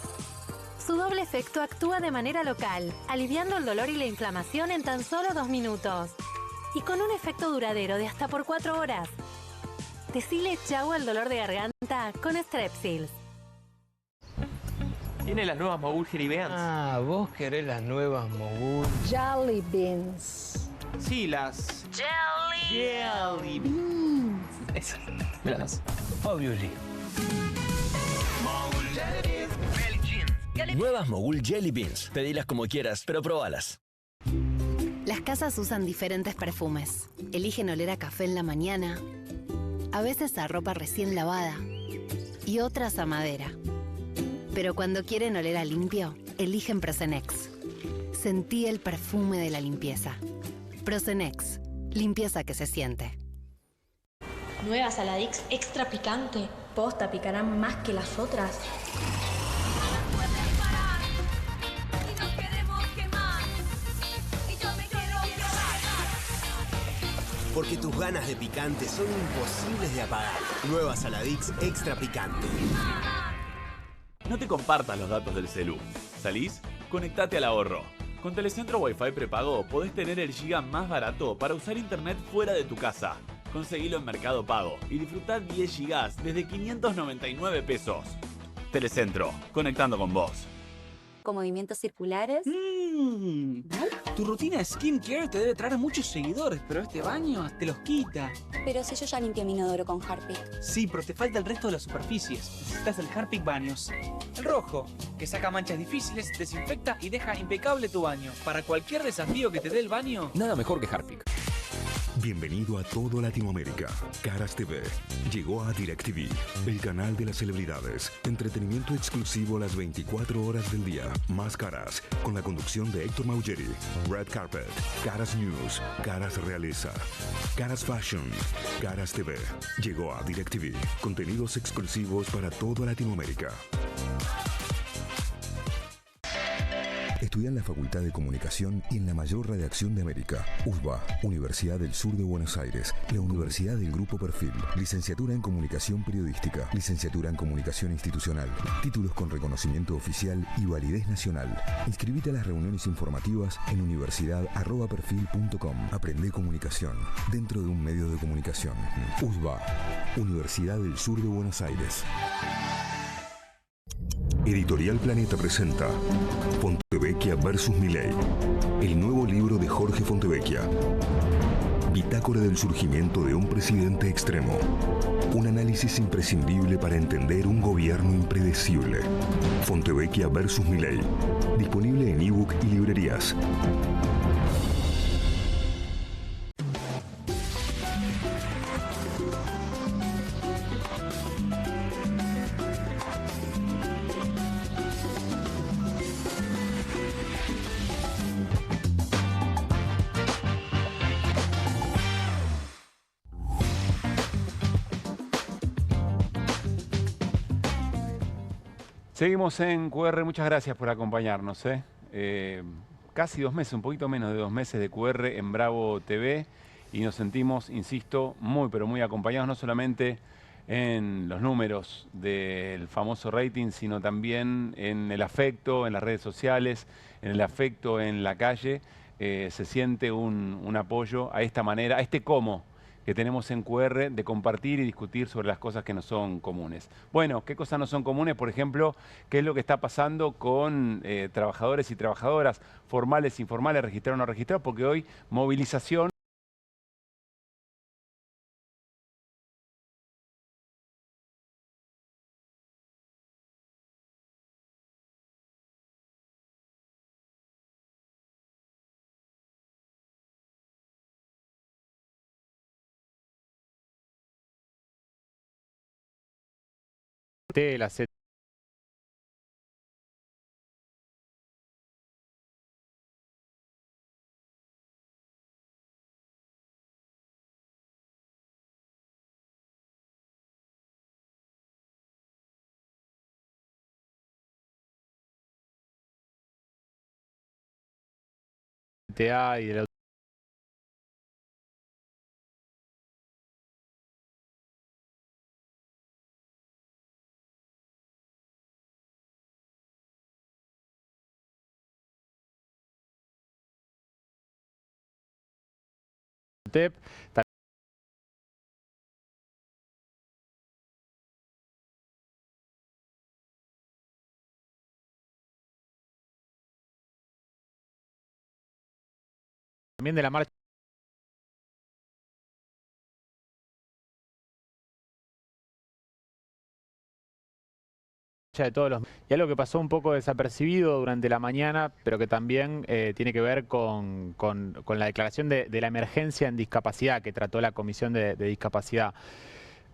Su doble efecto actúa de manera local, aliviando el dolor y la inflamación en tan solo 2 minutos. Y con un efecto duradero de hasta por 4 horas. Decile chau al dolor de garganta con Strepsils. Tiene las nuevas Mogul Jelly Beans. Ah, vos querés las nuevas Mogul. Jelly beans. Sí, las... Jelly Beans. Esas. Me las das. Obviously. Nuevas Mogul Jelly Beans. Pedilas como quieras, pero probalas. Las casas usan diferentes perfumes. Eligen oler a café en la mañana, a veces a ropa recién lavada y otras a madera. Pero cuando quieren oler a limpio, eligen Prosenex. Sentí el perfume de la limpieza. Prosenex, limpieza que se siente. Nueva Saladix extra picante. Posta, picarán más que las otras. Porque tus ganas de picante son imposibles de apagar. Nueva Saladix extra picante. No te compartas los datos del celu. ¿Salís? Conectate al ahorro. Con Telecentro Wi-Fi prepago podés tener el giga más barato para usar internet fuera de tu casa. Conseguilo en Mercado Pago y disfrutá 10 gigas desde 599 pesos. Telecentro, conectando con vos. Con movimientos circulares. Tu rutina de skincare te debe traer muchos seguidores, pero este baño te los quita. Pero si yo ya limpié mi inodoro con Harpic. Sí, pero te falta el resto de las superficies. Necesitas el Harpic Baños. El rojo, que saca manchas difíciles, desinfecta y deja impecable tu baño. Para cualquier desafío que te dé el baño, nada mejor que Harpic. Bienvenido a todo Latinoamérica. Caras TV llegó a DirecTV, el canal de las celebridades. Entretenimiento exclusivo las 24 horas del día. Más Caras, con la conducción de Héctor Maugeri. Red Carpet, Caras News, Caras Realeza, Caras Fashion, Caras TV. Llegó a DirecTV. Contenidos exclusivos para toda Latinoamérica. Estudia en la Facultad de Comunicación y en la mayor redacción de América. USBA, Universidad del Sur de Buenos Aires. La Universidad del Grupo Perfil. Licenciatura en Comunicación Periodística. Licenciatura en Comunicación Institucional. Títulos con reconocimiento oficial y validez nacional. Inscribite a las reuniones informativas en universidad@perfil.com. Aprende comunicación dentro de un medio de comunicación. USBA, Universidad del Sur de Buenos Aires. Editorial Planeta presenta Fontevecchia vs. Milei, el nuevo libro de Jorge Fontevecchia. Bitácora del surgimiento de un presidente extremo. Un análisis imprescindible para entender un gobierno impredecible. Fontevecchia vs. Milei. Disponible en ebook y librerías. Seguimos en QR, muchas gracias por acompañarnos. Casi 2 meses, un poquito menos de 2 meses de QR en Bravo TV y nos sentimos, insisto, muy pero muy acompañados, no solamente en los números del famoso rating, sino también en el afecto, en las redes sociales, en el afecto en la calle. Se siente un apoyo a esta manera, a este cómo que tenemos en QR de compartir y discutir sobre las cosas que no son comunes. Bueno, ¿qué cosas no son comunes? Por ejemplo, ¿qué es lo que está pasando con trabajadores y trabajadoras formales, informales, registrados o no registrados? Porque hoy movilización la CTA y de la TEP. También de la marcha de todos los... Y algo que pasó un poco desapercibido durante la mañana, pero que también tiene que ver con la declaración de la emergencia en discapacidad que trató la Comisión de Discapacidad.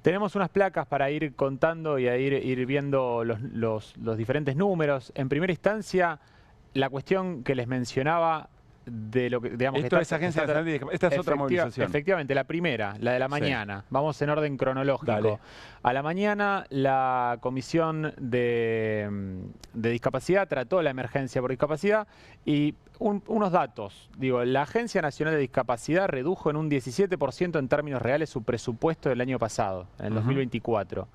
Tenemos unas placas para ir contando y a ir viendo los diferentes números. En primera instancia, la cuestión que les mencionaba de lo que, digamos, esto es Agencia Nacional de Discapacidad. Esta es otra movilización. Efectivamente, la primera, la de la mañana. Sí. Vamos en orden cronológico. Dale. A la mañana, la Comisión de Discapacidad trató la emergencia por discapacidad y unos datos. Digo, la Agencia Nacional de Discapacidad redujo en un 17% en términos reales su presupuesto del año pasado, en el 2024.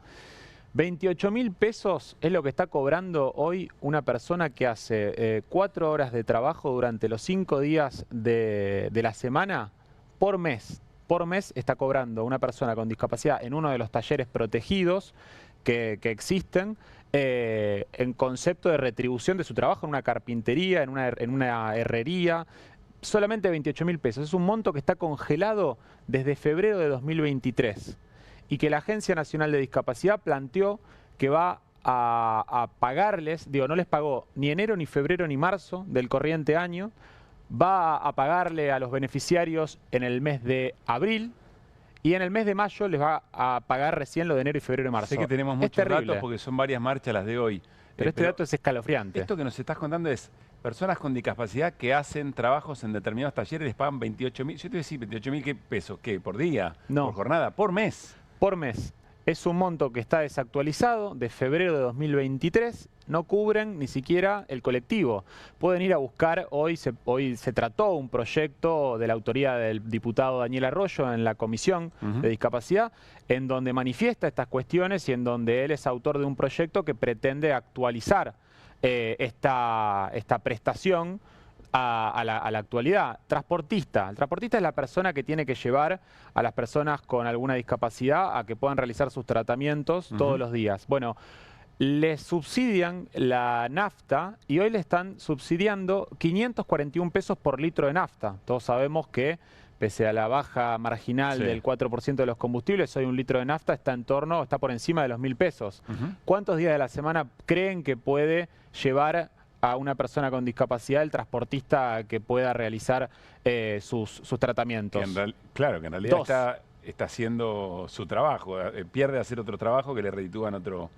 28.000 pesos es lo que está cobrando hoy una persona que hace 4 horas de trabajo durante los 5 días de la semana por mes. Por mes está cobrando una persona con discapacidad en uno de los talleres protegidos que existen en concepto de retribución de su trabajo en una carpintería, en una herrería. Solamente 28.000 pesos. Es un monto que está congelado desde febrero de 2023. Y que la Agencia Nacional de Discapacidad planteó que va a pagarles, digo, no les pagó ni enero, ni febrero, ni marzo del corriente año, va a pagarle a los beneficiarios en el mes de abril y en el mes de mayo les va a pagar recién lo de enero y febrero y marzo. Sé que tenemos muchos datos porque son varias marchas las de hoy. Pero este dato es escalofriante. Esto que nos estás contando es personas con discapacidad que hacen trabajos en determinados talleres, les pagan 28.000. Yo te voy a decir, 28.000 ¿qué pesos? ¿Qué? ¿Por día? No. ¿Por jornada? ¿Por mes? Por mes. Es un monto que está desactualizado de febrero de 2023, no cubren ni siquiera el colectivo. Pueden ir a buscar, hoy se trató un proyecto de la autoría del diputado Daniel Arroyo en la Comisión de Discapacidad, en donde manifiesta estas cuestiones y en donde él es autor de un proyecto que pretende actualizar esta prestación a la actualidad. Transportista. El transportista es la persona que tiene que llevar a las personas con alguna discapacidad a que puedan realizar sus tratamientos todos los días. Bueno, les subsidian la nafta y hoy le están subsidiando 541 pesos por litro de nafta. Todos sabemos que pese a la baja marginal del 4% de los combustibles, hoy un litro de nafta está por encima de los 1.000 pesos. ¿Cuántos días de la semana creen que puede llevar a una persona con discapacidad el transportista que pueda realizar sus tratamientos? Claro, que en realidad está haciendo su trabajo, pierde hacer otro trabajo que le reditúan otro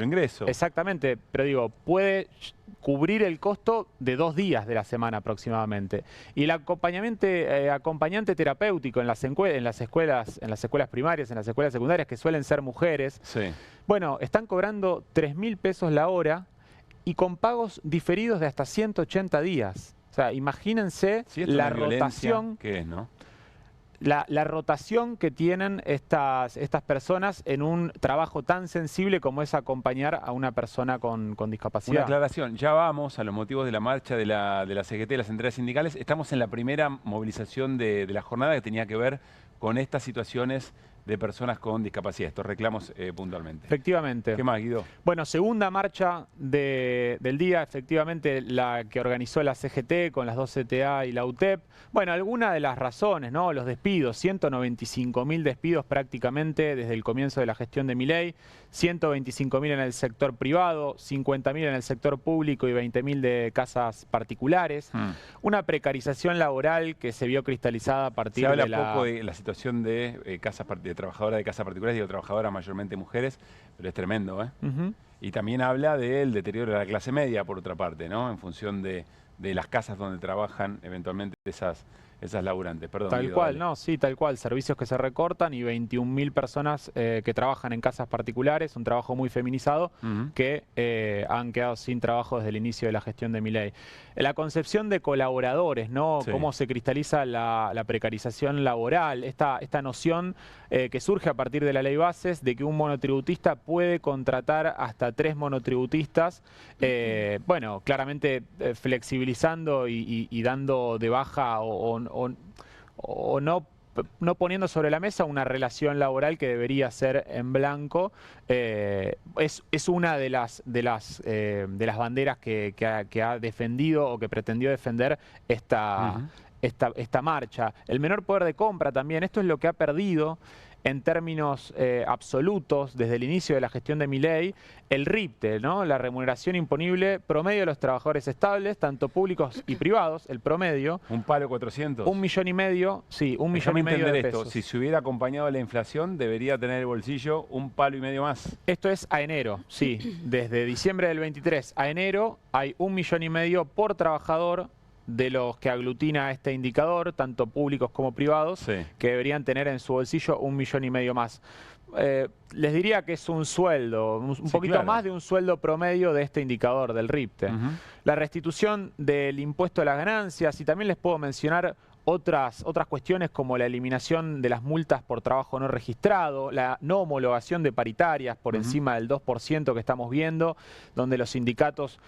ingreso. Exactamente, pero digo, puede cubrir el costo de 2 días de la semana aproximadamente. Y el acompañante terapéutico en las escuelas primarias, en las escuelas secundarias, que suelen ser mujeres, bueno, están cobrando 3.000 pesos la hora y con pagos diferidos de hasta 180 días. O sea, imagínense la rotación. ¿Qué es, no? La rotación que tienen estas personas en un trabajo tan sensible como es acompañar a una persona con discapacidad. Una aclaración, ya vamos a los motivos de la marcha de la CGT, de las centrales sindicales. Estamos en la primera movilización de la jornada que tenía que ver con estas situaciones de personas con discapacidad, estos reclamos puntualmente. Efectivamente. ¿Qué más, Guido? Bueno, segunda marcha del día, efectivamente la que organizó la CGT con las dos CTA y la UTEP. Bueno, algunas de las razones, ¿no? Los despidos, 195.000 despidos prácticamente desde el comienzo de la gestión de Milei, 125.000 en el sector privado, 50.000 en el sector público y 20.000 de casas particulares. Una precarización laboral que se vio cristalizada a partir de Se habla poco de la situación de trabajadoras de casas particulares, digo trabajadoras mayormente mujeres, pero es tremendo, ¿eh? Y también habla del deterioro de la clase media, por otra parte, ¿no? En función de las casas donde trabajan eventualmente esas laburantes. Perdón, tal Guido, cual, dale. no, sí, tal cual. Servicios que se recortan y 21.000 personas que trabajan en casas particulares, un trabajo muy feminizado, que han quedado sin trabajo desde el inicio de la gestión de Milei. La concepción de colaboradores, ¿no? Sí. Cómo se cristaliza la precarización laboral, esta noción que surge a partir de la ley Bases de que un monotributista puede contratar hasta 3 monotributistas, bueno, claramente flexibilizando y dando de baja o no poniendo sobre la mesa una relación laboral que debería ser en blanco. Es una de las banderas que ha defendido o que pretendió defender esta marcha. El menor poder de compra también, esto es lo que ha perdido en términos absolutos desde el inicio de la gestión de Milei, el RIPTE, ¿no? La remuneración imponible promedio de los trabajadores estables, tanto públicos y privados, el promedio. ¿Un palo 400? 1,5 millones, sí, 1,5 millones de pesos. Si se hubiera acompañado la inflación, debería tener el bolsillo 1,5 palos más. Esto es a enero, sí. Desde diciembre del 23 a enero hay 1,5 millones por trabajador de los que aglutina este indicador, tanto públicos como privados, que deberían tener en su bolsillo 1,5 millones más. Les diría que es un sueldo, un poquito más de un sueldo promedio de este indicador del RIPTE. La restitución del impuesto a las ganancias, y también les puedo mencionar otras cuestiones como la eliminación de las multas por trabajo no registrado, la no homologación de paritarias por encima del 2% que estamos viendo, donde los sindicatos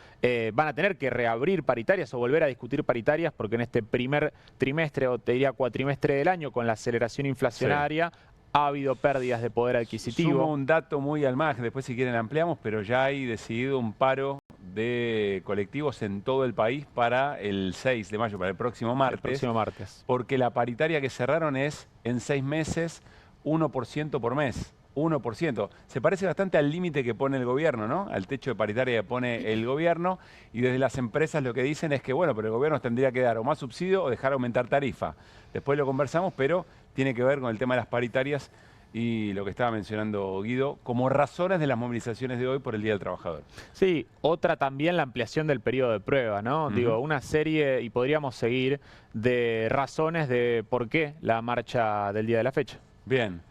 van a tener que reabrir paritarias o volver a discutir paritarias, porque en este primer trimestre, o te diría cuatrimestre del año, con la aceleración inflacionaria, ha habido pérdidas de poder adquisitivo. Sumo un dato muy al margen, después si quieren ampliamos, pero ya hay decidido un paro de colectivos en todo el país para el 6 de mayo, para el próximo martes. El próximo martes. Porque la paritaria que cerraron es, en 6 meses, 1% por mes. 1%. Se parece bastante al límite que pone el gobierno, ¿no? Al techo de paritaria que pone el gobierno, y desde las empresas lo que dicen es que, bueno, pero el gobierno tendría que dar o más subsidio o dejar aumentar tarifa. Después lo conversamos, pero tiene que ver con el tema de las paritarias y lo que estaba mencionando Guido, como razones de las movilizaciones de hoy por el Día del Trabajador. Sí, otra también la ampliación del periodo de prueba, ¿no? Digo, una serie, y podríamos seguir, de razones de por qué la marcha del día de la fecha. Bien.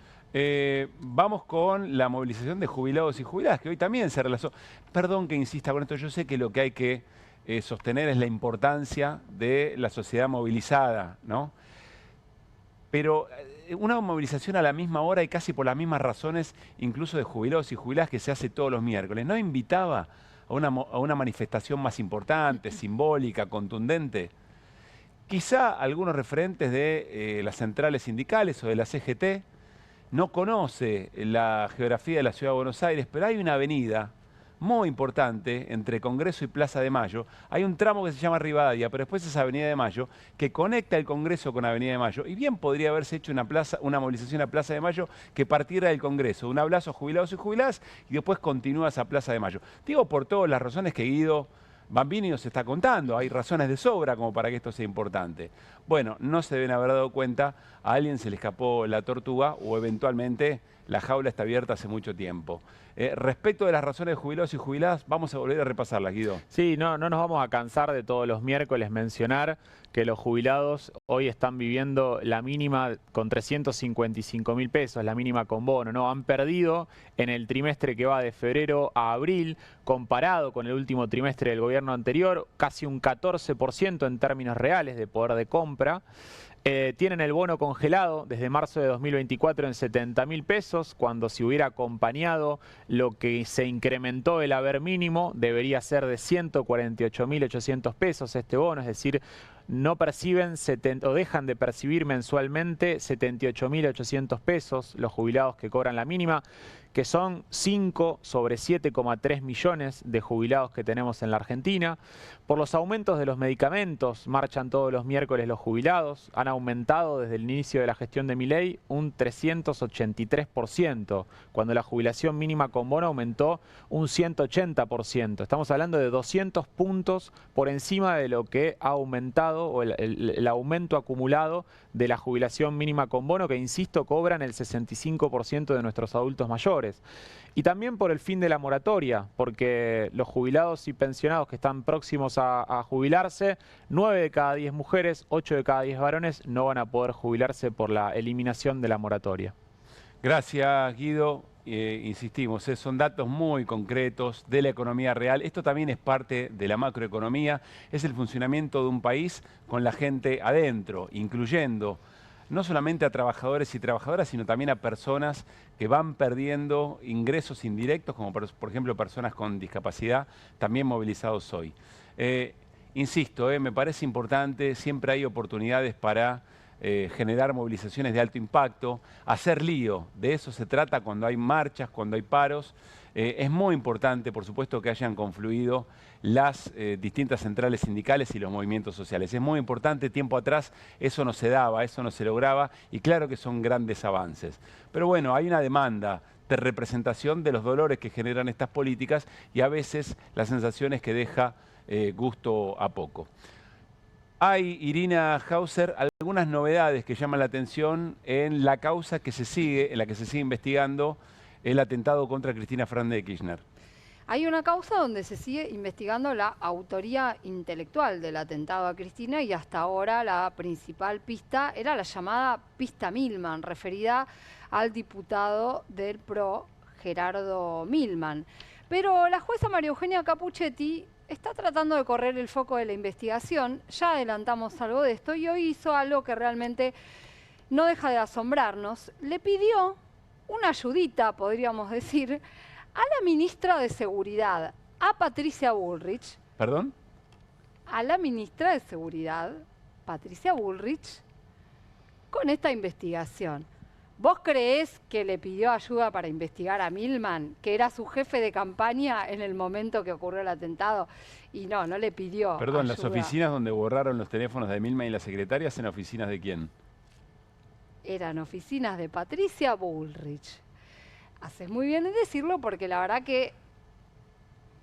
Vamos con la movilización de jubilados y jubiladas, que hoy también se relacionó. Perdón que insista con esto, yo sé que lo que hay que sostener es la importancia de la sociedad movilizada, ¿no? Pero una movilización a la misma hora y casi por las mismas razones, incluso de jubilados y jubiladas, que se hace todos los miércoles, ¿no invitaba a una manifestación más importante, simbólica, contundente? Quizá algunos referentes de las centrales sindicales o de la CGT no conoce la geografía de la Ciudad de Buenos Aires, pero hay una avenida muy importante entre Congreso y Plaza de Mayo. Hay un tramo que se llama Rivadavia, pero después es Avenida de Mayo, que conecta el Congreso con Avenida de Mayo. Y bien podría haberse hecho una movilización a Plaza de Mayo que partiera del Congreso, un abrazo a jubilados y jubiladas, y después continúa a Plaza de Mayo. Digo por todas las razones que Guido Bambini nos está contando. Hay razones de sobra como para que esto sea importante. Bueno, no se deben haber dado cuenta, a alguien se le escapó la tortuga o eventualmente la jaula está abierta hace mucho tiempo. Respecto de las razones de jubilados y jubiladas, vamos a volver a repasarlas, Guido. Sí, no nos vamos a cansar de todos los miércoles mencionar que los jubilados hoy están viviendo la mínima con 355.000 pesos, la mínima con bono, ¿no? Han perdido en el trimestre que va de febrero a abril, comparado con el último trimestre del gobierno anterior, casi un 14% en términos reales de poder de compra. Tienen el bono congelado desde marzo de 2024 en 70.000 pesos, cuando si hubiera acompañado lo que se incrementó el haber mínimo, debería ser de 148.800 pesos este bono, es decir, no perciben o dejan de percibir mensualmente 78.800 pesos, los jubilados que cobran la mínima, que son 5 sobre 7,3 millones de jubilados que tenemos en la Argentina. Por los aumentos de los medicamentos, marchan todos los miércoles los jubilados, han aumentado desde el inicio de la gestión de Milei un 383%, cuando la jubilación mínima con bono aumentó un 180%. Estamos hablando de 200 puntos por encima de lo que ha aumentado, o el aumento acumulado de la jubilación mínima con bono, que insisto, cobran el 65% de nuestros adultos mayores. Y también por el fin de la moratoria, porque los jubilados y pensionados que están próximos a jubilarse, 9 de cada 10 mujeres, 8 de cada 10 varones no van a poder jubilarse por la eliminación de la moratoria. Gracias, Guido. Insistimos, son datos muy concretos de la economía real. Esto también es parte de la macroeconomía, es el funcionamiento de un país con la gente adentro, incluyendo no solamente a trabajadores y trabajadoras, sino también a personas que van perdiendo ingresos indirectos, como por ejemplo personas con discapacidad, también movilizados hoy. Insisto, me parece importante, siempre hay oportunidades para generar movilizaciones de alto impacto, hacer lío, de eso se trata cuando hay marchas, cuando hay paros. Es muy importante, por supuesto, que hayan confluido las distintas centrales sindicales y los movimientos sociales. Es muy importante, tiempo atrás eso no se daba, eso no se lograba, y claro que son grandes avances. Pero bueno, hay una demanda de representación de los dolores que generan estas políticas, y a veces la sensación es que deja gusto a poco. Hay, Irina Hauser, algunas novedades que llaman la atención en la causa que se sigue, en la que se sigue investigando el atentado contra Cristina Fernández de Kirchner. Hay una causa donde se sigue investigando la autoría intelectual del atentado a Cristina, y hasta ahora la principal pista era la llamada pista Milman, referida al diputado del PRO, Gerardo Milman. Pero la jueza María Eugenia Capuchetti está tratando de correr el foco de la investigación. Ya adelantamos algo de esto, y hoy hizo algo que realmente no deja de asombrarnos. Le pidió una ayudita, podríamos decir, a la ministra de Seguridad, a Patricia Bullrich. ¿Perdón? A la ministra de Seguridad, Patricia Bullrich, con esta investigación. ¿Vos creés que le pidió ayuda para investigar a Milman, que era su jefe de campaña en el momento que ocurrió el atentado? Y no le pidió Perdón, ayuda. ¿las oficinas donde borraron los teléfonos de Milman y la secretaria eran oficinas de quién? Eran oficinas de Patricia Bullrich. Haces muy bien en decirlo, porque la verdad que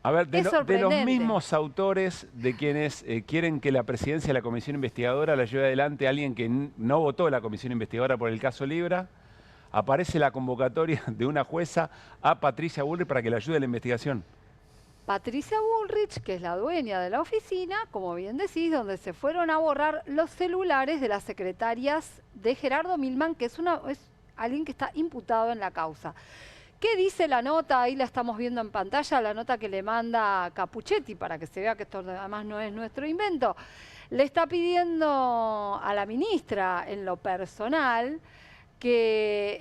a ver, de los sorprendente. mismos autores de quienes quieren que la presidencia de la comisión investigadora la lleve adelante a alguien que no votó la comisión investigadora por el caso Libra, aparece la convocatoria de una jueza a Patricia Bullrich para que le ayude a la investigación. Patricia Bullrich, que es la dueña de la oficina, como bien decís, donde se fueron a borrar los celulares de las secretarias de Gerardo Milman, que es alguien que está imputado en la causa. ¿Qué dice la nota? Ahí la estamos viendo en pantalla, la nota que le manda Capuchetti, para que se vea que esto además no es nuestro invento. Le está pidiendo a la ministra, en lo personal, que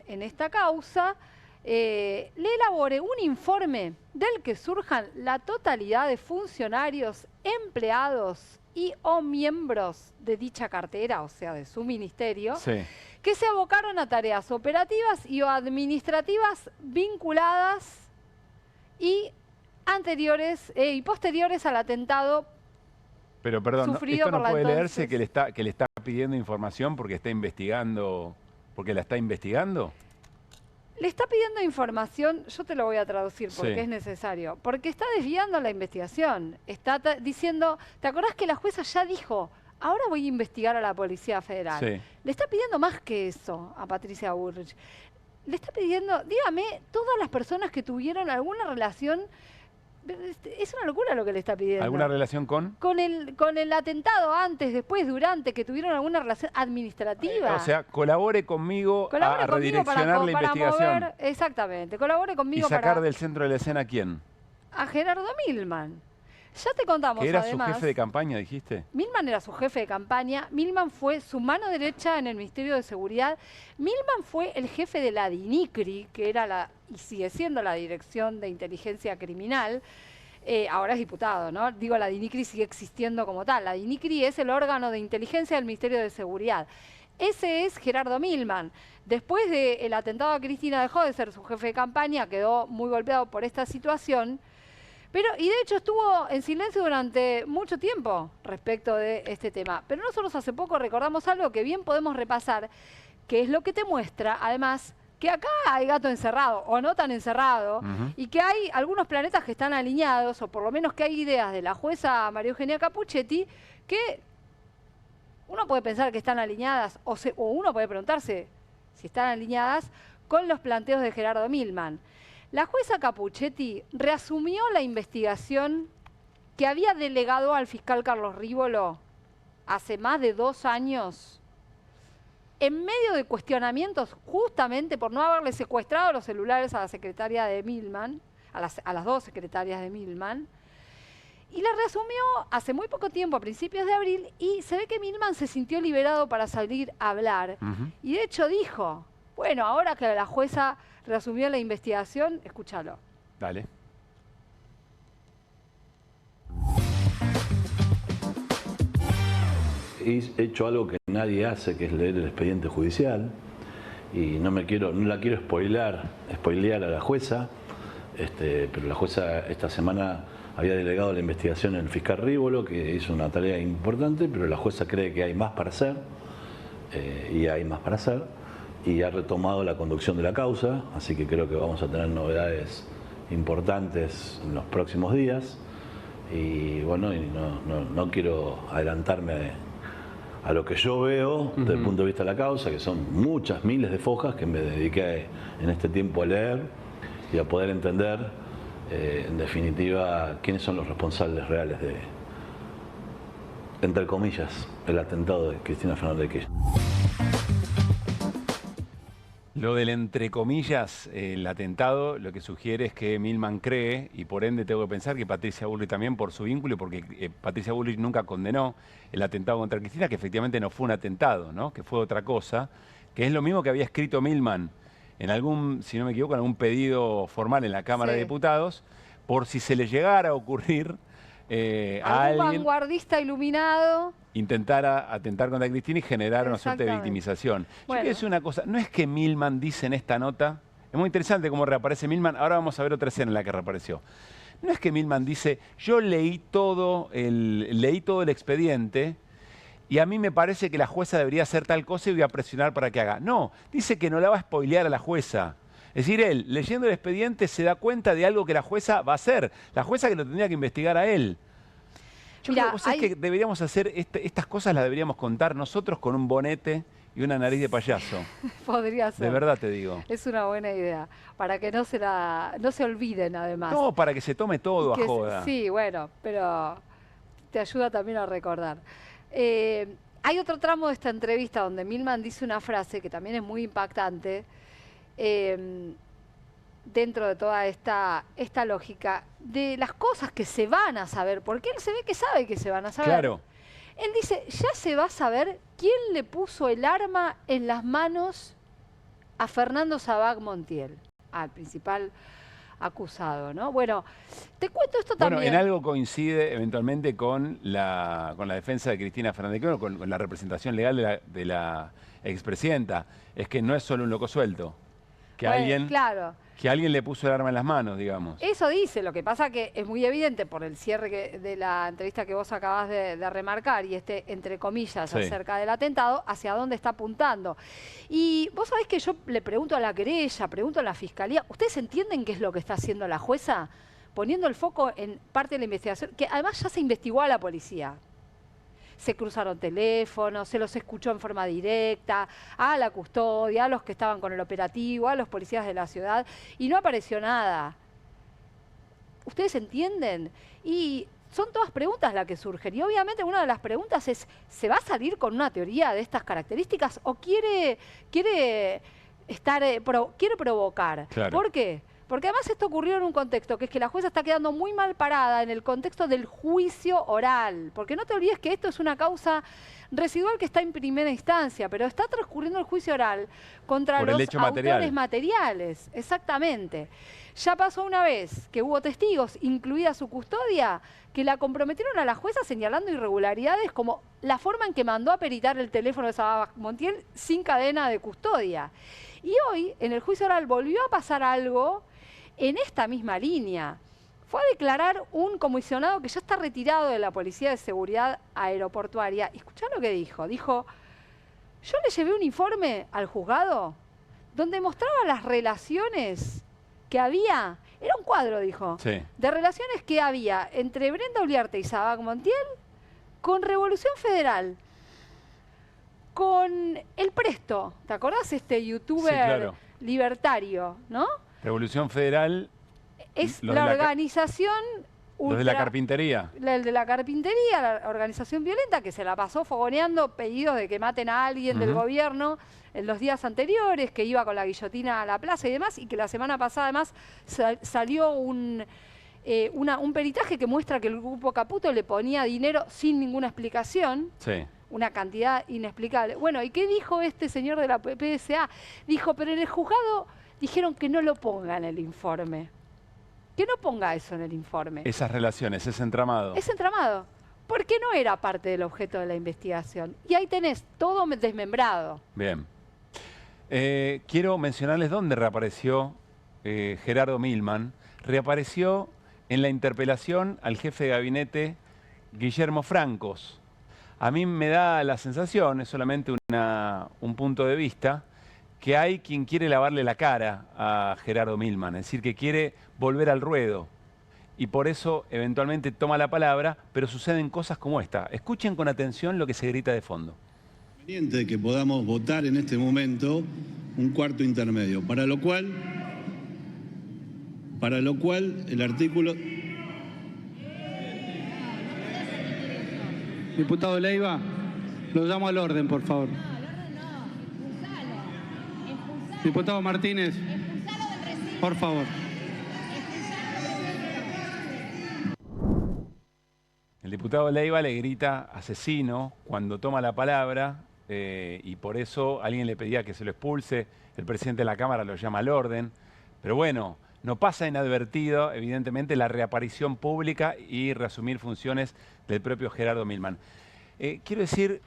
en esta causa le elabore un informe del que surjan la totalidad de funcionarios, empleados y o miembros de dicha cartera, o sea, de su ministerio, Sí. que se abocaron a tareas operativas y o administrativas vinculadas y anteriores y posteriores al atentado. Pero perdón, Sufrido esto no por la puede leerse entonces- que le está pidiendo información porque está investigando, porque la está investigando. Le está pidiendo información, yo te lo voy a traducir porque Sí. es necesario, porque está desviando la investigación. Está diciendo, ¿te acordás que la jueza ya dijo, ahora voy a investigar a la Policía Federal? Sí. Le está pidiendo más que eso a Patricia Bullrich. Le está pidiendo, dígame, todas las personas que tuvieron alguna relación, es una locura lo que le está pidiendo. ¿Alguna relación con? Con el atentado, antes, después, durante, que tuvieron alguna relación administrativa. O sea, colabore conmigo Colabore a conmigo redireccionar la investigación. mover, exactamente, colabore Y conmigo sacar para del centro de la escena a quién. a Gerardo Milman. Ya te contamos, Que era además, su jefe de campaña, dijiste. Milman era su jefe de campaña, Milman fue su mano derecha en el Ministerio de Seguridad, Milman fue el jefe de la DINICRI, que era y sigue siendo la Dirección de Inteligencia Criminal. ahora es diputado, ¿no? Digo, la DINICRI sigue existiendo como tal. La DINICRI es el órgano de inteligencia del Ministerio de Seguridad. Ese es Gerardo Milman. Después del atentado a Cristina dejó de ser su jefe de campaña, quedó muy golpeado por esta situación, y de hecho estuvo en silencio durante mucho tiempo respecto de este tema. Pero nosotros hace poco recordamos algo que bien podemos repasar, que es lo que te muestra, además, que acá hay gato encerrado, o no tan encerrado, y que hay algunos planetas que están alineados, o por lo menos que hay ideas de la jueza María Eugenia Capuchetti, que uno puede pensar que están alineadas, o uno puede preguntarse si están alineadas con los planteos de Gerardo Milman. La jueza Capuchetti reasumió la investigación que había delegado al fiscal Carlos Rívolo hace más de 2 años, en medio de cuestionamientos justamente por no haberle secuestrado los celulares a la secretaria de Milman, a las 2 secretarias de Milman, y la reasumió hace muy poco tiempo, a principios de abril, y se ve que Milman se sintió liberado para salir a hablar. Y de hecho dijo, bueno, ahora que la jueza reasumió la investigación, escúchalo. Dale. He hecho algo que nadie hace, que es leer el expediente judicial, y no la quiero spoilear a la jueza, pero la jueza esta semana había delegado la investigación en el fiscal Rívolo, que hizo una tarea importante, pero la jueza cree que hay más para hacer, y ha retomado la conducción de la causa, así que creo que vamos a tener novedades importantes en los próximos días, y bueno, no quiero adelantarme a lo que yo veo desde el punto de vista de la causa, que son muchas, miles de fojas que me dediqué en este tiempo a leer y a poder entender, en definitiva, quiénes son los responsables reales de, entre comillas, el atentado de Cristina Fernández de Kirchner. Lo del entre comillas, el atentado, lo que sugiere es que Milman cree, y por ende tengo que pensar que Patricia Bullrich también por su vínculo, porque Patricia Bullrich nunca condenó el atentado contra Cristina, que efectivamente no fue un atentado, ¿no? Que fue otra cosa, que es lo mismo que había escrito Milman en algún, si no me equivoco, en algún pedido formal en la Cámara de Diputados, por si se le llegara a ocurrir a alguien vanguardista iluminado intentara atentar contra Cristina y generar una suerte de victimización. Yo quiero decir una cosa, no es que Milman dice en esta nota, es muy interesante cómo reaparece Milman, ahora vamos a ver otra escena en la que reapareció. No es que Milman dice, yo leí todo el expediente y a mí me parece que la jueza debería hacer tal cosa y voy a presionar para que haga. No, dice que no la va a spoilear a la jueza. Es decir, él, leyendo el expediente, se da cuenta de algo que la jueza va a hacer. La jueza que lo tendría que investigar a él. Yo creo que deberíamos hacer estas cosas, las deberíamos contar nosotros con un bonete y una nariz de payaso. Podría ser. De verdad te digo. Es una buena idea. Para que no se olviden, además. No, para que se tome todo a joda. Sí, bueno, pero te ayuda también a recordar. Hay otro tramo de esta entrevista donde Milman dice una frase que también es muy impactante, dentro de toda esta lógica de las cosas que se van a saber, porque él se ve que sabe que se van a saber. Claro. Él dice, ya se va a saber quién le puso el arma en las manos a Fernando Sabac Montiel, al principal acusado, ¿no? Bueno, te cuento esto también. Bueno, en algo coincide eventualmente con la defensa de Cristina Fernández de Kirchner, con la representación legal de la expresidenta. Es que no es solo un loco suelto. Que alguien le puso el arma en las manos, digamos. Eso dice, lo que pasa que es muy evidente por el cierre de la entrevista que vos acabás de remarcar y entre comillas, acerca del atentado, hacia dónde está apuntando. Y vos sabés que yo le pregunto a la querella, pregunto a la fiscalía, ¿ustedes entienden qué es lo que está haciendo la jueza? Poniendo el foco en parte de la investigación, que además ya se investigó a la policía. Se cruzaron teléfonos, se los escuchó en forma directa, a la custodia, a los que estaban con el operativo, a los policías de la ciudad, y no apareció nada. ¿Ustedes entienden? Y son todas preguntas las que surgen. Y obviamente una de las preguntas es, ¿se va a salir con una teoría de estas características o quiere provocar? Claro. ¿Por qué? Porque además esto ocurrió en un contexto que es que la jueza está quedando muy mal parada en el contexto del juicio oral. Porque no te olvides que esto es una causa residual que está en primera instancia, pero está transcurriendo el juicio oral contra los autores materiales. Exactamente. Ya pasó una vez que hubo testigos, incluida su custodia, que la comprometieron a la jueza señalando irregularidades como la forma en que mandó a peritar el teléfono de Sabac Montiel sin cadena de custodia. Y hoy, en el juicio oral, volvió a pasar algo en esta misma línea. Fue a declarar un comisionado que ya está retirado de la Policía de Seguridad Aeroportuaria. Y escuchá lo que dijo. Dijo, yo le llevé un informe al juzgado donde mostraba las relaciones que había, era un cuadro, dijo, sí, de relaciones que había entre Brenda Uliarte y Sabac Montiel con Revolución Federal, con El Presto, ¿te acordás? Este youtuber sí, claro, libertario, ¿no? Revolución Federal es la organización... Los de la carpintería. El de la carpintería, la organización violenta que se la pasó fogoneando pedidos de que maten a alguien del gobierno en los días anteriores, que iba con la guillotina a la plaza y demás, y que la semana pasada además salió un peritaje que muestra que el grupo Caputo le ponía dinero sin ninguna explicación. Sí. Una cantidad inexplicable. Bueno, ¿y qué dijo este señor de la PSA? Dijo, pero en el juzgado dijeron que no lo ponga en el informe. Que no ponga eso en el informe. Esas relaciones, ese entramado. Ese entramado. Porque no era parte del objeto de la investigación. Y ahí tenés todo desmembrado. Bien. Quiero mencionarles dónde reapareció Gerardo Milman. Reapareció en la interpelación al jefe de gabinete Guillermo Francos. A mí me da la sensación, es solamente un punto de vista, que hay quien quiere lavarle la cara a Gerardo Milman, es decir, que quiere volver al ruedo. Y por eso eventualmente toma la palabra, pero suceden cosas como esta. Escuchen con atención lo que se grita de fondo. De que podamos votar en este momento un cuarto intermedio, para lo cual el artículo... Diputado Leiva, lo llamo al orden, por favor. Diputado Martínez, por favor. El diputado Leiva le grita asesino cuando toma la palabra y por eso alguien le pedía que se lo expulse. El presidente de la Cámara lo llama al orden. Pero bueno, no pasa inadvertido, evidentemente, la reaparición pública y reasumir funciones del propio Gerardo Milman. Quiero decir...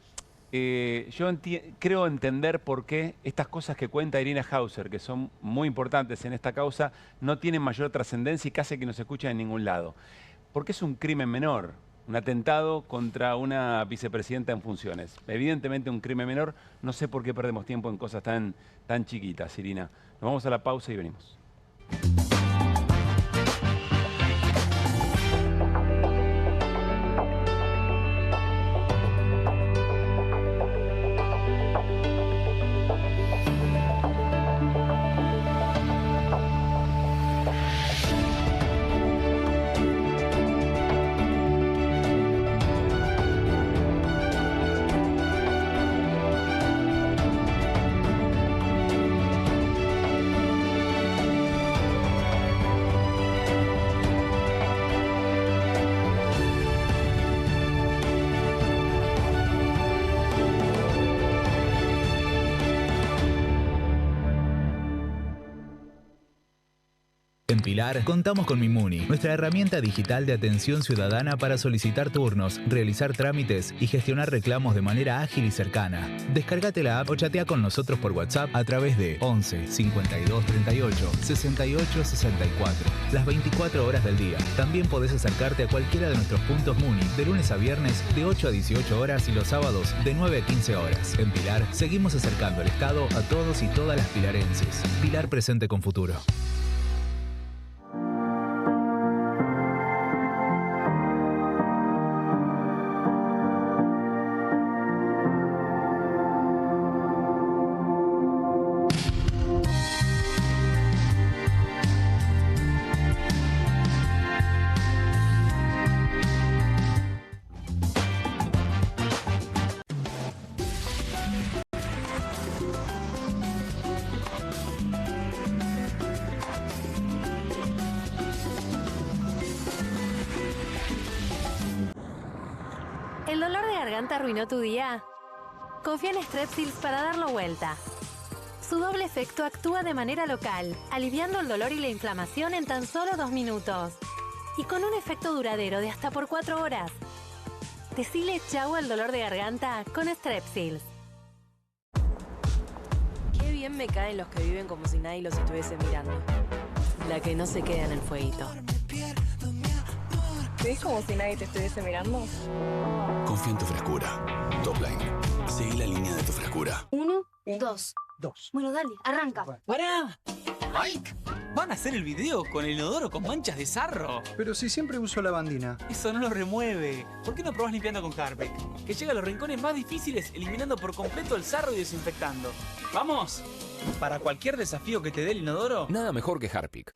yo creo entender por qué estas cosas que cuenta Irina Hauser, que son muy importantes en esta causa, no tienen mayor trascendencia y casi que no se escuchan en ningún lado. Porque es un crimen menor, un atentado contra una vicepresidenta en funciones. Evidentemente un crimen menor, no sé por qué perdemos tiempo en cosas tan chiquitas, Irina. Nos vamos a la pausa y venimos. En Pilar contamos con Mimuni, nuestra herramienta digital de atención ciudadana para solicitar turnos, realizar trámites y gestionar reclamos de manera ágil y cercana. Descárgate la app o chatea con nosotros por WhatsApp a través de 11 52 38 68 64, las 24 horas del día. También podés acercarte a cualquiera de nuestros puntos Muni de lunes a viernes de 8 a 18 horas y los sábados de 9 a 15 horas. En Pilar seguimos acercando el Estado a todos y todas las pilarenses. Pilar presente con futuro. ¿El dolor de garganta arruinó tu día? Confía en Strepsils para darlo vuelta. Su doble efecto actúa de manera local, aliviando el dolor y la inflamación en tan solo 2 minutos. Y con un efecto duradero de hasta por 4 horas. Decile chau al dolor de garganta con Strepsils. Qué bien me caen los que viven como si nadie los estuviese mirando. La que no se queda en el fueguito. ¿Ves como si nadie te estuviese mirando? Confía en tu frescura. Topline. Seguí la línea de tu frescura. 1, 2. Bueno, dale, arranca. ¡Pará! ¡Mike! ¿Van a hacer el video con el inodoro con manchas de sarro? Pero si siempre uso lavandina. Eso no lo remueve. ¿Por qué no probás limpiando con Harpic? Que llega a los rincones más difíciles eliminando por completo el sarro y desinfectando. ¡Vamos! Para cualquier desafío que te dé el inodoro... Nada mejor que Harpic.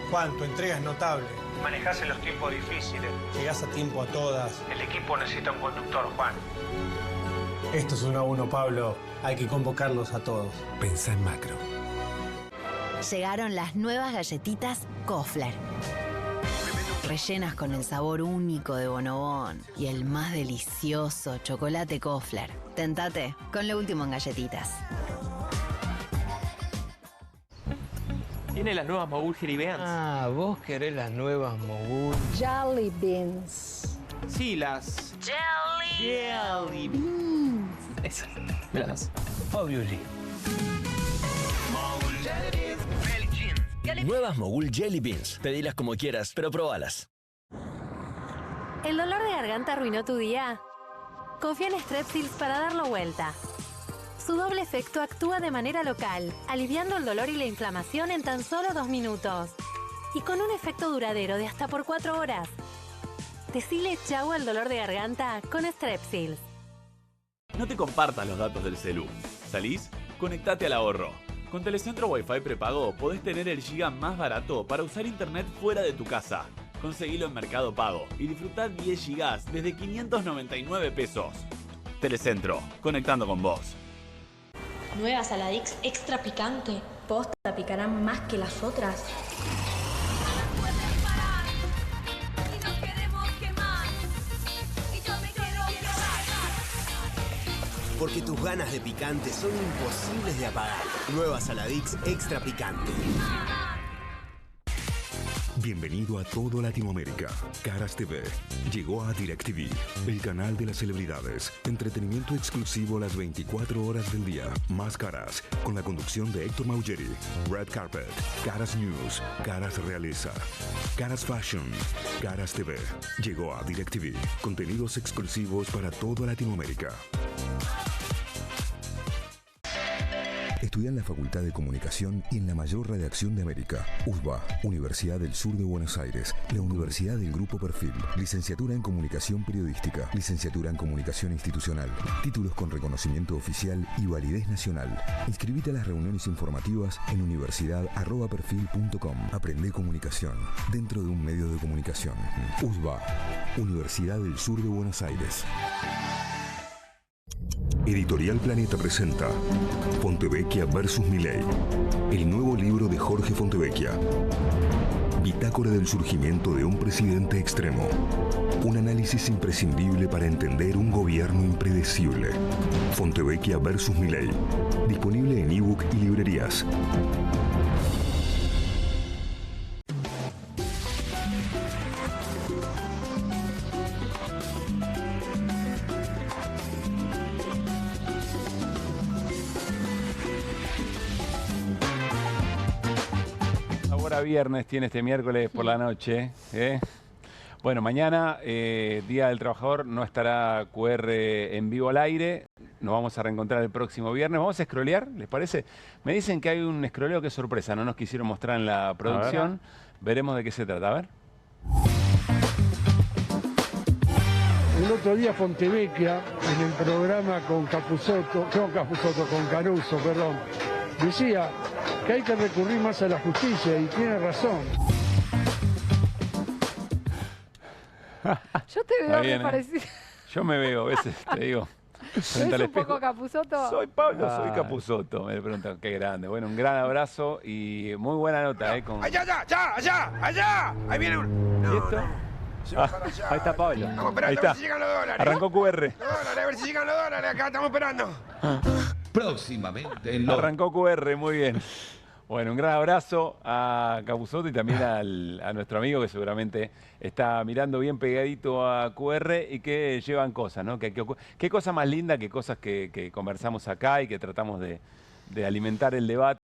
Juan, tu entrega es notable. Manejás en los tiempos difíciles. Llegás a tiempo a todas. El equipo necesita un conductor, Juan. Esto es 1 a 1, Pablo. Hay que convocarlos a todos. Pensá en macro. Llegaron las nuevas galletitas Kofler. Rellenas con el sabor único de Bonobón y el más delicioso chocolate Kofler. Tentate con lo último en galletitas. Tiene las nuevas Mogul Jelly Beans. Ah, vos querés las nuevas Mogul. Jelly beans. Sí, las... Jelly Beans. Esas. Míralas. Obviously. Nuevas Mogul Jelly Beans. Pedilas como quieras, pero probalas. ¿El dolor de garganta arruinó tu día? Confía en Strepsils para darlo vuelta. Su doble efecto actúa de manera local, aliviando el dolor y la inflamación en tan solo 2 minutos. Y con un efecto duradero de hasta por 4 horas. Decile chau al dolor de garganta con Strepsils. No te compartas los datos del celu. ¿Salís? Conectate al ahorro. Con Telecentro Wi-Fi prepago podés tener el giga más barato para usar internet fuera de tu casa. Conseguilo en Mercado Pago y disfrutá 10 gigas desde 599 pesos. Telecentro, conectando con vos. Nueva Saladix extra picante. Posta picarán más que las otras. Porque tus ganas de picante son imposibles de apagar. Nueva Saladix extra picante. Bienvenido a todo Latinoamérica. Caras TV llegó a DirecTV, el canal de las celebridades. Entretenimiento exclusivo las 24 horas del día. Más Caras, con la conducción de Héctor Maugeri. Red Carpet, Caras News, Caras Realeza, Caras Fashion, Caras TV. Llegó a DirecTV. Contenidos exclusivos para toda Latinoamérica. Estudia en la Facultad de Comunicación y en la mayor redacción de América. USBA, Universidad del Sur de Buenos Aires, la Universidad del Grupo Perfil. Licenciatura en Comunicación Periodística, Licenciatura en Comunicación Institucional. Títulos con reconocimiento oficial y validez nacional. Inscribite a las reuniones informativas en universidad@perfil.com. Aprende comunicación dentro de un medio de comunicación. USBA, Universidad del Sur de Buenos Aires. Editorial Planeta presenta Fontevecchia vs. Milei, el nuevo libro de Jorge Fontevecchia. Bitácora del surgimiento de un presidente extremo. Un análisis imprescindible para entender un gobierno impredecible. Fontevecchia vs. Milei. Disponible en ebook y librerías. Viernes tiene este miércoles por la noche. Bueno, mañana, Día del Trabajador, no estará QR en vivo al aire. Nos vamos a reencontrar el próximo viernes. Vamos a scrollear, ¿les parece? Me dicen que hay un scrolleo que es sorpresa, no nos quisieron mostrar en la producción. Veremos de qué se trata, a ver. El otro día Fontevecchia, en el programa con Caruso, perdón, decía que hay que recurrir más a la justicia y tiene razón. Yo te veo muy parecido. Yo me veo a veces, te digo. ¿Es un poco Capusotto? Soy Pablo, soy Capusotto. Me preguntan, qué grande. Bueno, un gran abrazo y muy buena nota. Con... ¡Allá! Ahí viene un... ¿Y esto? Ahí está Pablo. Estamos esperando a ver si llegan los dólares. Arrancó QR. A ver si llegan los dólares, acá estamos esperando. próximamente. Arrancó QR, muy bien. Bueno, un gran abrazo a Capusotto y también a nuestro amigo que seguramente está mirando bien pegadito a QR y que llevan cosas, ¿no? Qué cosa más linda que cosas que conversamos acá y que tratamos de alimentar el debate.